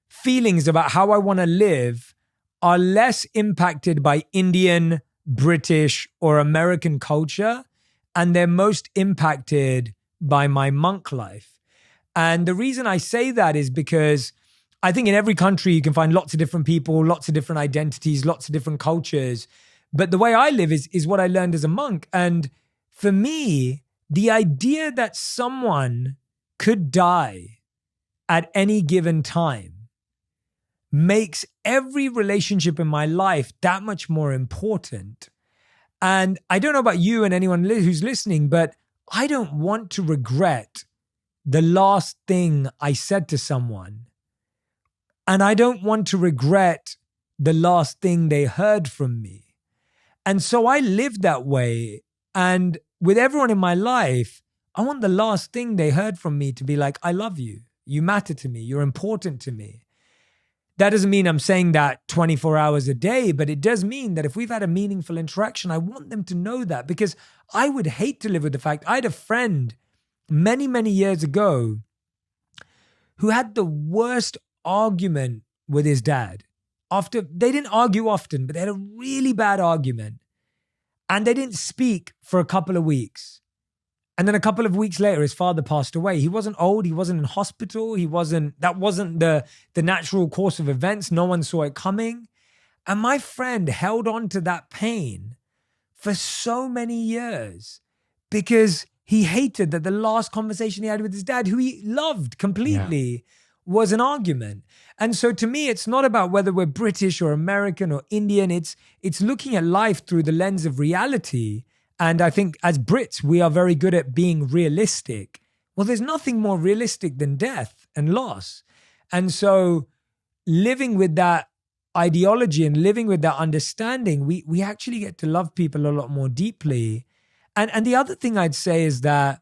feelings about how I want to live are less impacted by Indian, British, or American culture, and they're most impacted by my monk life. And the reason I say that is because I think in every country you can find lots of different people, lots of different identities, lots of different cultures. But the way I live is what I learned as a monk. And for me, the idea that someone could die at any given time makes every relationship in my life that much more important. And I don't know about you and anyone who's listening, but I don't want to regret the last thing I said to someone. And I don't want to regret the last thing they heard from me. And so I live that way. And with everyone in my life, I want the last thing they heard from me to be like, I love you. You matter to me. You're important to me. That doesn't mean I'm saying that 24 hours a day, but it does mean that if we've had a meaningful interaction, I want them to know that, because I would hate to live with the fact I had a friend many, many years ago who had the worst argument with his dad. They didn't argue often, but they had a really bad argument. And they didn't speak for a couple of weeks. And then a couple of weeks later, his father passed away. He wasn't old. He wasn't in hospital. That wasn't the natural course of events. No one saw it coming. And my friend held on to that pain for so many years because he hated that the last conversation he had with his dad, who he loved completely, was an argument. And so to me, it's not about whether we're British or American or Indian. It's looking at life through the lens of reality. And I think as Brits, we are very good at being realistic. Well, there's nothing more realistic than death and loss. And so living with that ideology and living with that understanding, we actually get to love people a lot more deeply. And the other thing I'd say is that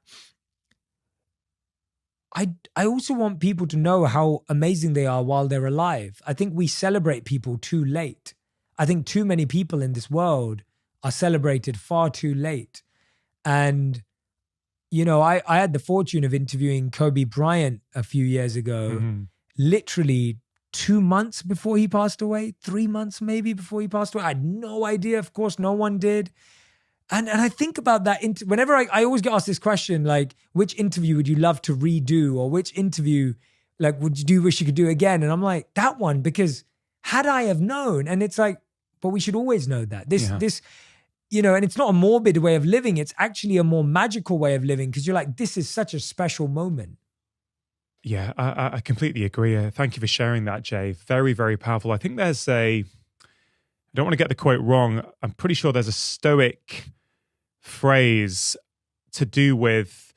I also want people to know how amazing they are while they're alive. I think we celebrate people too late. I think too many people in this world are celebrated far too late. And, I had the fortune of interviewing Kobe Bryant a few years ago, literally 2 months before he passed away, 3 months maybe before he passed away. I had no idea. Of course, no one did. And I think about that whenever I always get asked this question, like, which interview would you love to redo, or which interview, like, would you wish you could do again? And I'm like, that one, because had I have known, and it's like, but we should always know that this, and it's not a morbid way of living. It's actually a more magical way of living, because you're like, this is such a special moment. Yeah, I completely agree. Thank you for sharing that, Jay. Very, very powerful. I think there's I don't want to get the quote wrong. I'm pretty sure there's a Stoic phrase to do with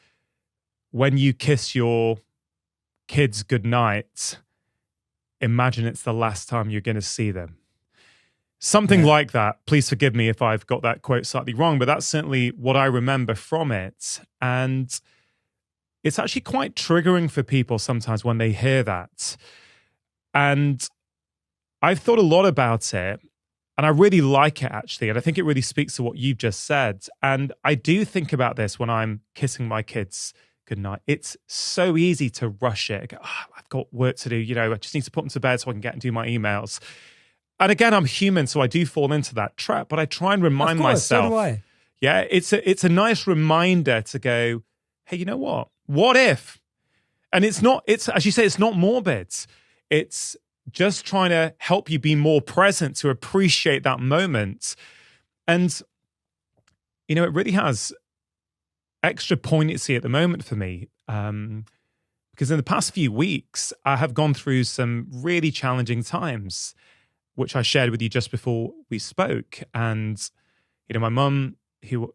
when you kiss your kids goodnight, imagine it's the last time you're going to see them. Something like that. Please forgive me if I've got that quote slightly wrong, but that's certainly what I remember from it. And it's actually quite triggering for people sometimes when they hear that. And I've thought a lot about it, and I really like it, actually. And I think it really speaks to what you've just said. And I do think about this when I'm kissing my kids goodnight. It's so easy to rush it. Go, I've got work to do. I just need to put them to bed so I can get and do my emails. and again, I'm human, so I do fall into that trap, but I try and remind Of course, myself. so do I. Yeah, it's a nice reminder to go, hey, you know what? What if? And it's as you say, it's not morbid. It's just trying to help you be more present, to appreciate that moment. And, it really has extra poignancy at the moment for me. Because in the past few weeks, I have gone through some really challenging times, which I shared with you just before we spoke. And, my mum, who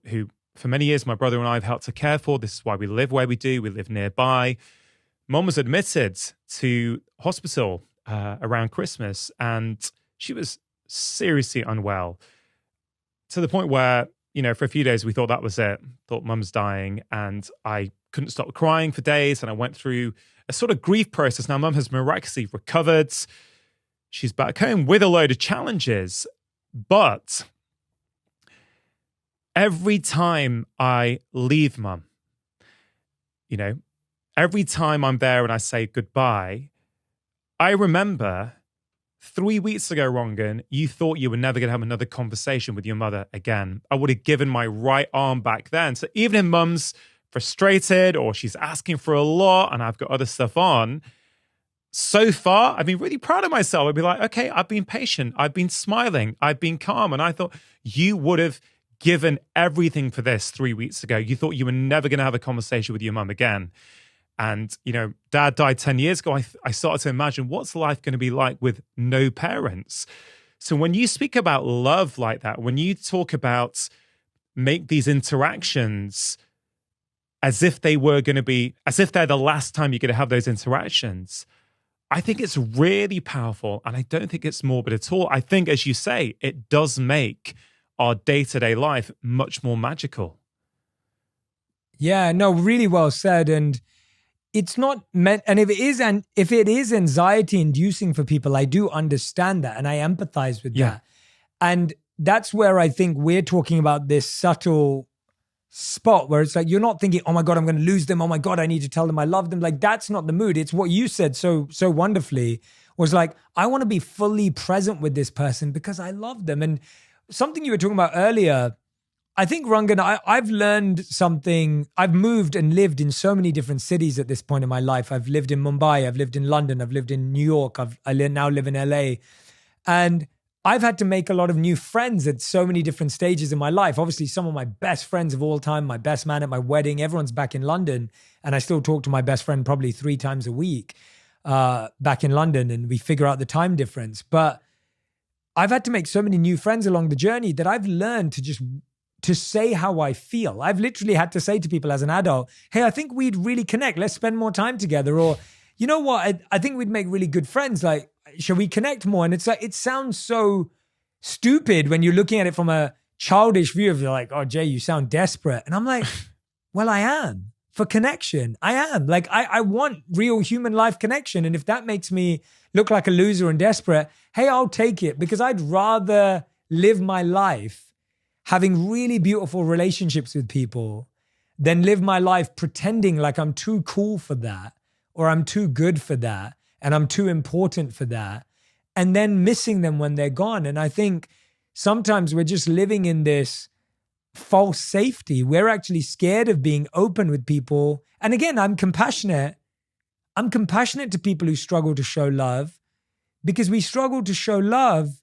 for many years, my brother and I have helped to care for, this is why we live where we do, we live nearby. Mum was admitted to hospital around Christmas, and she was seriously unwell, to the point where, for a few days we thought that was it, thought mum's dying, and I couldn't stop crying for days, and I went through a sort of grief process. Now mum has miraculously recovered. She's back home with a load of challenges, but every time I leave mum, every time I'm there and I say goodbye, I remember 3 weeks ago, Rongan, you thought you were never going to have another conversation with your mother again. I would have given my right arm back then. So even if mum's frustrated or she's asking for a lot and I've got other stuff on, so far, I've been really proud of myself. I'd be like, okay, I've been patient. I've been smiling. I've been calm. And I thought you would have given everything for this 3 weeks ago. You thought you were never going to have a conversation with your mum again. And, dad died 10 years ago. I started to imagine, what's life going to be like with no parents? So when you speak about love like that, when you talk about make these interactions as if they were going to be, as if they're the last time you're going to have those interactions, I think it's really powerful. And I don't think it's morbid at all. I think, as you say, it does make our day-to-day life much more magical. Yeah, no, really well said. And it's not meant, and if it is anxiety inducing for people, I do understand that and I empathize with that. And that's where I think we're talking about this subtle spot where it's like, you're not thinking, oh my God, I'm going to lose them. Oh my God, I need to tell them I love them. Like, that's not the mood. It's what you said so wonderfully, was like, I want to be fully present with this person because I love them. And something you were talking about earlier, I think, Rangan, I've learned something. I've moved and lived in so many different cities at this point in my life. I've lived in Mumbai, I've lived in London, I've lived in New York, now live in LA. And I've had to make a lot of new friends at so many different stages in my life. Obviously, some of my best friends of all time, my best man at my wedding, everyone's back in London. And I still talk to my best friend probably 3 times a week back in London, and we figure out the time difference. But I've had to make so many new friends along the journey that I've learned to say how I feel. I've literally had to say to people as an adult, hey, I think we'd really connect. Let's spend more time together. Or, you know what? I think we'd make really good friends. Like, shall we connect more? And it's like, it sounds so stupid when you're looking at it from a childish view of, you're like, oh, Jay, you sound desperate. And I'm like, well, I am for connection. I am. Like, I want real human life connection. And if that makes me look like a loser and desperate, hey, I'll take it, because I'd rather live my life having really beautiful relationships with people than live my life pretending like I'm too cool for that, or I'm too good for that, and I'm too important for that, and then missing them when they're gone. And I think sometimes we're just living in this false safety. We're actually scared of being open with people. And again, I'm compassionate. I'm compassionate to people who struggle to show love, because we struggle to show love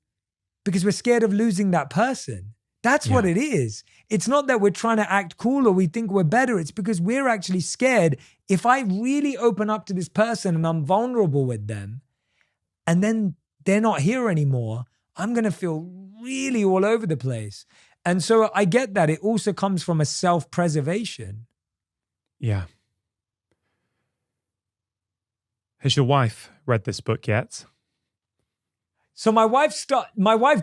because we're scared of losing that person. That's what it is. It's not that we're trying to act cool or we think we're better. It's because we're actually scared. If I really open up to this person and I'm vulnerable with them, and then they're not here anymore, I'm going to feel really all over the place. And so I get that. It also comes from a self-preservation. Yeah. Has your wife read this book yet? So my wife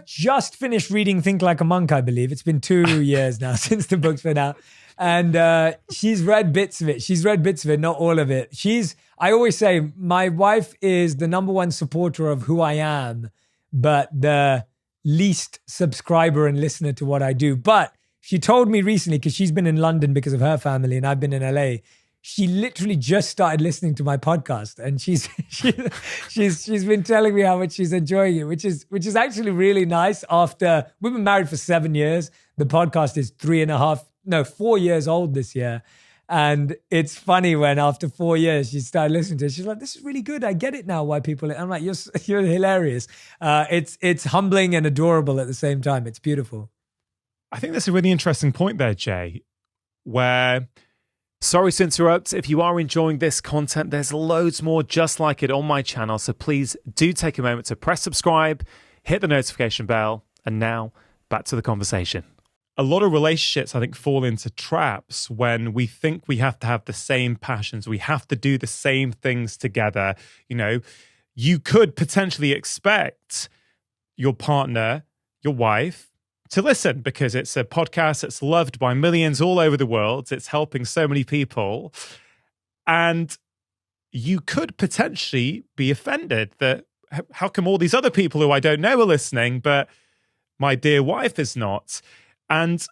just finished reading Think Like a Monk, I believe. It's been 2 years now since the book's been out. And she's read bits of it. She's read bits of it, not all of it. I always say my wife is the number one supporter of who I am, but the least subscriber and listener to what I do. But she told me recently, because she's been in London because of her family and I've been in LA, she literally just started listening to my podcast, and she's been telling me how much she's enjoying it, which is actually really nice. After we've been married for 7 years, the podcast is 4 years old this year. And it's funny when after 4 years she started listening to it, she's like, "This is really good. I get it now. Why people?" I'm like, "You're hilarious." It's humbling and adorable at the same time. It's beautiful. I think that's a really interesting point there, Jay, where, sorry to interrupt, if you are enjoying this content, there's loads more just like it on my channel. So please do take a moment to press subscribe, hit the notification bell, and now back to the conversation. A lot of relationships, I think, fall into traps when we think we have to have the same passions. We have to do the same things together. You know, you could potentially expect your partner, your wife, to listen because it's a podcast that's loved by millions all over the world. It's helping so many people. And you could potentially be offended that how come all these other people who I don't know are listening, but my dear wife is not? And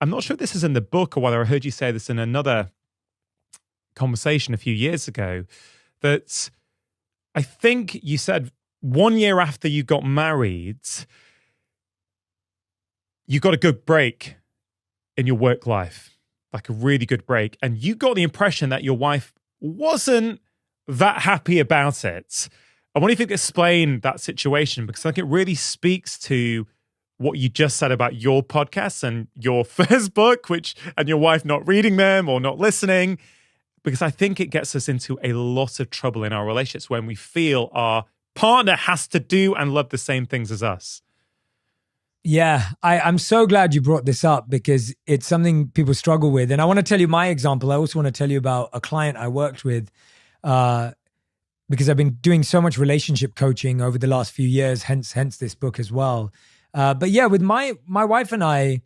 I'm not sure if this is in the book or whether I heard you say this in another conversation a few years ago, that I think you said 1 year after you got married, you got a good break in your work life, like a really good break. And you got the impression that your wife wasn't that happy about it. I wonder if you could explain that situation, because I think it really speaks to what you just said about your podcast and your first book, and your wife not reading them or not listening, because I think it gets us into a lot of trouble in our relationships when we feel our partner has to do and love the same things as us. Yeah, I'm so glad you brought this up because it's something people struggle with. And I want to tell you my example. I also want to tell you about a client I worked with because I've been doing so much relationship coaching over the last few years, hence this book as well. But yeah, with my wife and I,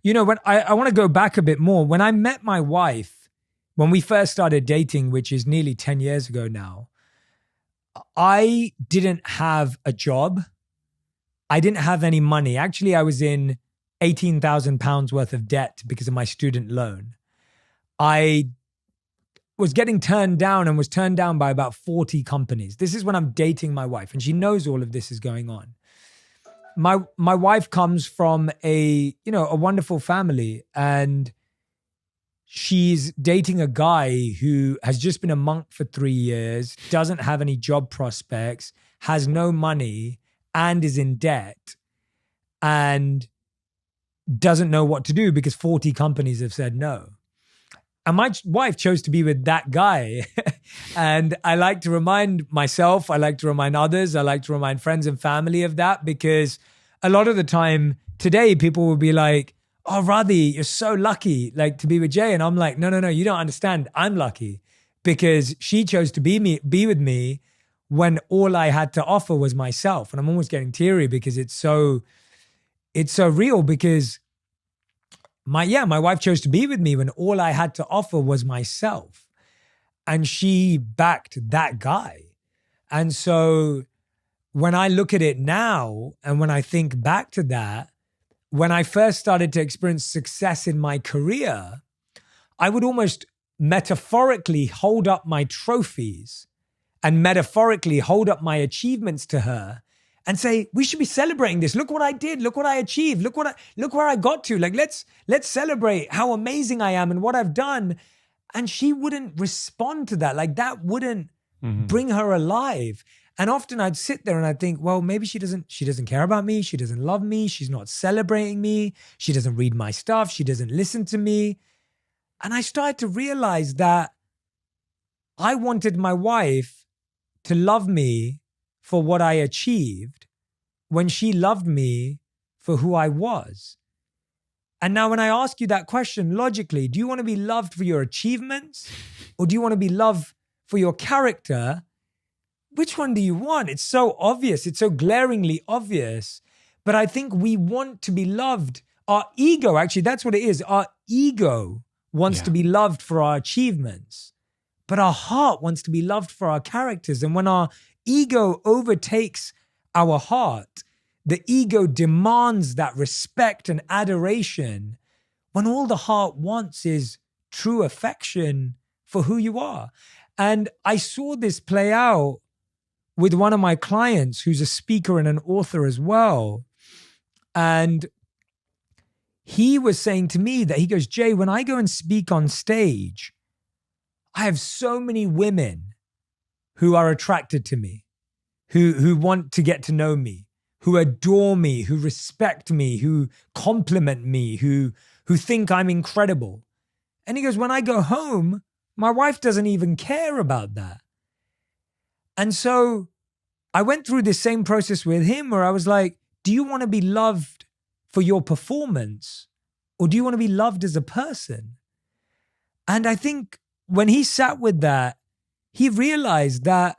you know, when I want to go back a bit more. When I met my wife, when we first started dating, which is nearly 10 years ago now, I didn't have a job. I didn't have any money. Actually, I was in £18,000 worth of debt because of my student loan. I was getting turned down and was turned down by about 40 companies. This is when I'm dating my wife, and she knows all of this is going on. My wife comes from a wonderful family, and she's dating a guy who has just been a monk for 3 years, doesn't have any job prospects, has no money, and is in debt, and doesn't know what to do because 40 companies have said no. And my wife chose to be with that guy. And I like to remind myself, I like to remind others, I like to remind friends and family of that, because a lot of the time today people will be like, "Oh, Radhi, you're so lucky like to be with Jay." And I'm like, no, you don't understand. I'm lucky because she chose to be with me when all I had to offer was myself. And I'm almost getting teary because it's so real, because my wife chose to be with me when all I had to offer was myself. And she backed that guy. And so when I look at it now, and when I think back to that, when I first started to experience success in my career, I would almost metaphorically hold up my trophies and metaphorically hold up my achievements to her and say, "We should be celebrating this. Look what I did. Look what I achieved. Look where I got to. Like, let's celebrate how amazing I am and what I've done." And she wouldn't respond to that. Like, that wouldn't bring her alive. And often I'd sit there and I'd think, well, maybe she doesn't care about me. She doesn't love me. She's not celebrating me. She doesn't read my stuff. She doesn't listen to me. And I started to realize that I wanted my wife to love me for what I achieved when she loved me for who I was. And now when I ask you that question logically, do you want to be loved for your achievements or do you want to be loved for your character? Which one do you want? It's so obvious. It's so glaringly obvious. But I think we want to be loved. Our ego, actually, that's what it is. Our ego wants to be loved for our achievements, but our heart wants to be loved for our characters. And when our ego overtakes our heart, the ego demands that respect and adoration, when all the heart wants is true affection for who you are. And I saw this play out with one of my clients who's a speaker and an author as well. And he was saying to me that he goes, Jay, when I go and speak on stage, I have so many women who are attracted to me, who want to get to know me, who adore me, who respect me, who compliment me, who think I'm incredible. And he goes, when I go home, my wife doesn't even care about that. And so I went through this same process with him where I was like, do you want to be loved for your performance, or do you want to be loved as a person? And I think when he sat with that, he realized that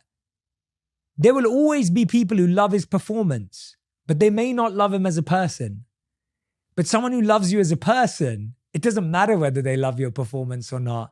there will always be people who love his performance, but they may not love him as a person. But someone who loves you as a person, it doesn't matter whether they love your performance or not,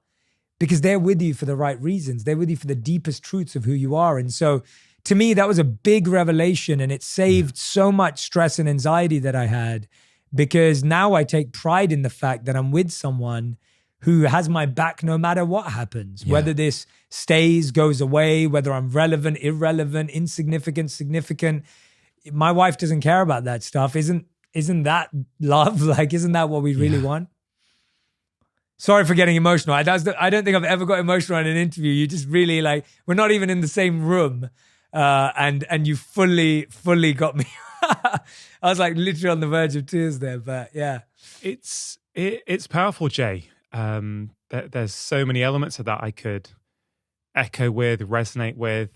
because they're with you for the right reasons. They're with you for the deepest truths of who you are. And so to me, that was a big revelation, and it saved so much stress and anxiety that I had, because now I take pride in the fact that I'm with someone who has my back no matter what happens, whether this stays, goes away, whether I'm relevant, irrelevant, insignificant, significant. My wife doesn't care about that stuff. Isn't that love? Like, isn't that what we really want? Sorry for getting emotional. I don't think I've ever got emotional in an interview. You just really like, we're not even in the same room. And you fully got me. I was like literally on the verge of tears there, but yeah. It's powerful, Jay. There's so many elements of that I could echo with, resonate with.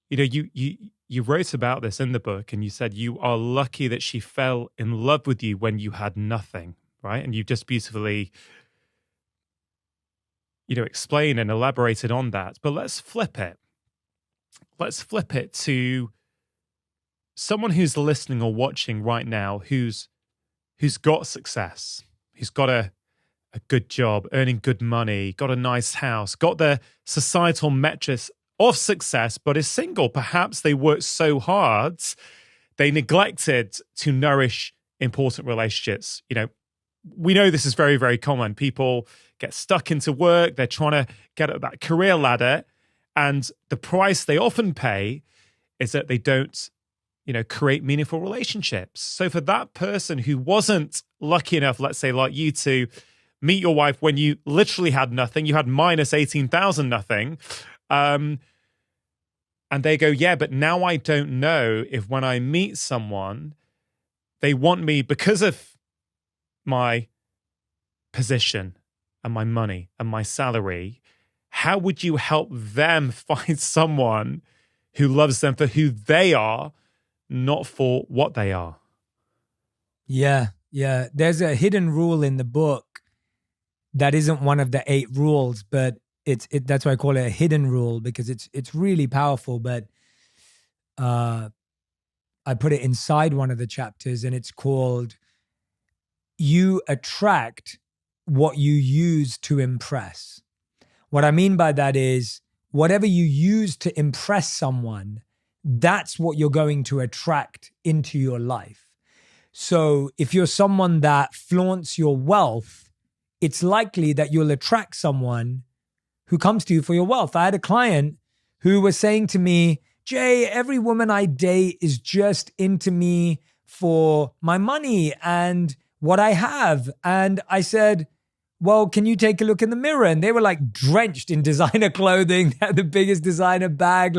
You wrote about this in the book, and you said you are lucky that she fell in love with you when you had nothing, right? And you've just beautifully, explained and elaborated on that. But let's flip it. Let's flip it to someone who's listening or watching right now who's got success, who's got a good job, earning good money, got a nice house, got the societal metrics of success, but is single. Perhaps they worked so hard, they neglected to nourish important relationships. We know this is very, very common. People get stuck into work. They're trying to get up that career ladder. And the price they often pay is that they don't, create meaningful relationships. So for that person who wasn't lucky enough, let's say like you, to meet your wife when you literally had nothing, you had minus 18,000 nothing. And they go, yeah, but now I don't know if when I meet someone, they want me because of my position and my money and my salary. How would you help them find someone who loves them for who they are, not for what they are? Yeah. There's a hidden rule in the book that isn't one of the 8 rules, but that's why I call it a hidden rule, because it's really powerful. But I put it inside one of the chapters, and it's called "You Attract What You Use to Impress." What I mean by that is whatever you use to impress someone, that's what you're going to attract into your life. So if you're someone that flaunts your wealth, it's likely that you'll attract someone who comes to you for your wealth. I had a client who was saying to me, Jay, every woman I date is just into me for my money and what I have. And I said, well, can you take a look in the mirror? And they were like drenched in designer clothing, they had the biggest designer bag.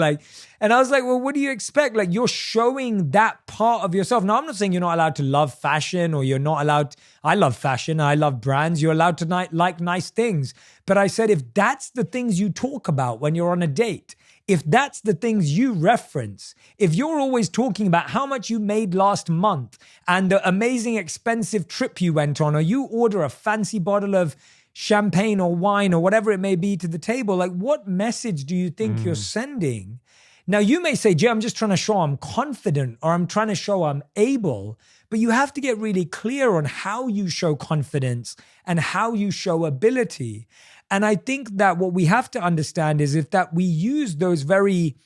And I was like, well, what do you expect? Like, you're showing that part of yourself. Now, I'm not saying you're not allowed to love fashion, or you're not allowed. I love fashion. I love brands. You're allowed to like nice things. But I said, if that's the things you talk about when you're on a date, if that's the things you reference, if you're always talking about how much you made last month and the amazing expensive trip you went on, or you order a fancy bottle of champagne or wine or whatever it may be to the table, like, what message do you think you're sending? Now, you may say, Jay, I'm just trying to show I'm confident, or I'm trying to show I'm able, but you have to get really clear on how you show confidence and how you show ability. And I think that what we have to understand is if we use those very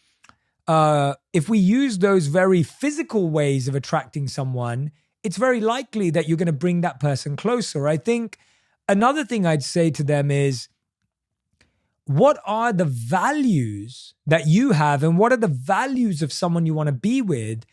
physical ways of attracting someone, it's very likely that you're going to bring that person closer. I think another thing I'd say to them is, what are the values that you have, and what are the values of someone you want to be with?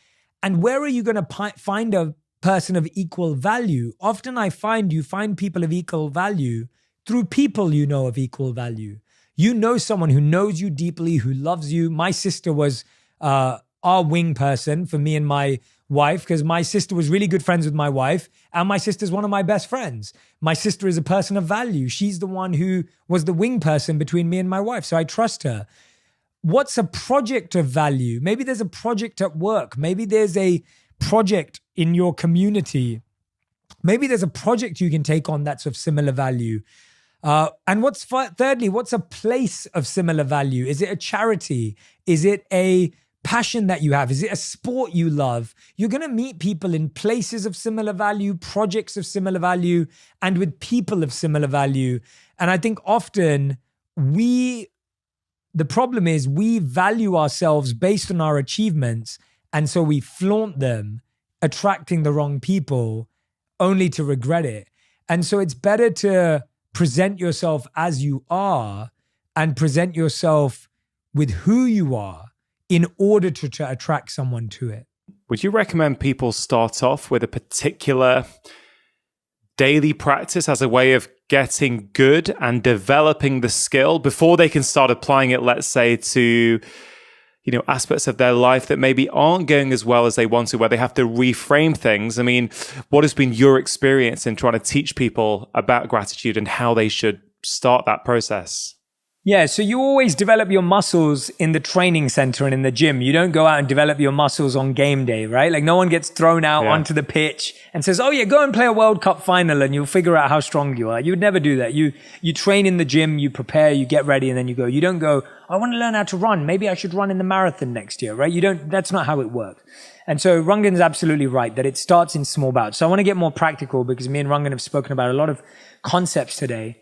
And where are you going to find a person of equal value? Often I find you find people of equal value through people you know of equal value. You know someone who knows you deeply, who loves you. My sister was our wing person for me and my wife, because my sister was really good friends with my wife, and my sister's one of my best friends. My sister is a person of value. She's the one who was the wing person between me and my wife, so I trust her. What's a project of value? Maybe there's a project at work. Maybe there's a project in your community. Maybe there's a project you can take on that's of similar value. And thirdly, what's a place of similar value? Is it a charity? Is it a passion that you have? Is it a sport you love? You're going to meet people in places of similar value, projects of similar value, and with people of similar value. And I think often the problem is we value ourselves based on our achievements, and so we flaunt them, attracting the wrong people, only to regret it. And so it's better to present yourself as you are and present yourself with who you are in order to attract someone to it. Would you recommend people start off with a particular daily practice as a way of getting good and developing the skill before they can start applying it, let's say, to aspects of their life that maybe aren't going as well as they want to, where they have to reframe things? I mean, what has been your experience in trying to teach people about gratitude and how they should start that process? Yeah, so you always develop your muscles in the training center and in the gym. You don't go out and develop your muscles on game day, right? Like no one gets thrown out onto the pitch and says, oh yeah, go and play a World Cup final and you'll figure out how strong you are. You would never do that. You train in the gym, you prepare, you get ready, and then you go. You don't go, I want to learn how to run. Maybe I should run in the marathon next year, right? That's not how it works. And so Rangan's absolutely right that it starts in small bouts. So I want to get more practical because me and Rangan have spoken about a lot of concepts today.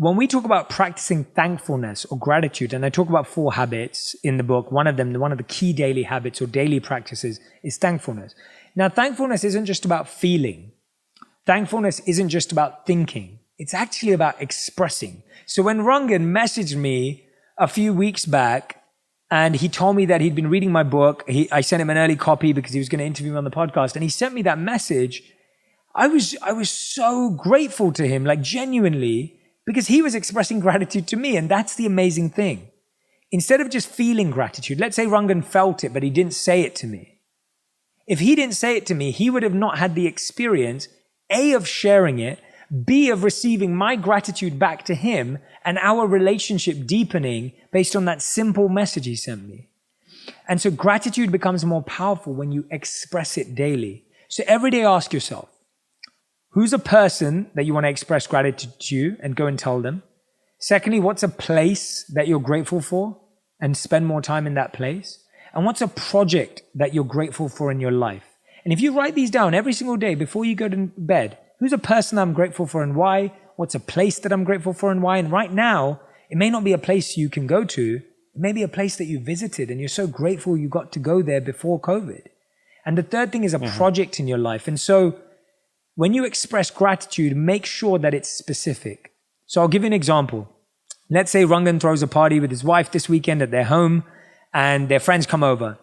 When we talk about practicing thankfulness or gratitude, and I talk about 4 habits in the book, one of the key daily habits or daily practices is thankfulness. Now, thankfulness isn't just about feeling. Thankfulness isn't just about thinking. It's actually about expressing. So when Rangan messaged me a few weeks back and he told me that he'd been reading my book, I sent him an early copy because he was going to interview me on the podcast, and he sent me that message. I was so grateful to him, like genuinely, because he was expressing gratitude to me. And that's the amazing thing. Instead of just feeling gratitude, let's say Rangan felt it, but he didn't say it to me. If he didn't say it to me, he would have not had the experience, A, of sharing it, B, of receiving my gratitude back to him and our relationship deepening based on that simple message he sent me. And so gratitude becomes more powerful when you express it daily. So every day ask yourself, who's a person that you want to express gratitude to and go and tell them? Secondly, what's a place that you're grateful for and spend more time in that place? And what's a project that you're grateful for in your life? And if you write these down every single day before you go to bed, who's a person I'm grateful for and why? What's a place that I'm grateful for and why? And right now, it may not be a place you can go to. It may be a place that you visited and you're so grateful you got to go there before COVID. And the third thing is a project in your life. And so when you express gratitude, make sure that it's specific. So I'll give you an example. Let's say Rangan throws a party with his wife this weekend at their home and their friends come over.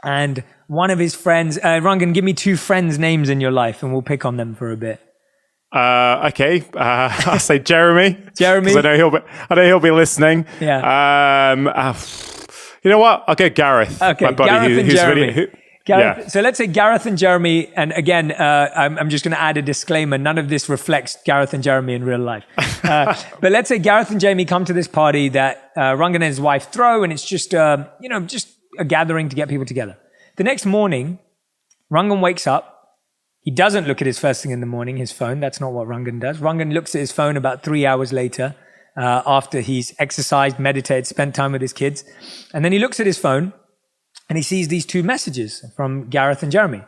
And one of his friends, Rangan, give me 2 friends' names in your life and we'll pick on them for a bit. Okay. I'll say Jeremy. Jeremy. 'Cause I know he'll be listening. Yeah. You know what? I'll go Gareth. Okay, my buddy Gareth and who's Jeremy. Gareth, so let's say Gareth and Jeremy, and again, I'm just going to add a disclaimer. None of this reflects Gareth and Jeremy in real life. But let's say Gareth and Jamie come to this party that Rangan and his wife throw, and it's just a gathering to get people together. The next morning, Rangan wakes up. He doesn't look at his first thing in the morning, his phone. That's not what Rangan does. Rangan looks at his phone about 3 hours later, after he's exercised, meditated, spent time with his kids. And then he looks at his phone, and he sees these 2 messages from Gareth and Jeremy.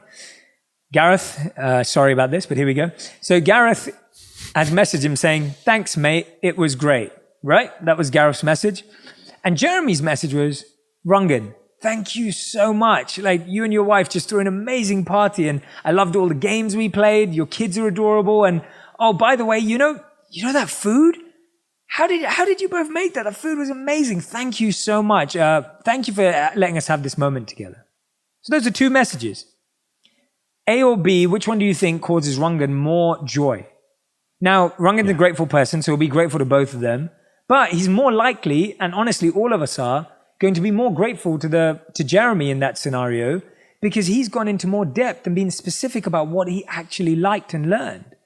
Gareth, sorry about this, but here we go. So Gareth has messaged him saying, thanks, mate. It was great, right? That was Gareth's message. And Jeremy's message was, Rangan, thank you so much. Like, you and your wife just threw an amazing party, and I loved all the games we played. Your kids are adorable. And oh, by the way, you know that food? How did you both make that? The food was amazing. Thank you so much. Thank you for letting us have this moment together. So those are two messages. A or B, which one do you think causes Rangan more joy? Now, Rangan's a grateful person, so he'll be grateful to both of them. But he's more likely, and honestly, all of us are, going to be more grateful to Jeremy in that scenario because he's gone into more depth and been specific about what he actually liked and learned.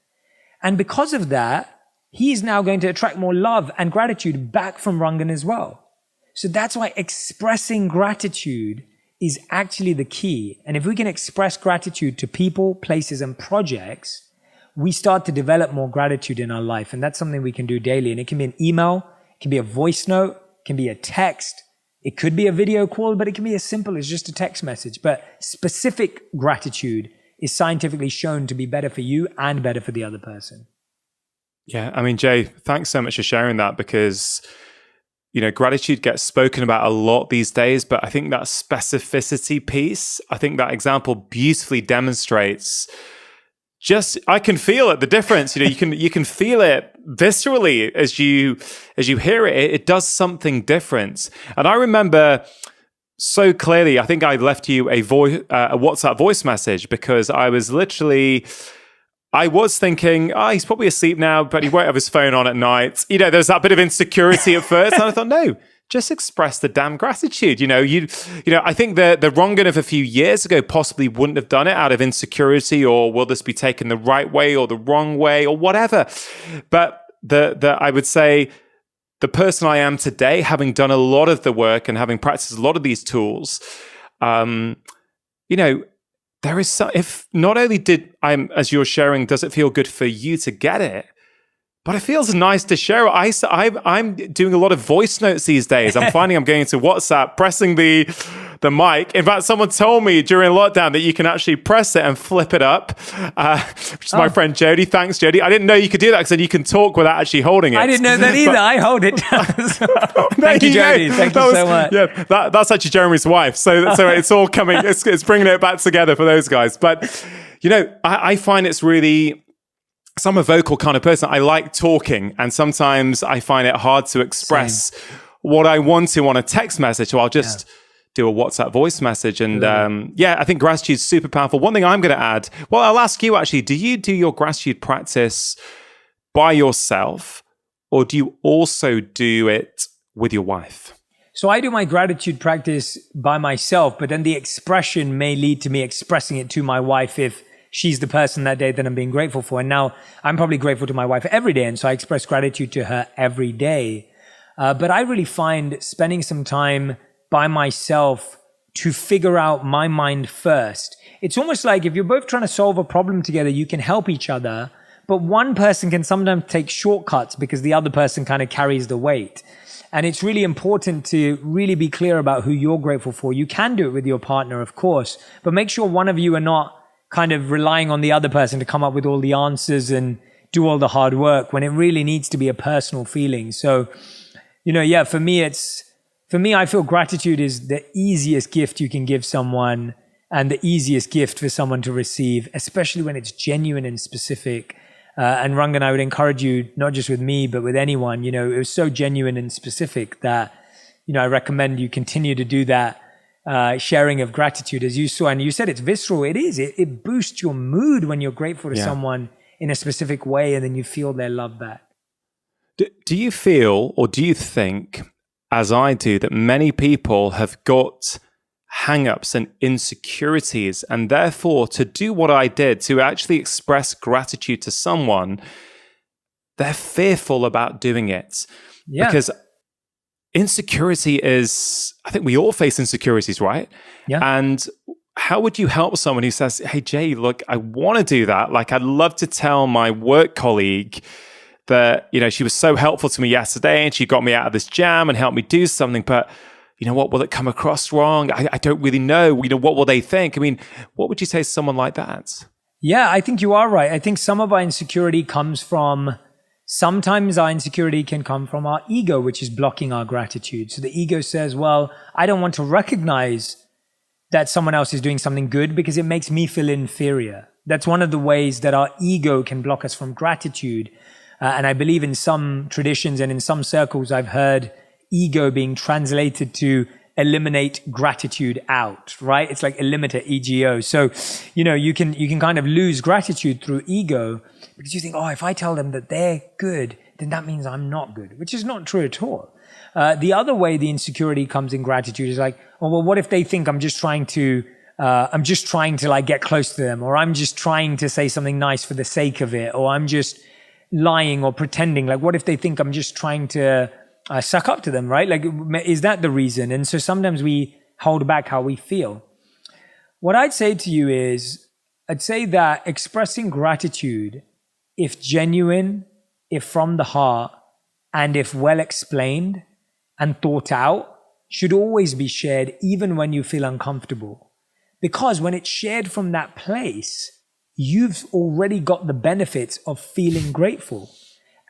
And because of that, he's now going to attract more love and gratitude back from Rangan as well. So that's why expressing gratitude is actually the key. And if we can express gratitude to people, places, and projects, we start to develop more gratitude in our life. And that's something we can do daily. And it can be an email, it can be a voice note, it can be a text, it could be a video call, but it can be as simple as just a text message. But specific gratitude is scientifically shown to be better for you and better for the other person. Yeah, I mean, Jay, thanks so much for sharing that because, gratitude gets spoken about a lot these days, but I think that specificity piece, I think that example beautifully demonstrates I can feel it, the difference. You can feel it viscerally as you hear it. It does something different. And I remember so clearly, I think I left you a WhatsApp voice message because I was thinking, he's probably asleep now, but he won't have his phone on at night. There's that bit of insecurity at first. And I thought, no, just express the damn gratitude. I think the Rangan of a few years ago possibly wouldn't have done it out of insecurity or will this be taken the right way or the wrong way or whatever. But I would say the person I am today, having done a lot of the work and having practiced a lot of these tools, there is if not only as you're sharing, does it feel good for you to get it, but it feels nice to share it. I'm doing a lot of voice notes these days. I'm finding I'm going into WhatsApp, pressing the mic. In fact, someone told me during lockdown that you can actually press it and flip it up, which is my friend Jody. Thanks, Jody. I didn't know you could do that because then you can talk without actually holding it. I didn't know that either. I hold it. Thank you, Jody. Thank you so much. Yeah, that's actually Jeremy's wife. So it's all coming. It's bringing it back together for those guys. But I find it's really. So I'm a vocal kind of person. I like talking, and sometimes I find it hard to express what I want to on a text message. So I'll just do a WhatsApp voice message. And I think gratitude is super powerful. One thing I'm going to add, well, I'll ask you actually, do you do your gratitude practice by yourself, or do you also do it with your wife? So I do my gratitude practice by myself, but then the expression may lead to me expressing it to my wife if she's the person that day that I'm being grateful for. And now I'm probably grateful to my wife every day. And so I express gratitude to her every day. But I really find spending some time by myself to figure out my mind first. It's almost like if you're both trying to solve a problem together, you can help each other. But one person can sometimes take shortcuts because the other person kind of carries the weight. And it's really important to really be clear about who you're grateful for. You can do it with your partner, of course, but make sure one of you are not kind of relying on the other person to come up with all the answers and do all the hard work when it really needs to be a personal feeling. So, for me, I feel gratitude is the easiest gift you can give someone and the easiest gift for someone to receive, especially when it's genuine and specific. And Rangan, I would encourage you, not just with me, but with anyone, it was so genuine and specific that, I recommend you continue to do that. Sharing of gratitude, as you saw, and you said it's visceral. It is. It boosts your mood when you're grateful to someone in a specific way, and then you feel their love back. Do you feel, or do you think, as I do, that many people have got hang-ups and insecurities, and therefore to do what I did, to actually express gratitude to someone, they're fearful about doing it? Yeah. Because insecurity is, I think we all face insecurities, right? Yeah. And how would you help someone who says, hey, Jay, look, I want to do that. Like, I'd love to tell my work colleague that, she was so helpful to me yesterday and she got me out of this jam and helped me do something. But you know what, will it come across wrong? I don't really know. What will they think? I mean, what would you say to someone like that? Yeah, I think you are right. I think some of our insecurity comes from sometimes our insecurity can come from our ego, which is blocking our gratitude. So the ego says, well, I don't want to recognize that someone else is doing something good because it makes me feel inferior. That's one of the ways that our ego can block us from gratitude. And I believe in some traditions and in some circles, I've heard ego being translated to eliminate gratitude out, right? It's like eliminate ego. So, you can kind of lose gratitude through ego because you think, oh, if I tell them that they're good, then that means I'm not good, which is not true at all. The other way the insecurity comes in gratitude is like, oh, well, what if they think I'm just trying to like get close to them, or I'm just trying to say something nice for the sake of it, or I'm just lying or pretending. Like, what if they think I'm just trying to suck up to them, right? Like, is that the reason? And so sometimes we hold back how we feel. What I'd say to you is, I'd say that expressing gratitude, if genuine, if from the heart, and if well explained and thought out, should always be shared even when you feel uncomfortable. Because when it's shared from that place, you've already got the benefits of feeling grateful.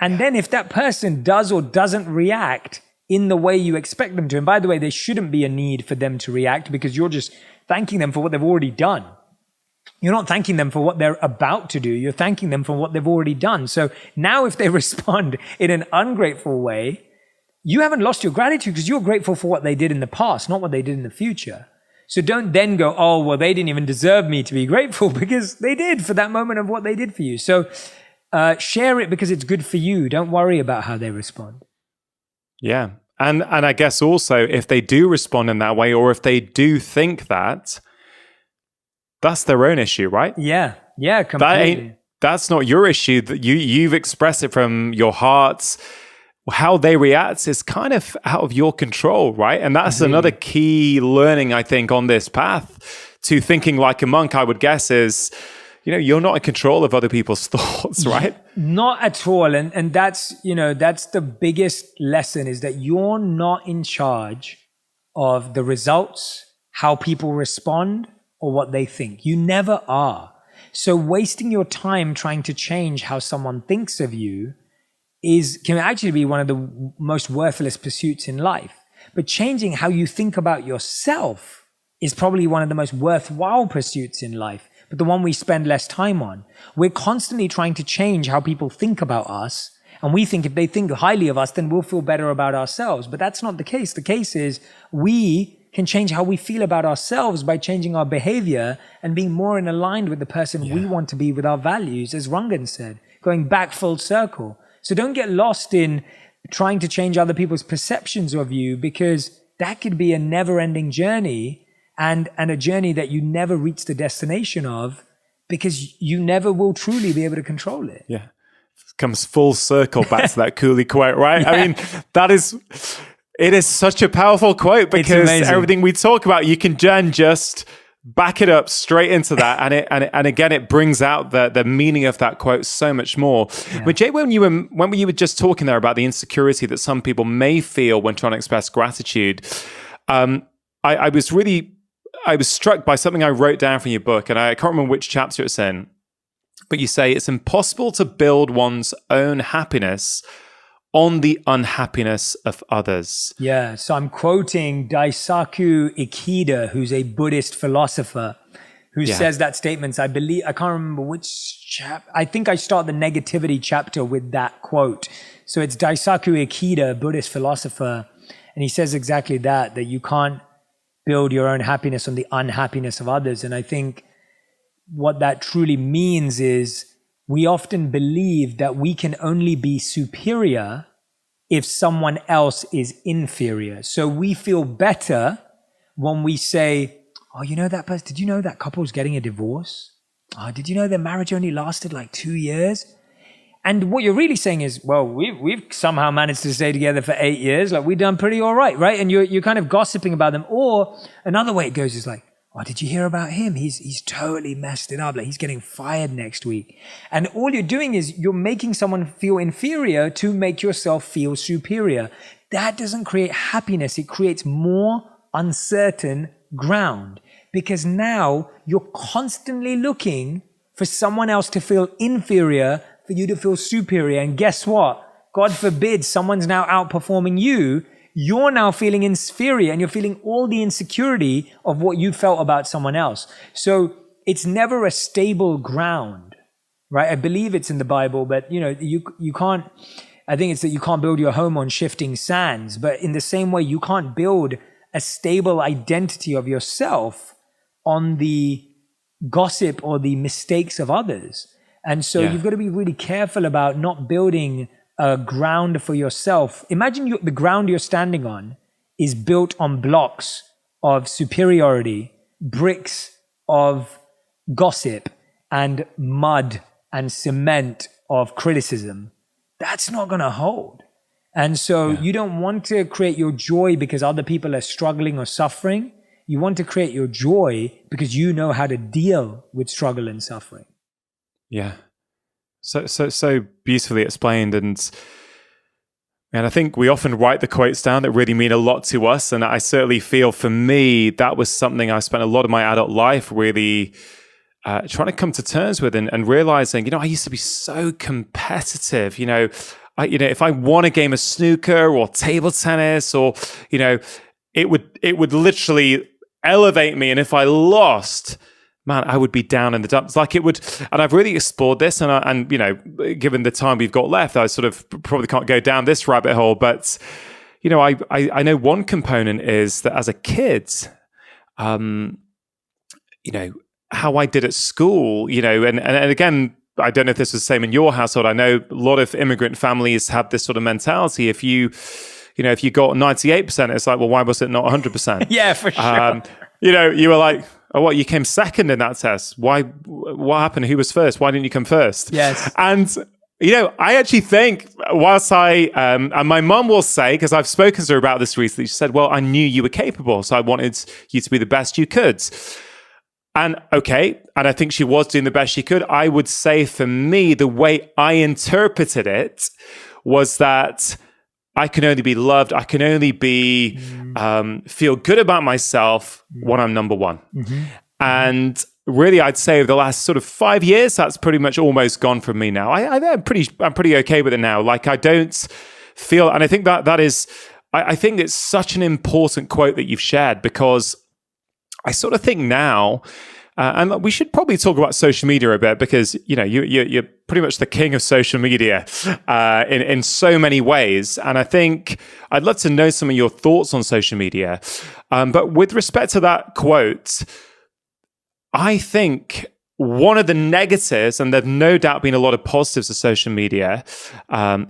And then if that person does or doesn't react in the way you expect them to, and by the way, there shouldn't be a need for them to react because you're just thanking them for what they've already done. You're not thanking them for what they're about to do. You're thanking them for what they've already done. So now if they respond in an ungrateful way, you haven't lost your gratitude because you're grateful for what they did in the past, not what they did in the future. So don't then go, oh, well, they didn't even deserve me to be grateful, because they did for that moment of what they did for you. So share it because it's good for you. Don't worry about how they respond. Yeah. And I guess also if they do respond in that way, or if they do think that, that's their own issue, right? Yeah. Yeah, completely. That's not your issue. That you've expressed it from your heart. How they react is kind of out of your control, right? And that's another key learning, I think, on this path to thinking like a monk, I would guess, is, you're not in control of other people's thoughts, right? Not at all. And that's, that's the biggest lesson, is that you're not in charge of the results, how people respond, or what they think. You never are. So wasting your time trying to change how someone thinks of you can actually be one of the most worthless pursuits in life. But changing how you think about yourself is probably one of the most worthwhile pursuits in life, but the one we spend less time on. We're constantly trying to change how people think about us, and we think if they think highly of us, then we'll feel better about ourselves. But that's not the case. The case is we can change how we feel about ourselves by changing our behavior and being more in aligned with the person we want to be, with our values, as Rangan said, going back full circle. So don't get lost in trying to change other people's perceptions of you, because that could be a never-ending journey, and a journey that you never reach the destination of, because you never will truly be able to control it. Yeah. It comes full circle back to that Cooley quote, right? Yeah. I mean, it is such a powerful quote, because everything we talk about, you can then just back it up straight into that, and again, it brings out the meaning of that quote so much more. Yeah. But Jay, when you were just talking there about the insecurity that some people may feel when trying to express gratitude, I was struck by something I wrote down from your book, and I can't remember which chapter it's in, but you say it's impossible to build one's own happiness on the unhappiness of others. Yeah, so I'm quoting Daisaku Ikeda, who's a Buddhist philosopher, who says that statement. I can't remember which I think I start the negativity chapter with that quote. So it's Daisaku Ikeda, Buddhist philosopher, and he says exactly that you can't build your own happiness on the unhappiness of others. And I think what that truly means is, we often believe that we can only be superior if someone else is inferior. So we feel better when we say, oh, that person, did you know that couple's getting a divorce? Oh, did you know their marriage only lasted like 2 years? And what you're really saying is, well, we've somehow managed to stay together for 8 years. Like, we've done pretty all right, right? And you're kind of gossiping about them. Or another way it goes is like, oh, did you hear about him? He's totally messed it up. Like, he's getting fired next week. And all you're doing is you're making someone feel inferior to make yourself feel superior. That doesn't create happiness. It creates more uncertain ground, because now you're constantly looking for someone else to feel inferior for you to feel superior. And guess what? God forbid someone's now outperforming you. You're now feeling inferior, and you're feeling all the insecurity of what you felt about someone else. So it's never a stable ground, right? I believe it's in the Bible, but you can't, I think it's that you can't build your home on shifting sands, but in the same way, you can't build a stable identity of yourself on the gossip or the mistakes of others. And so you've got to be really careful about not building a ground for yourself. Imagine the ground you're standing on is built on blocks of superiority, bricks of gossip, and mud and cement of criticism. That's not going to hold. And so you don't want to create your joy because other people are struggling or suffering. You want to create your joy because you know how to deal with struggle and suffering. Yeah. So beautifully explained. And I think we often write the quotes down that really mean a lot to us. And I certainly feel for me, that was something I spent a lot of my adult life really trying to come to terms with and realizing, I used to be so competitive, if I won a game of snooker or table tennis or, it would literally elevate me. And if I lost, man, I would be down in the dumps. Like it would, and I've really explored this, and given the time we've got left, I sort of probably can't go down this rabbit hole. But I know one component is that as a kid, how I did at school, and again, I don't know if this was the same in your household. I know a lot of immigrant families have this sort of mentality. If you got 98%, it's like, well, why was it not 100%? Yeah, for sure. You were like, oh, what? You came second in that test. Why? What happened? Who was first? Why didn't you come first? Yes. And I actually think, whilst and my mum will say, because I've spoken to her about this recently, she said, well, I knew you were capable, so I wanted you to be the best you could. And okay, and I think she was doing the best she could. I would say for me, the way I interpreted it was that I can only be loved. I can only be feel good about myself when I'm number one. Mm-hmm. And really, I'd say over the last sort of 5 years, that's pretty much almost gone from me now. I'm pretty okay with it now. Like I don't feel, and I think that is, I think it's such an important quote that you've shared, because I sort of think now, and we should probably talk about social media a bit, because you're pretty much the king of social media in so many ways. And I think I'd love to know some of your thoughts on social media. But with respect to that quote, I think one of the negatives, and there've no doubt been a lot of positives of social media,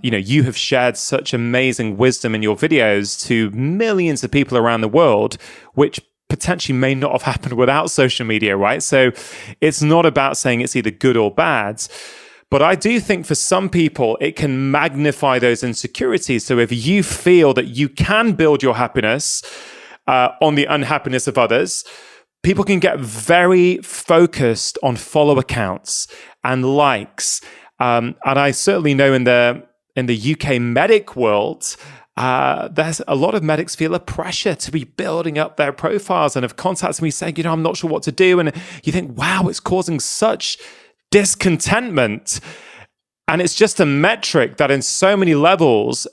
you have shared such amazing wisdom in your videos to millions of people around the world, which potentially may not have happened without social media, right? So it's not about saying it's either good or bad. But I do think for some people, it can magnify those insecurities. So if you feel that you can build your happiness on the unhappiness of others, people can get very focused on follow accounts and likes. And I certainly know in the UK medic world, there's a lot of medics feel a pressure to be building up their profiles and have contacted me saying, I'm not sure what to do. And you think, wow, it's causing such discontentment. And it's just a metric that in so many levels,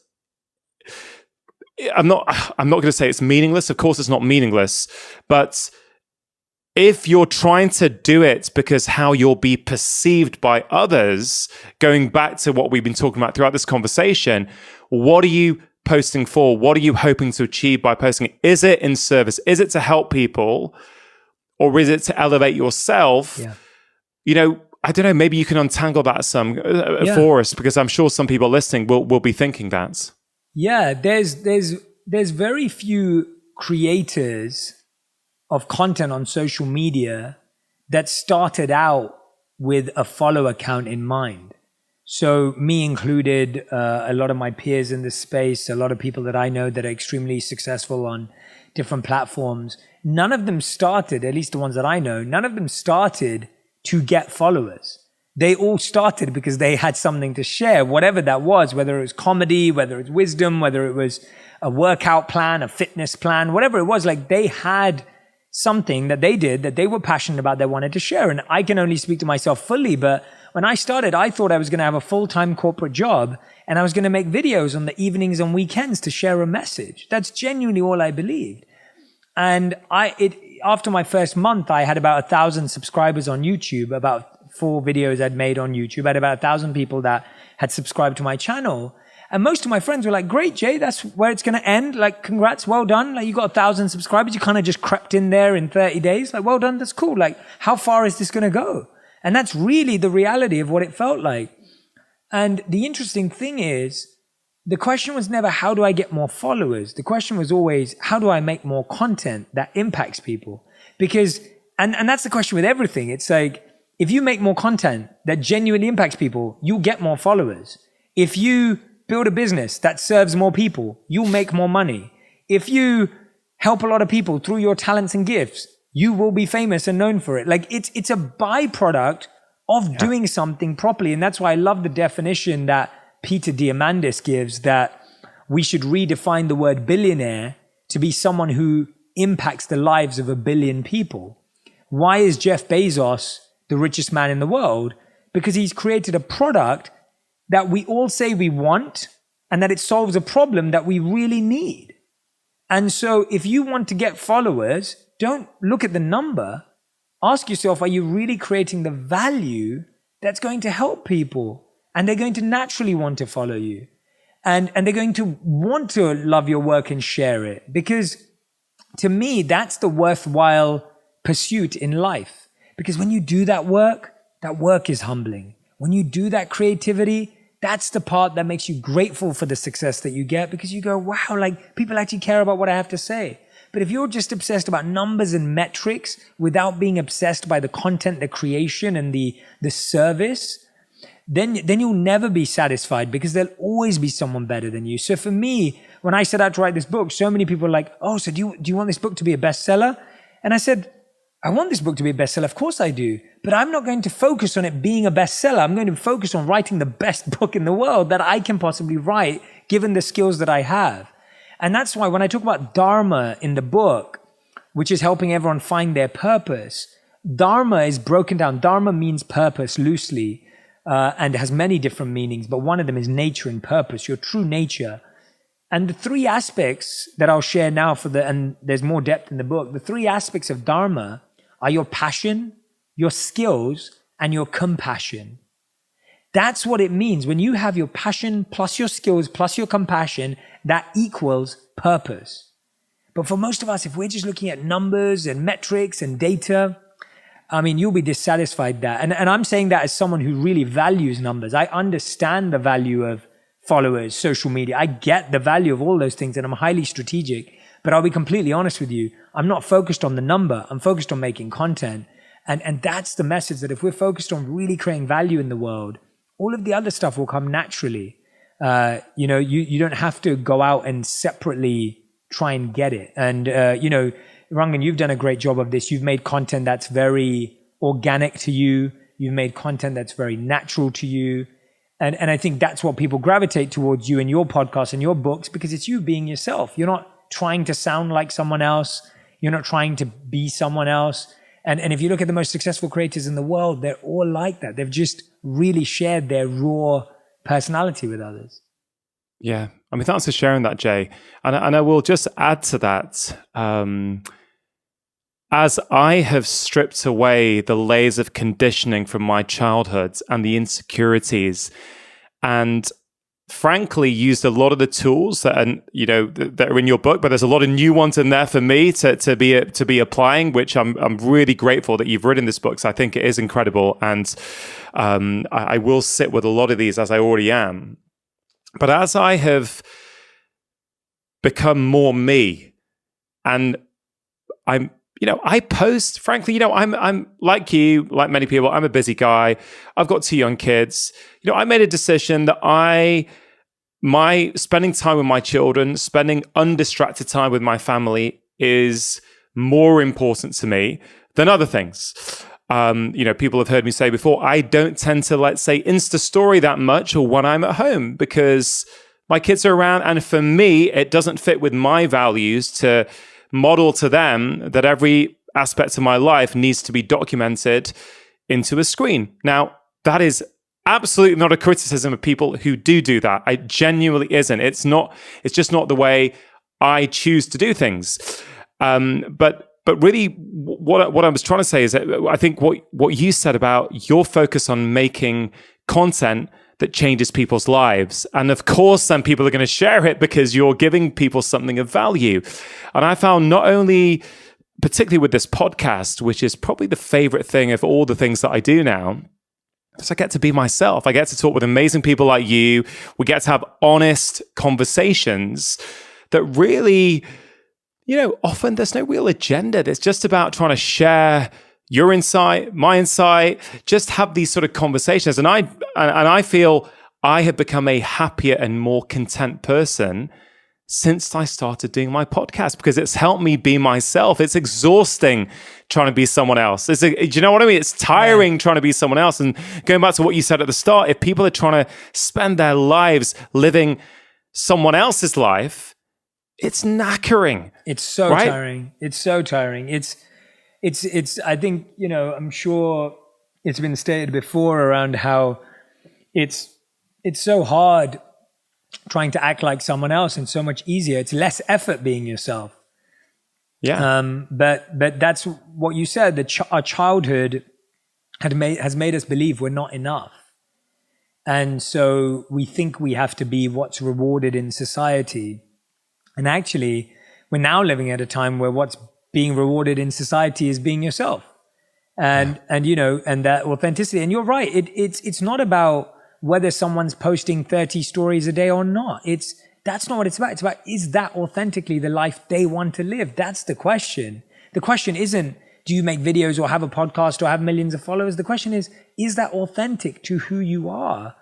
I'm not going to say it's meaningless. Of course, it's not meaningless. But if you're trying to do it because how you'll be perceived by others, going back to what we've been talking about throughout this conversation, what are you posting for? What are you hoping to achieve by posting it? Is it in service? Is it to help people? Or is it to elevate yourself? Yeah. I don't know, maybe you can untangle that some for us, because I'm sure some people listening will be thinking that. Yeah, there's very few creators of content on social media that started out with a follow account in mind. So me included, a lot of my peers in this space, a lot of people that I know that are extremely successful on different platforms, none of them started, at least the ones that I know, none of them started to get followers. They all started because they had something to share, whatever that was, whether it was comedy, whether it was wisdom, whether it was a workout plan, a fitness plan, whatever it was. Like they had something that they did that they were passionate about, they wanted to share. And I can only speak to myself fully, but when I started, I thought I was going to have a full-time corporate job and I was going to make videos on the evenings and weekends to share a message. That's genuinely all I believed. And after my first month, I had about 1,000 subscribers on YouTube, about 4 videos I'd made on YouTube. I had about 1,000 people that had subscribed to my channel. And most of my friends were like, great, Jay, that's where it's going to end. Like, congrats, well done. Like, you got 1,000 subscribers. You kind of just crept in there in 30 days. Like, well done, that's cool. Like, how far is this going to go? And that's really the reality of what it felt like. And the interesting thing is, the question was never, how do I get more followers? The question was always, how do I make more content that impacts people? Because, and that's the question with everything. It's like, if you make more content that genuinely impacts people, you'll get more followers. If you build a business that serves more people, you'll make more money. If you help a lot of people through your talents and gifts, you will be famous and known for it. Like, it's a byproduct of doing something properly. And that's why I love the definition that Peter Diamandis gives, that we should redefine the word billionaire to be someone who impacts the lives of 1 billion people. Why is Jeff Bezos the richest man in the world? Because he's created a product that we all say we want and that it solves a problem that we really need. And so if you want to get followers, don't look at the number. Ask yourself, are you really creating the value that's going to help people? And they're going to naturally want to follow you. And they're going to want to love your work and share it. Because to me, that's the worthwhile pursuit in life. Because when you do that work is humbling. When you do that creativity, that's the part that makes you grateful for the success that you get, because you go, wow, like, people actually care about what I have to say. But if you're just obsessed about numbers and metrics without being obsessed by the content, the creation, and the service, then you'll never be satisfied, because there'll always be someone better than you. So for me, when I set out to write this book, so many people were like, oh, so do you want this book to be a bestseller? And I said, I want this book to be a bestseller. Of course I do. But I'm not going to focus on it being a bestseller. I'm going to focus on writing the best book in the world that I can possibly write, given the skills that I have. And that's why when I talk about Dharma in the book, which is helping everyone find their purpose, Dharma is broken down. Dharma means purpose loosely, and it has many different meanings, but one of them is nature and purpose, your true nature. And the 3 aspects that I'll share now and there's more depth in the book, the 3 aspects of Dharma are your passion, your skills, and your compassion. That's what it means. When you have your passion plus your skills plus your compassion, that equals purpose. But for most of us, if we're just looking at numbers and metrics and data, I mean, you'll be dissatisfied that. And I'm saying that as someone who really values numbers. I understand the value of followers, social media. I get the value of all those things, and I'm highly strategic. But I'll be completely honest with you. I'm not focused on the number. I'm focused on making content. And that's the message, that if we're focused on really creating value in the world, all of the other stuff will come naturally. You don't have to go out and separately try and get it. And, Rangan, you've done a great job of this. You've made content that's very organic to you. You've made content that's very natural to you. And I think that's what people gravitate towards you and your podcast and your books, because it's you being yourself. You're not trying to sound like someone else. You're not trying to be someone else. And if you look at the most successful creators in the world, they're all like that. They've just really shared their raw personality with others. Yeah. I mean, thanks for sharing that, Jay. And I will just add to that. As I have stripped away the layers of conditioning from my childhood and the insecurities, and frankly used a lot of the tools that are in your book, but there's a lot of new ones in there for me to be applying, which I'm really grateful that you've written this book. So I think it is incredible, and I will sit with a lot of these, as I already am. But as I have become more me, and I post, frankly, I'm like you, like many people, I'm a busy guy. I've got 2 young kids. I made a decision that my spending time with my children, spending undistracted time with my family is more important to me than other things. People have heard me say before, I don't tend to, let's say, Insta story that much or when I'm at home, because my kids are around. And for me, it doesn't fit with my values to model to them that every aspect of my life needs to be documented into a screen. Now, that is absolutely not a criticism of people who do that. It genuinely isn't. It's just not the way I choose to do things. But But really, what I was trying to say is that I think what you said about your focus on making content that changes people's lives. And of course, then people are going to share it because you're giving people something of value. And I found not only, particularly with this podcast, which is probably the favorite thing of all the things that I do now, is I get to be myself. I get to talk with amazing people like you. We get to have honest conversations that really, often there's no real agenda. It's just about trying to share your insight, my insight, just have these sort of conversations. And I feel I have become a happier and more content person since I started doing my podcast, because it's helped me be myself. It's exhausting trying to be someone else. Do you know what I mean? It's tiring trying to be someone else. And going back to what you said at the start, if people are trying to spend their lives living someone else's life, it's knackering. It's so tiring. It's so tiring. It's I think, I'm sure it's been stated before around how it's so hard trying to act like someone else and so much easier. It's less effort being yourself. Yeah. But that's what you said, that our childhood has made us believe we're not enough. And so we think we have to be what's rewarded in society. And actually, we're now living at a time where what's being rewarded in society is being yourself, and that authenticity. And you're right. It's not about whether someone's posting 30 stories a day or not. That's not what it's about. It's about, is that authentically the life they want to live? That's the question. The question isn't, do you make videos or have a podcast or have millions of followers? The question is that authentic to who you are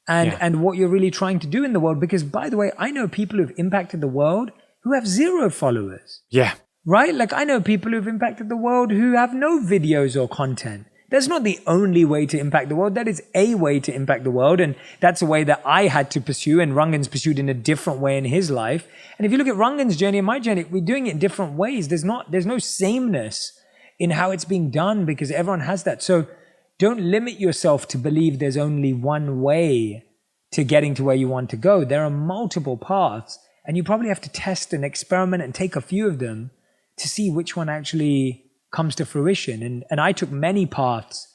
and what you're really trying to do in the world? Because, by the way, I know people who've impacted the world who have 0 followers. Yeah. Right? Like, I know people who've impacted the world who have no videos or content. That's not the only way to impact the world. That is a way to impact the world. And that's a way that I had to pursue, and Rangan's pursued in a different way in his life. And if you look at Rangan's journey and my journey, we're doing it in different ways. There's no sameness in how it's being done, because everyone has that. So don't limit yourself to believe there's only one way to getting to where you want to go. There are multiple paths, and you probably have to test and experiment and take a few of them to see which one actually comes to fruition. And I took many paths.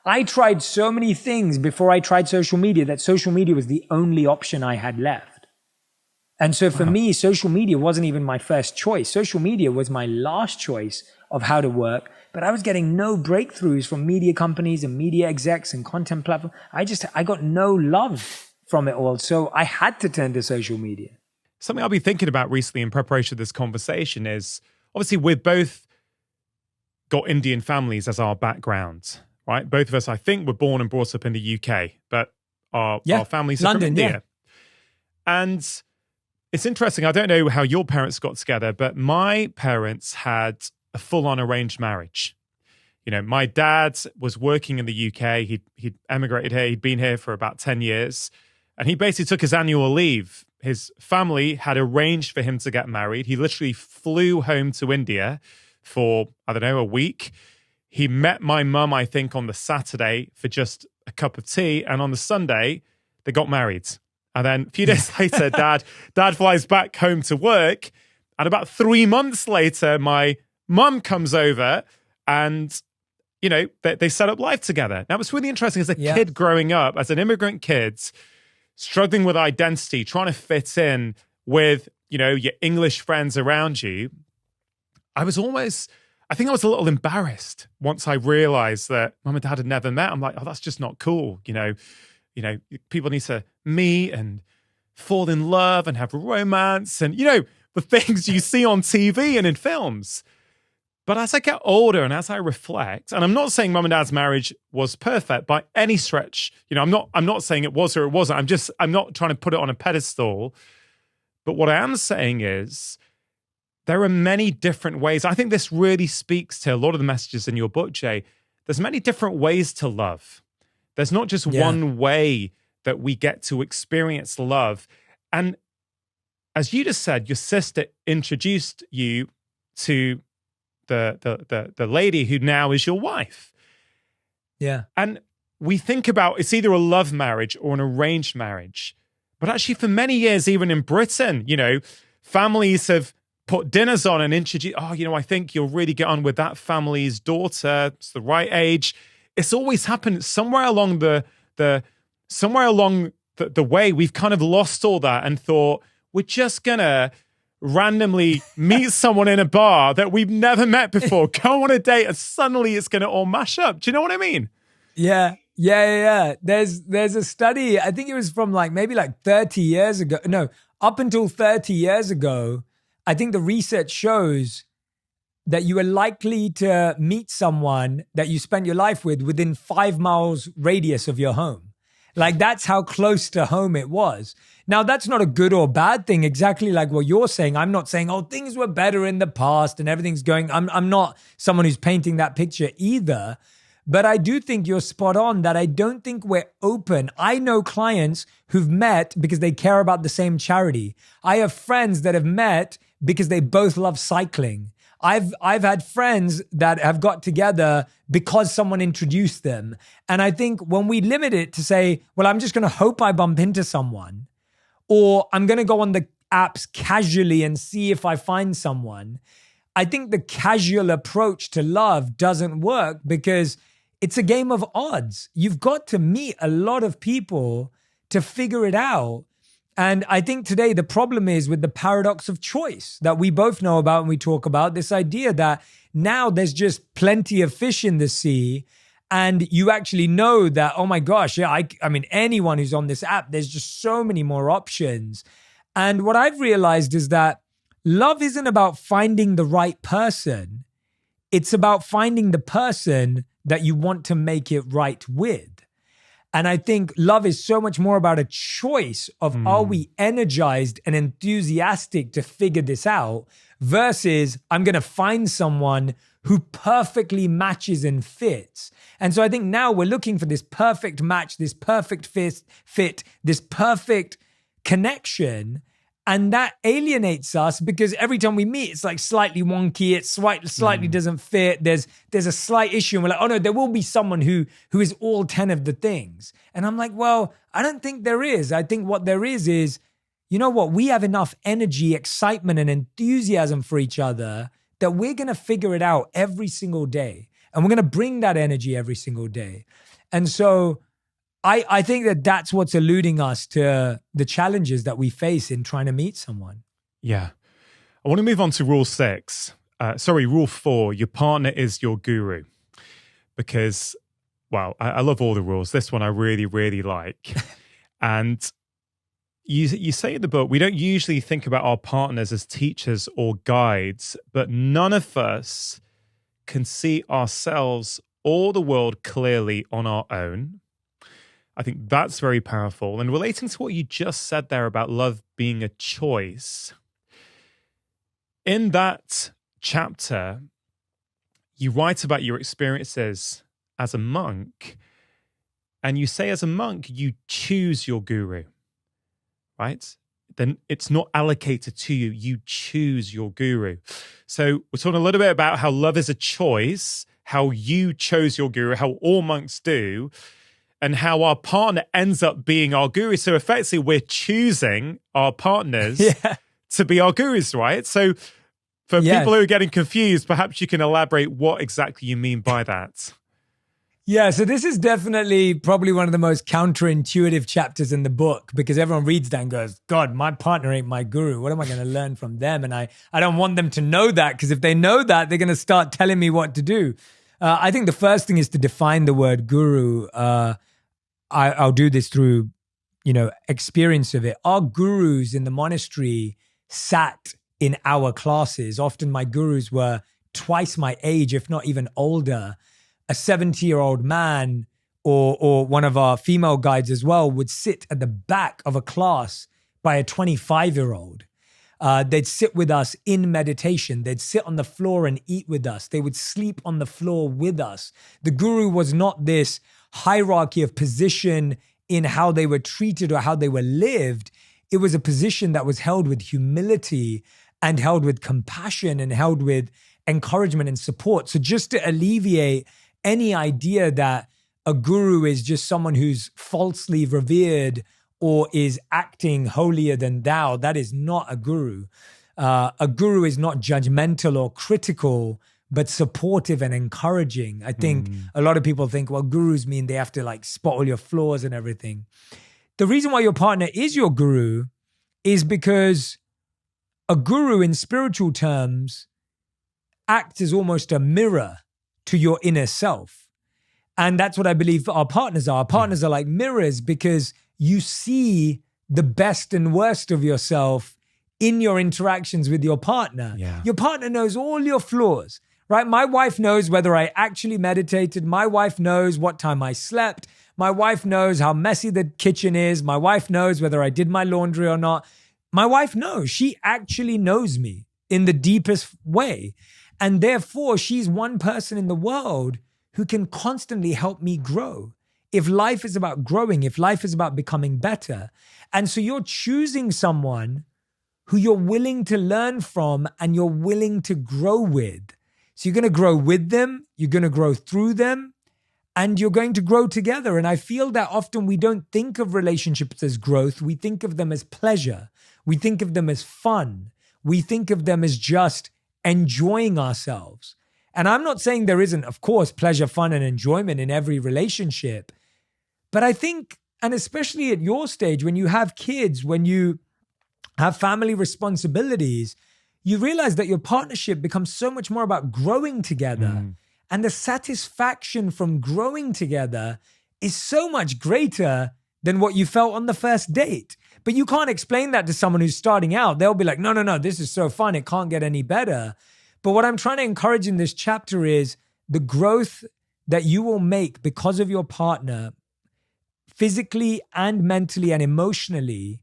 I tried so many things before I tried social media that social media was the only option I had left. And so for me, social media wasn't even my first choice. Social media was my last choice of how to work. But I was getting no breakthroughs from media companies and media execs and content platforms. I got no love from it all. So I had to turn to social media. Something I've been thinking about recently in preparation for this conversation is, obviously, we've both got Indian families as our background, right? Both of us, I think, were born and brought up in the UK, but our families are from India. Yeah. And it's interesting. I don't know how your parents got together, but my parents had a full-on arranged marriage. My dad was working in the UK. He'd emigrated here. He'd been here for about 10 years. And he basically took his annual leave. His family had arranged for him to get married. He literally flew home to India for, a week. He met my mum, I think, on the Saturday for just a cup of tea. And on the Sunday, they got married. And then a few days later, dad flies back home to work. And about 3 months later, my mum comes over and, they set up life together. Now, what's really interesting as a kid growing up, as an immigrant kid, struggling with identity, trying to fit in with, your English friends around you, I was a little embarrassed once I realized that mum and dad had never met. I'm like, oh, that's just not cool. People need to meet and fall in love and have romance and, the things you see on TV and in films. But as I get older and as I reflect, and I'm not saying mum and dad's marriage was perfect by any stretch. I'm not saying it was or it wasn't. I'm not trying to put it on a pedestal. But what I am saying is there are many different ways. I think this really speaks to a lot of the messages in your book, Jay. There's many different ways to love. There's not just one way that we get to experience love. And as you just said, your sister introduced you to the lady who now is your wife. Yeah. And we think about it's either a love marriage or an arranged marriage. But actually, for many years, even in Britain, families have put dinners on and introduce, I think you'll really get on with that family's daughter. It's the right age. It's always happened somewhere along the way. We've kind of lost all that and thought we're just gonna randomly meet someone in a bar that we've never met before, go on a date, and suddenly it's gonna all mash up. Do you know what I mean? Yeah. There's a study, I think it was from maybe 30 years ago. No, up until 30 years ago, I think the research shows that you are likely to meet someone that you spent your life with within 5 miles radius of your home. That's how close to home it was. Now, that's not a good or bad thing, exactly like what you're saying. I'm not saying, things were better in the past and everything's going. I'm not someone who's painting that picture either. But I do think you're spot on that I don't think we're open. I know clients who've met because they care about the same charity. I have friends that have met because they both love cycling. I've had friends that have got together because someone introduced them. And I think when we limit it to say, well, I'm just going to hope I bump into someone, or I'm going to go on the apps casually and see if I find someone, I think the casual approach to love doesn't work because it's a game of odds. You've got to meet a lot of people to figure it out. And I think today the problem is with the paradox of choice that we both know about and we talk about, this idea that now there's just plenty of fish in the sea and you actually know that, oh my gosh, yeah, I mean, anyone who's on this app, there's just so many more options. And what I've realized is that love isn't about finding the right person. It's about finding the person that you want to make it right with. And I think love is so much more about a choice of are we energized and enthusiastic to figure this out versus I'm going to find someone who perfectly matches and fits. And so I think now we're looking for this perfect match, this perfect fit, this perfect connection. And that alienates us because every time we meet, it's slightly wonky. It's slightly doesn't fit. There's a slight issue. And we're like, oh no, there will be someone who is all 10 of the things. And I'm like, well, I don't think there is. I think what there is, you know what? We have enough energy, excitement, and enthusiasm for each other that we're going to figure it out every single day. And we're going to bring that energy every single day. And so I think that that's what's eluding us to the challenges that we face in trying to meet someone. Yeah. I want to move on to rule 4. Your partner is your guru. Because, well, I love all the rules. This one I really, really like. And you say in the book, we don't usually think about our partners as teachers or guides, but none of us can see ourselves or the world clearly on our own. I think that's very powerful. And relating to what you just said there about love being a choice, in that chapter, you write about your experiences as a monk, and you say as a monk, you choose your guru, right? Then it's not allocated to you. You choose your guru. So we're talking a little bit about how love is a choice, how you chose your guru, how all monks do, and how our partner ends up being our guru. So effectively, we're choosing our partners to be our gurus, right? So for people who are getting confused, perhaps you can elaborate what exactly you mean by that. Yeah, so this is definitely probably one of the most counterintuitive chapters in the book because everyone reads that and goes, God, my partner ain't my guru. What am I going to learn from them? And I don't want them to know that because if they know that, they're going to start telling me what to do. I think the first thing is to define the word guru. I'll do this through, experience of it. Our gurus in the monastery sat in our classes. Often my gurus were twice my age, if not even older. A 70-year-old man or one of our female guides as well would sit at the back of a class by a 25-year-old. They'd sit with us in meditation. They'd sit on the floor and eat with us. They would sleep on the floor with us. The guru was not this hierarchy of position in how they were treated or how they were lived. It was a position that was held with humility and held with compassion and held with encouragement and support. So just to alleviate any idea that a guru is just someone who's falsely revered or is acting holier than thou, that is not a guru. A guru is not judgmental or critical, but supportive and encouraging. I think a lot of people think, well, gurus mean they have to like spot all your flaws and everything. The reason why your partner is your guru is because a guru in spiritual terms acts as almost a mirror to your inner self. And that's what I believe our partners are. Our partners are like mirrors because you see the best and worst of yourself in your interactions with your partner. Yeah. Your partner knows all your flaws, right? My wife knows whether I actually meditated. My wife knows what time I slept. My wife knows how messy the kitchen is. My wife knows whether I did my laundry or not. My wife knows. She actually knows me in the deepest way. And therefore, she's one person in the world who can constantly help me grow. If life is about growing, if life is about becoming better. And so you're choosing someone who you're willing to learn from and you're willing to grow with. So you're going to grow with them, you're going to grow through them, and you're going to grow together. And I feel that often we don't think of relationships as growth. We think of them as pleasure. We think of them as fun. We think of them as just enjoying ourselves. And I'm not saying there isn't, of course, pleasure, fun, and enjoyment in every relationship. But I think, and especially at your stage, when you have kids, when you have family responsibilities, you realize that your partnership becomes so much more about growing together. And the satisfaction from growing together is so much greater than what you felt on the first date. But you can't explain that to someone who's starting out. They'll be like, no, this is so fun. It can't get any better. But what I'm trying to encourage in this chapter is the growth that you will make because of your partner, physically and mentally and emotionally,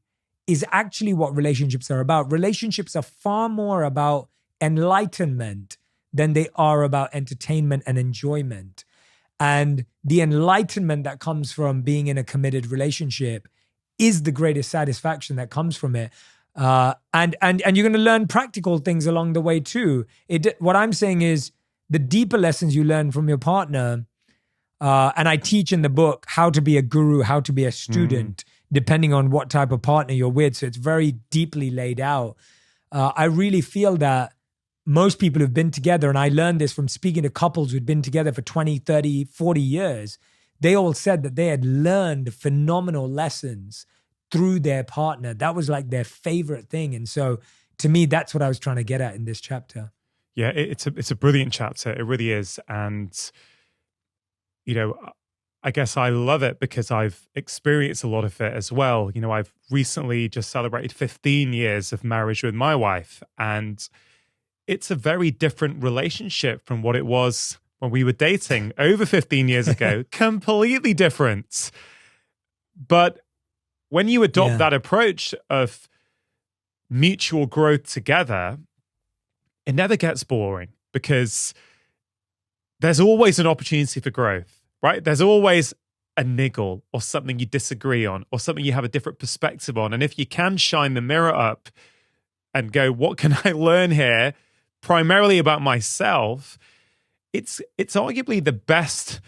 is actually what relationships are about. Relationships are far more about enlightenment than they are about entertainment and enjoyment. And the enlightenment that comes from being in a committed relationship is the greatest satisfaction that comes from it. And you're going to learn practical things along the way too. What I'm saying is the deeper lessons you learn from your partner, and I teach in the book how to be a guru, how to be a student, depending on what type of partner you're with. So it's very deeply laid out. I really feel that most people who've been together, and I learned this from speaking to couples who'd been together for 20, 30, 40 years, they all said that they had learned phenomenal lessons through their partner. That was like their favorite thing. And so to me, that's what I was trying to get at in this chapter. Yeah, it's a brilliant chapter. It really is. And, you know, I guess I love it because I've experienced a lot of it as well. You know, I've recently just celebrated 15 years of marriage with my wife, and it's a very different relationship from what it was when we were dating over 15 years ago. Completely different. But when you adopt that approach of mutual growth together, it never gets boring because there's always an opportunity for growth, right? There's always a niggle or something you disagree on or something you have a different perspective on. And if you can shine the mirror up and go, what can I learn here? Primarily about myself, it's arguably the best.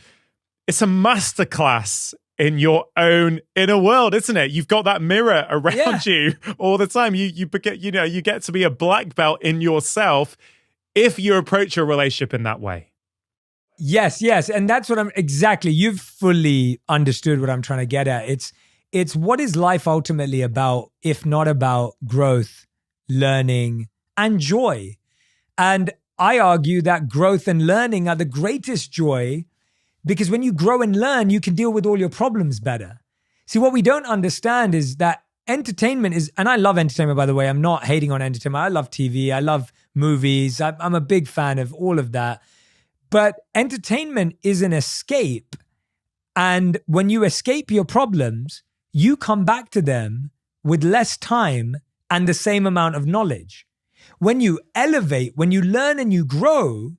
It's a masterclass in your own inner world, isn't it? You've got that mirror around you all the time. You get to be a black belt in yourself if you approach your relationship in that way. Yes. And that's what exactly. You've fully understood what I'm trying to get at. It's what is life ultimately about, if not about growth, learning, and joy. And I argue that growth and learning are the greatest joy because when you grow and learn, you can deal with all your problems better. See, what we don't understand is that entertainment is, and I love entertainment, by the way. I'm not hating on entertainment. I love TV. I love movies. I'm a big fan of all of that. But entertainment is an escape. And when you escape your problems, you come back to them with less time and the same amount of knowledge. When you elevate, when you learn and you grow,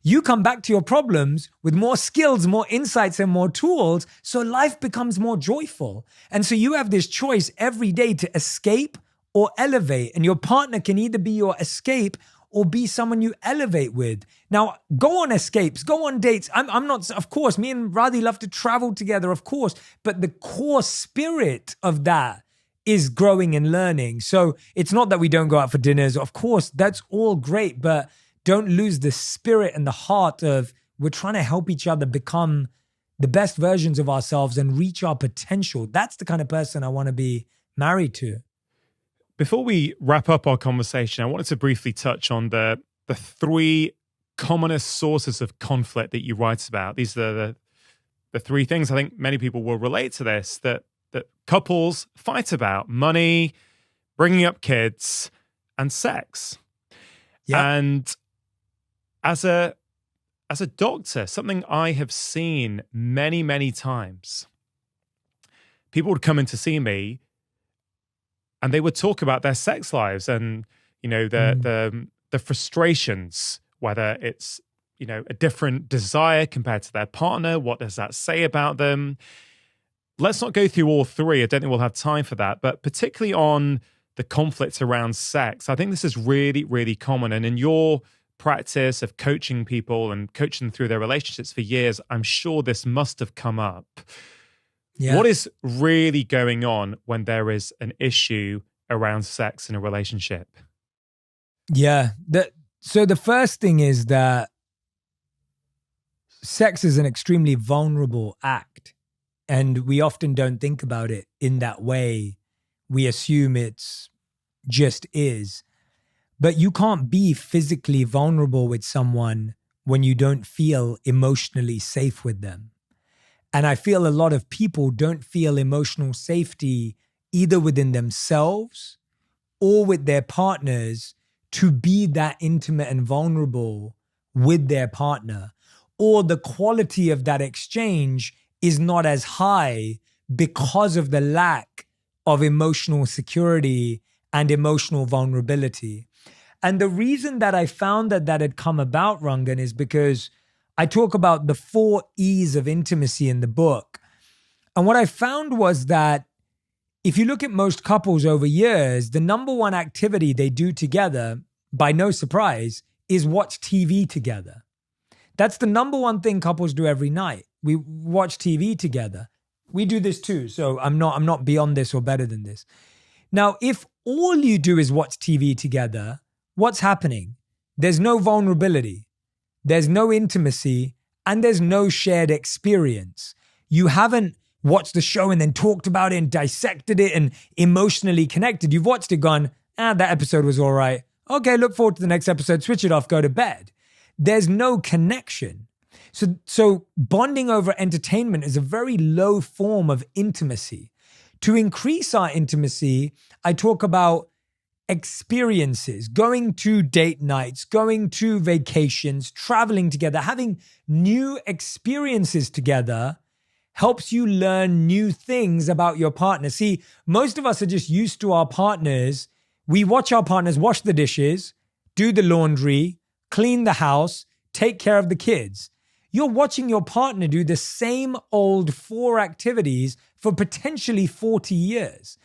you come back to your problems with more skills, more insights, and more tools. So life becomes more joyful. And so you have this choice every day to escape or elevate. And your partner can either be your escape or be someone you elevate with. Now, go on escapes, go on dates. I'm not, of course, me and Radhi love to travel together, of course. But the core spirit of that is growing and learning. So it's not that we don't go out for dinners. Of course, that's all great, but don't lose the spirit and the heart of we're trying to help each other become the best versions of ourselves and reach our potential. That's the kind of person I want to be married to. Before we wrap up our conversation, I wanted to briefly touch on the three commonest sources of conflict that you write about. These are the three things I think many people will relate to this, that couples fight about: money, bringing up kids, and sex. Yep. And as a doctor, something I have seen many, many times, people would come in to see me and they would talk about their sex lives and, the frustrations, whether it's, a different desire compared to their partner. What does that say about them? Let's not go through all three. I don't think we'll have time for that. But particularly on the conflicts around sex, I think this is really, really common. And in your practice of coaching people and coaching them through their relationships for years, I'm sure this must have come up. Yeah. What is really going on when there is an issue around sex in a relationship? Yeah. So the first thing is that sex is an extremely vulnerable act, and we often don't think about it in that way. We assume it's just is. But you can't be physically vulnerable with someone when you don't feel emotionally safe with them. And I feel a lot of people don't feel emotional safety either within themselves or with their partners to be that intimate and vulnerable with their partner. Or the quality of that exchange is not as high because of the lack of emotional security and emotional vulnerability. And the reason that I found that had come about, Rangan, is because I talk about the 4 E's of intimacy in the book. And what I found was that if you look at most couples over years, the number one activity they do together, by no surprise, is watch TV together. That's the number one thing couples do every night. We watch TV together. We do this too. So I'm not beyond this or better than this. Now, if all you do is watch TV together, what's happening? There's no vulnerability, there's no intimacy, and there's no shared experience. You haven't watched the show and then talked about it and dissected it and emotionally connected. You've watched it, gone, that episode was all right. Okay, look forward to the next episode, switch it off, go to bed. There's no connection. So bonding over entertainment is a very low form of intimacy. To increase our intimacy, I talk about experiences, going to date nights, going to vacations, traveling together, having new experiences together helps you learn new things about your partner. See, most of us are just used to our partners. We watch our partners wash the dishes, do the laundry, clean the house, take care of the kids. You're watching your partner do the same old 4 activities for potentially 40 years.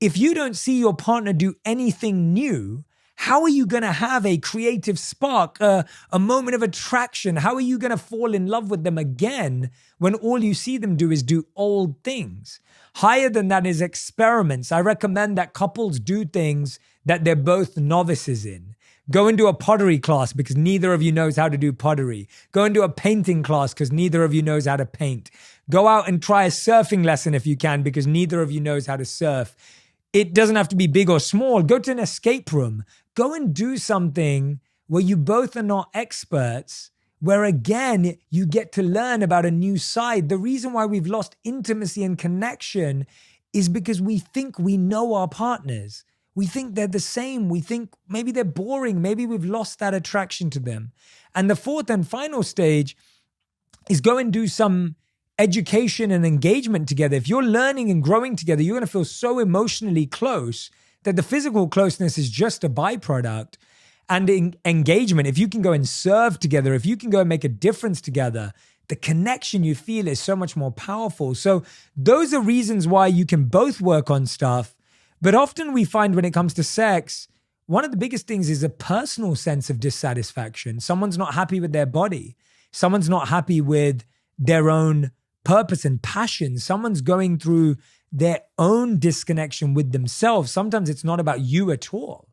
If you don't see your partner do anything new, how are you going to have a creative spark, a moment of attraction? How are you going to fall in love with them again when all you see them do is do old things? Higher than that is experiments. I recommend that couples do things that they're both novices in. Go into a pottery class because neither of you knows how to do pottery. Go into a painting class because neither of you knows how to paint. Go out and try a surfing lesson if you can because neither of you knows how to surf. It doesn't have to be big or small. Go to an escape room. Go and do something where you both are not experts, where again, you get to learn about a new side. The reason why we've lost intimacy and connection is because we think we know our partners. We think they're the same. We think maybe they're boring. Maybe we've lost that attraction to them. And the 4th and final stage is go and do some education and engagement together. If you're learning and growing together, you're going to feel so emotionally close that the physical closeness is just a byproduct. And engagement, if you can go and serve together, if you can go and make a difference together, the connection you feel is so much more powerful. So those are reasons why you can both work on stuff. But often we find when it comes to sex, one of the biggest things is a personal sense of dissatisfaction. Someone's not happy with their body. Someone's not happy with their own purpose and passion. Someone's going through their own disconnection with themselves. Sometimes it's not about you at all.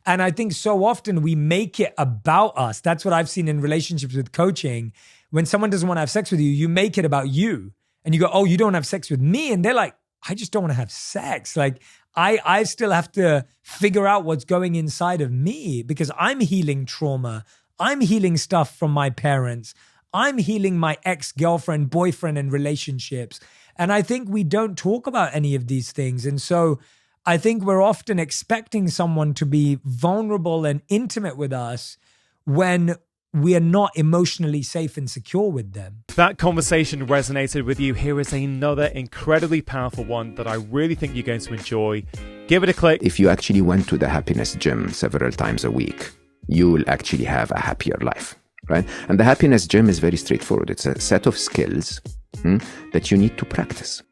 And I think so often we make it about us. That's what I've seen in relationships with coaching. When someone doesn't want to have sex with you, you make it about you. And you go, oh, you don't have sex with me. And they're like, I just don't want to have sex. Like, I still have to figure out what's going inside of me because I'm healing trauma. I'm healing stuff from my parents. I'm healing my ex-girlfriend, boyfriend, and relationships. And I think we don't talk about any of these things. And so I think we're often expecting someone to be vulnerable and intimate with us when we are not emotionally safe and secure with them. If that conversation resonated with you, here is another incredibly powerful one that I really think you're going to enjoy. Give it a click. If you actually went to the happiness gym several times a week, you will actually have a happier life, right? And the happiness gym is very straightforward. It's a set of skills that you need to practice.